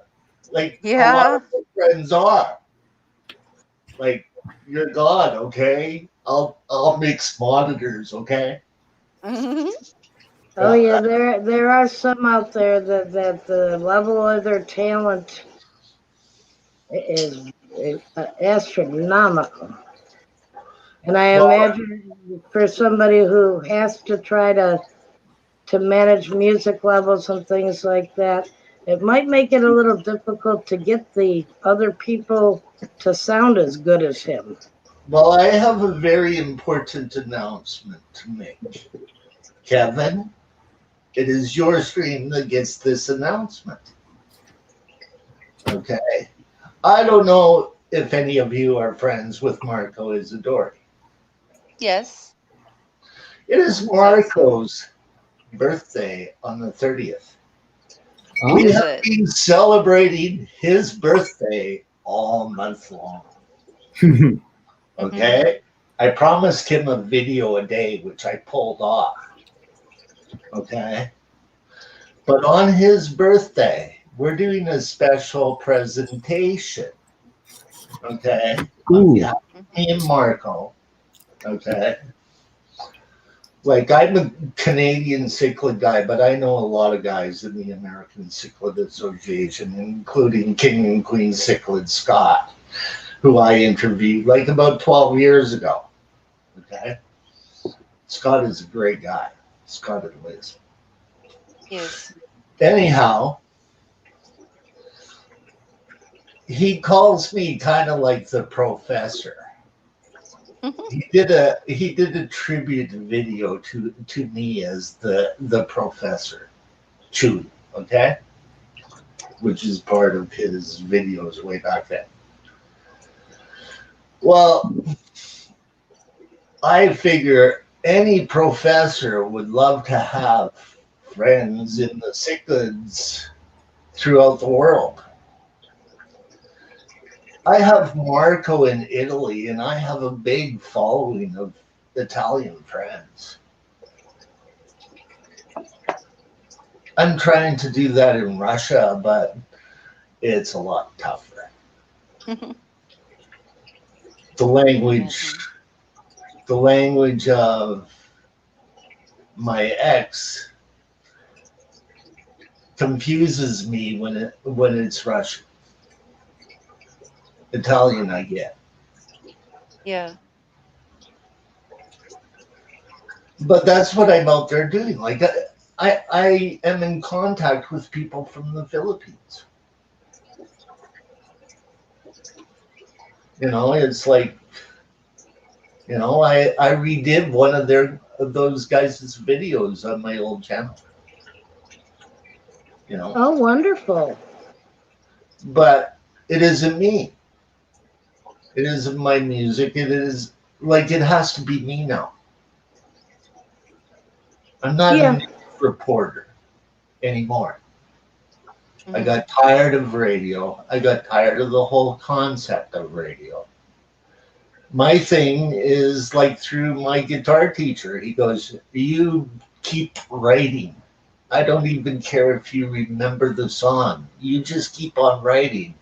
F: Like a lot
C: Yeah.
F: of my friends are. Like you're God, okay? I'll mix monitors, okay?
B: Oh yeah, there are some out there that the level of their talent is astronomical. And I
F: Well,
B: imagine for somebody who has to try to manage music levels and things like that, it might make it a little difficult to get the other people to sound as good as him.
F: well, I have a very important announcement to make. Kevin, it is your stream that gets this announcement. Okay. I don't know if any of you are friends with Marco Isidori.
C: Yes.
F: It is Marco's birthday on the 30th.
A: Oh,
F: We
C: Is
F: have
C: it?
F: been celebrating his birthday all month long. Okay? I promised him a video a day, which I pulled off. Okay? But on his birthday, we're doing a special presentation. Okay? On behalf of me and Marco. Okay? Like, I'm a Canadian cichlid guy, but I know a lot of guys in the American Cichlid Association, including King and Queen Cichlid Scott, who I interviewed like about 12 years ago. Okay? Scott is a great guy. Scott and Liz.
C: Yes.
F: Anyhow, he calls me kind of like the professor. He did a tribute video to me as the professor, Chewy, okay, which is part of his videos way back then. Well, I figure any professor would love to have friends in the cichlids throughout the world. I have Marco in Italy, and I have a big following of Italian friends. I'm trying to do that in Russia, but it's a lot tougher. The language of my ex confuses me when it's Russian. Italian, I get.
C: Yeah.
F: But that's what I'm out there doing. Like I am in contact with people from the Philippines. It's like, I redid one of those guys' videos on my old channel.
B: Oh, wonderful.
F: But it isn't me. It isn't my music. It is like it has to be me now. I'm not a news reporter anymore. I got tired of radio. I got tired of the whole concept of radio. My thing is like through my guitar teacher. He goes, you keep writing. I don't even care if you remember the song. You just keep on writing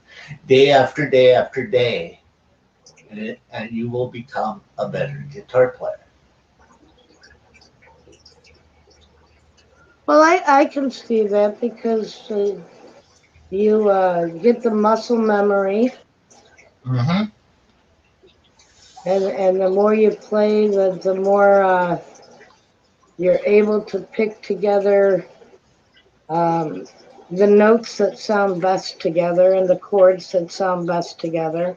F: day after day after day, and you will become a better guitar player.
B: Well, I can see that because you get the muscle memory,
F: Mm-hmm.
B: and the more you play, the more you're able to pick together um, the notes that sound best together and the chords that sound best together.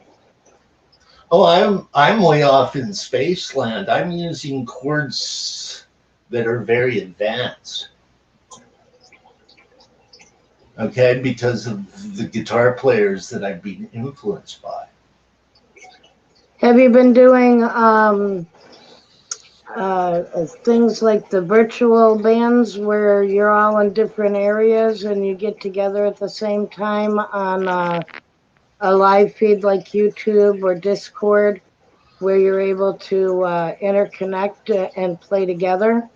F: Oh, I'm way off in Spaceland. I'm using chords that are very advanced. Okay, because of the guitar players that I've been influenced by.
B: Have you been doing things like the virtual bands where you're all in different areas and you get together at the same time on a live feed like YouTube or Discord where you're able to interconnect and play together?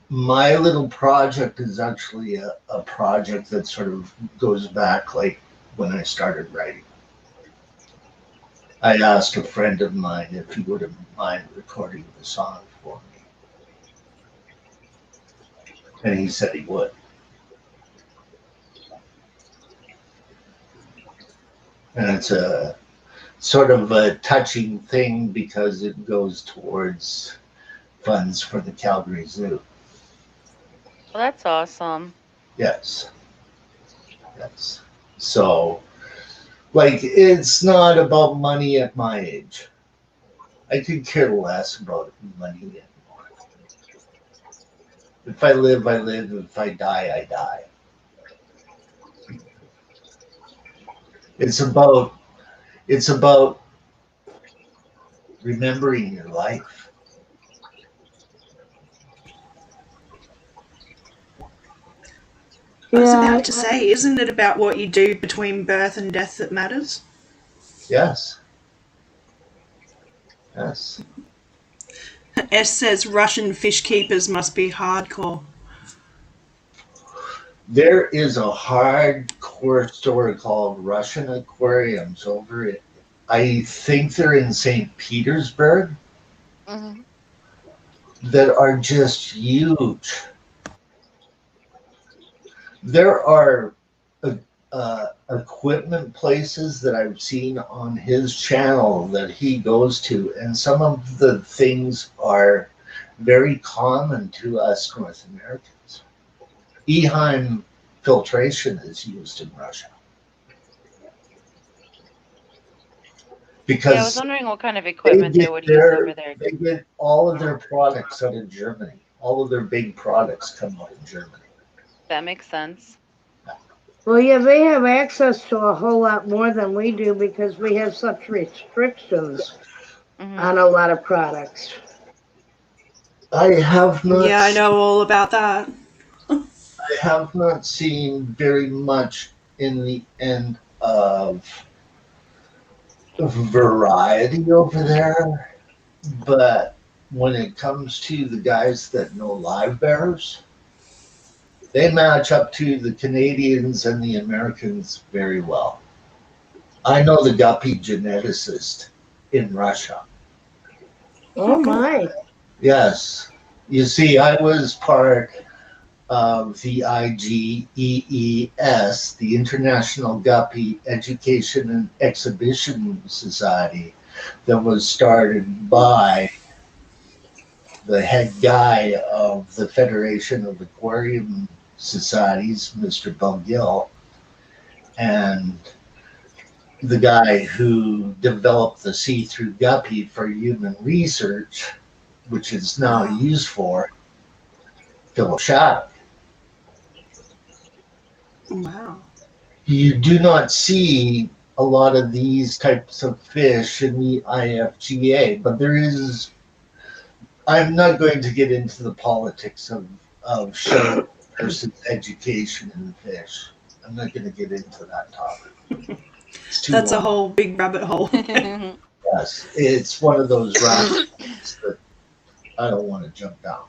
F: My little project is actually a project that sort of goes back like when I started writing. I asked a friend of mine if he wouldn't mind recording the song for me. And he said he would. And it's a sort of a touching thing because it goes towards funds for the Calgary Zoo.
C: Well, that's awesome.
F: Yes. Yes. So, like, it's not about money at my age. I could care less about money anymore. If I live, I live. If I die, I die. It's about remembering your life.
E: I was about to say, isn't it about what you do between birth and death that matters?
F: Yes. Yes.
E: S says Russian fish keepers must be hardcore.
F: There is a hardcore store called Russian Aquariums over it. I think they're in St. Petersburg.
C: Mm-hmm.
F: That are just huge. There are equipment places that I've seen on his channel that he goes to, and some of the things are very common to us North Americans. Eheim filtration is used in Russia. Because
C: yeah, I was wondering what kind of equipment they would use over there.
F: They get all of their products out of Germany. All of their big products come out of Germany.
C: That makes sense.
B: Well, yeah, they have access to a whole lot more than we do because we have such restrictions on a lot of products.
F: I have not.
E: Yeah, I know all about that.
F: I have not seen very much in the end of variety over there, but when it comes to the guys that know live bearers, they match up to the Canadians and the Americans very well. I know the guppy geneticist in Russia.
B: Oh my.
F: Yes. You see, I was part of the IGEES, the International Guppy Education and Exhibition Society, that was started by the head guy of the Federation of Aquarium Societies, Mr. Bungil, and the guy who developed the see-through guppy for human research, which is now used for Philip Shattuck.
E: Wow.
F: You do not see a lot of these types of fish in the IFGA, but there is. I'm not going to get into the politics of show versus education in fish. I'm not going to get into that topic.
E: That's
F: long.
E: A whole big rabbit hole.
F: Yes, it's one of those rabbit holes that I don't want to jump down.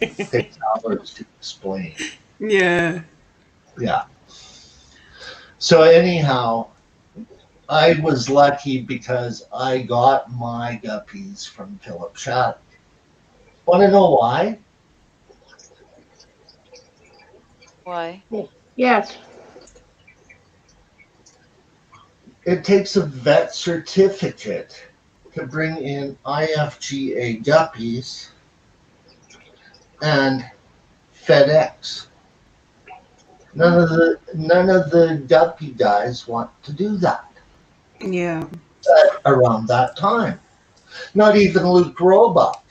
F: It takes hours to explain.
E: Yeah.
F: Yeah. So anyhow, I was lucky because I got my guppies from Philip Shattuck. Want to know why?
C: Why?
B: Yes.
F: It takes a vet certificate to bring in IFGA guppies and FedEx. None of the guppy guys want to do that.
E: Yeah.
F: Around that time. Not even Luke Roebuck,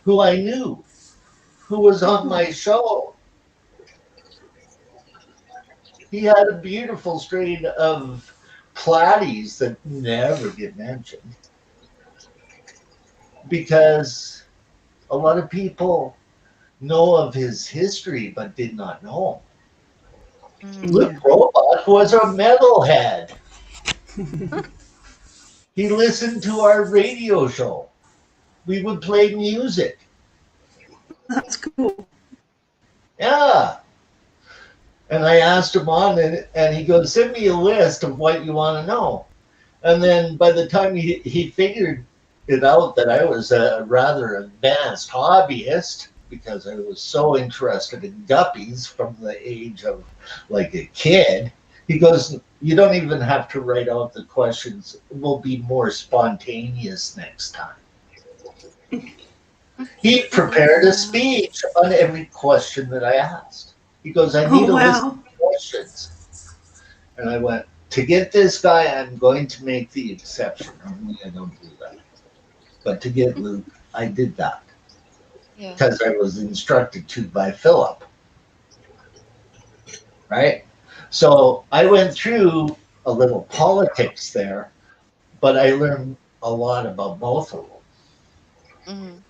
F: who I knew, who was on my show. He had a beautiful strain of platies that never get mentioned because a lot of people know of his history but did not know him. Luke Robot was a metalhead. He listened to our radio show. We would play music.
E: That's cool.
F: Yeah. And I asked him on, and he goes, send me a list of what you want to know. And then by the time he figured it out that I was a rather advanced hobbyist, because I was so interested in guppies from the age of like a kid, he goes, you don't even have to write out the questions. We'll be more spontaneous next time. He prepared a speech on every question that I asked. He goes, I need a list of questions. And I went, to get this guy, I'm going to make the exception. Normally I don't do that. But to get Luke, I did that. Because I was instructed to by Philip. Right? So I went through a little politics there, but I learned a lot about both of them.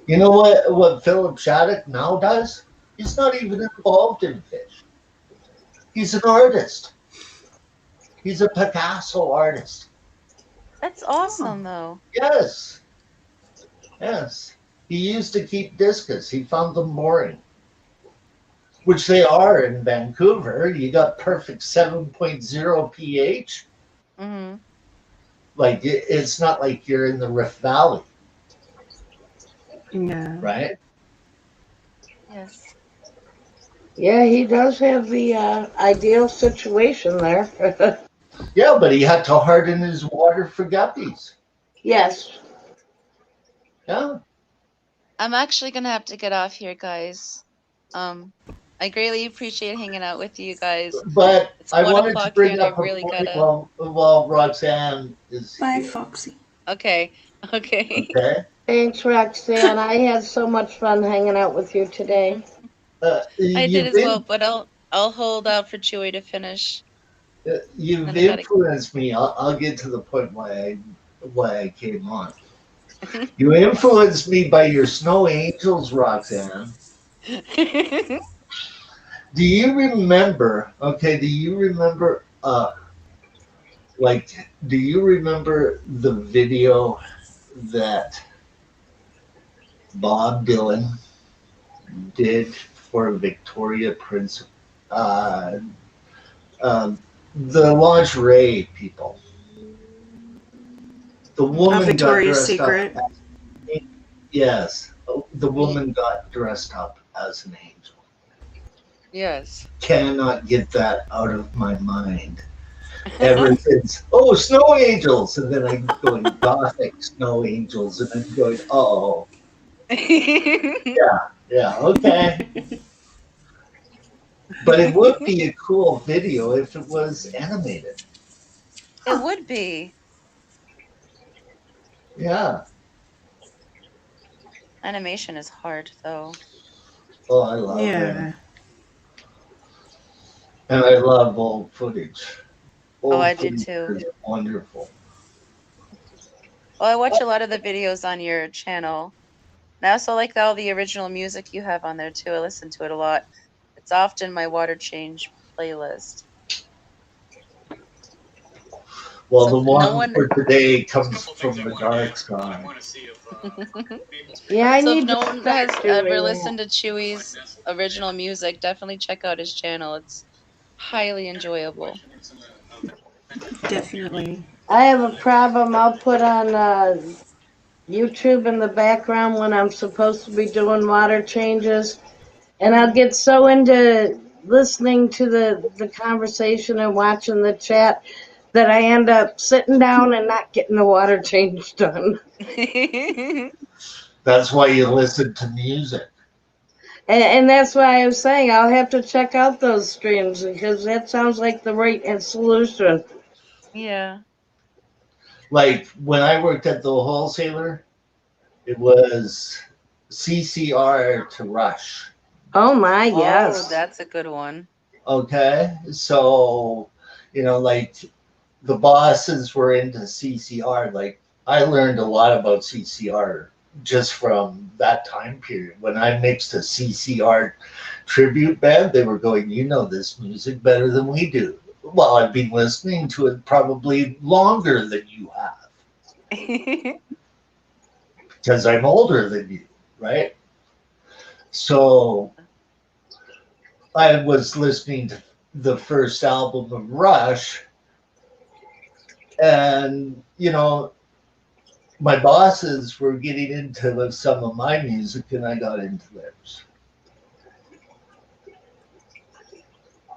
F: You know what Philip Shattuck now does? He's not even involved in fish. He's an artist. He's a Picasso artist.
C: That's awesome, though.
F: Yes. Yes. He used to keep discus. He found them boring, which they are in Vancouver. You got perfect 7.0 pH. Like, it's not like you're in the Rift Valley.
E: Yeah.
F: Right?
C: Yes.
B: Yeah, he does have the ideal situation there.
F: Yeah, but he had to harden his water for guppies.
B: Yes.
F: Yeah.
C: I'm actually gonna have to get off here, guys. I greatly appreciate hanging out with you guys.
F: But
C: it's
F: I
C: 1
F: wanted
C: o'clock
F: to bring
C: here, and
F: up
C: I really
F: a point
C: gotta.
F: while Roxanne is
E: Bye,
F: here.
E: Foxy.
C: Okay. Okay.
F: Okay.
B: Thanks, Roxanne. I had so much fun hanging out with you today.
C: I did as well, but I'll hold out for Chewy to finish.
F: You've influenced me. I'll get to the point why I came on. You influenced me by your snow angels, Roxanne. Do you remember? Okay, do you remember? Do you remember the video that Bob Dylan did for Victoria Prince? The lingerie people. The woman
E: Victoria's
F: got dressed
E: Secret.
F: up. Yes, the woman got dressed up as an angel.
C: Yes.
F: Cannot get that out of my mind. Ever since, oh, snow angels, and then I'm going gothic snow angels, and I'm going, oh, yeah, okay. But it would be a cool video if it was animated.
C: It would be.
F: Yeah.
C: Animation is hard, though.
F: Oh, I love it. And I love old footage.
C: I do too.
F: Is wonderful.
C: Well, I watch a lot of the videos on your channel. And I also like all the original music you have on there too. I listen to it a lot. It's often my water change playlist.
F: Well, so the one for today comes from the dark sky.
B: Yeah, I need
C: if no one has
B: to
C: ever listened to Chewy's original music, definitely check out his channel. It's highly enjoyable.
E: Definitely.
B: I have a problem. I'll put on YouTube in the background when I'm supposed to be doing water changes, and I'll get so into listening to the conversation and watching the chat that I end up sitting down and not getting the water change done.
F: That's why you listen to music.
B: And that's why I was saying I'll have to check out those streams, because that sounds like the right solution.
C: Yeah.
F: Like when I worked at the wholesaler, it was CCR to Rush.
B: Oh my, yes.
C: Oh, that's a good one.
F: Okay, so like the bosses were into CCR. Like I learned a lot about CCR just from that time period. When I mixed a CCR tribute band, they were going, you know this music better than we do. Well, I've been listening to it probably longer than you have because I'm older than you, right? So I was listening to the first album of Rush, and you know, my bosses were getting into some of my music, and I got into theirs.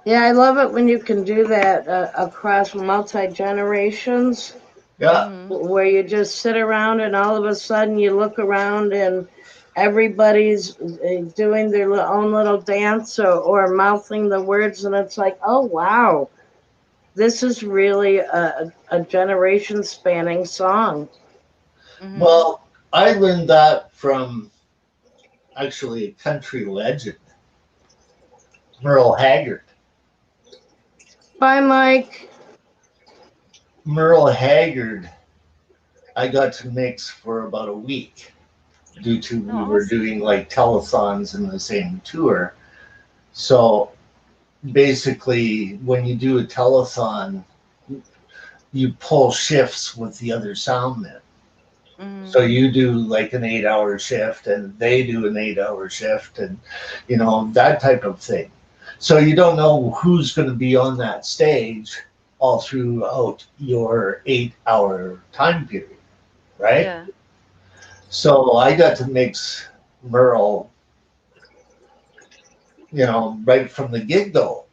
B: Yeah, I love it when you can do that across multi-generations.
F: Yeah.
B: Where you just sit around and all of a sudden you look around and everybody's doing their own little dance or mouthing the words, and it's like, oh, wow, this is really a generation spanning song.
F: Well, I learned that from actually a country legend, Merle Haggard.
B: Bye, Mike.
F: Merle Haggard, I got to mix for about a week due to we were doing like telethons in the same tour. So basically, when you do a telethon, you pull shifts with the other sound men. So you do like an 8-hour shift and they do an 8-hour shift and, you know, that type of thing. So you don't know who's going to be on that stage all throughout your 8-hour time period, right?
C: Yeah.
F: So I got to mix Merle, you know, right from the get-go.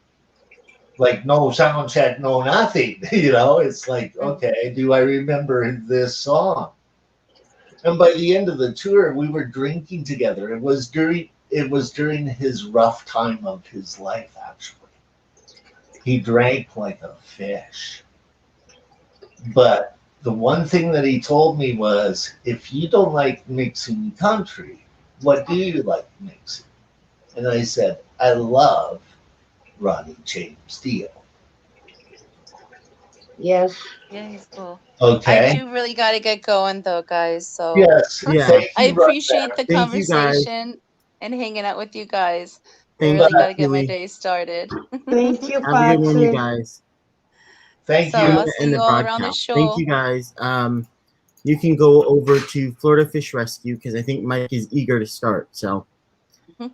F: Like no sound check, no nothing, you know, it's like, okay, do I remember this song? And by the end of the tour, we were drinking together. It was during his rough time of his life, actually. He drank like a fish. But the one thing that he told me was, if you don't like mixing country, what do you like mixing? And I said, I love Ronnie James Dio.
B: Yes.
C: Yeah, he's cool.
F: Okay.
C: I do really got to get going though, guys. So
F: yes,
A: yeah.
C: I appreciate the
A: Thank you,
C: conversation and hanging out with you guys. I
A: Thank
C: really
A: you,
C: got to get my
A: Julie.
C: day started.
B: Thank you,
A: Have a good one, you
B: Patsy.
A: guys.
F: Thank
C: So
F: you.
A: I'm
C: I'll
A: gonna
C: see
A: end
C: you
A: the
C: all around the
A: broadcast. Thank
C: show.
A: you, guys. You can go over to Florida Fish Rescue because I think Mike is eager to start. So,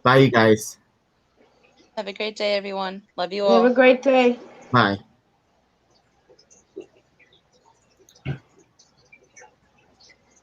A: bye, you guys.
C: Have a great day, everyone. Love you
B: Have
C: all.
B: a great day.
A: Bye.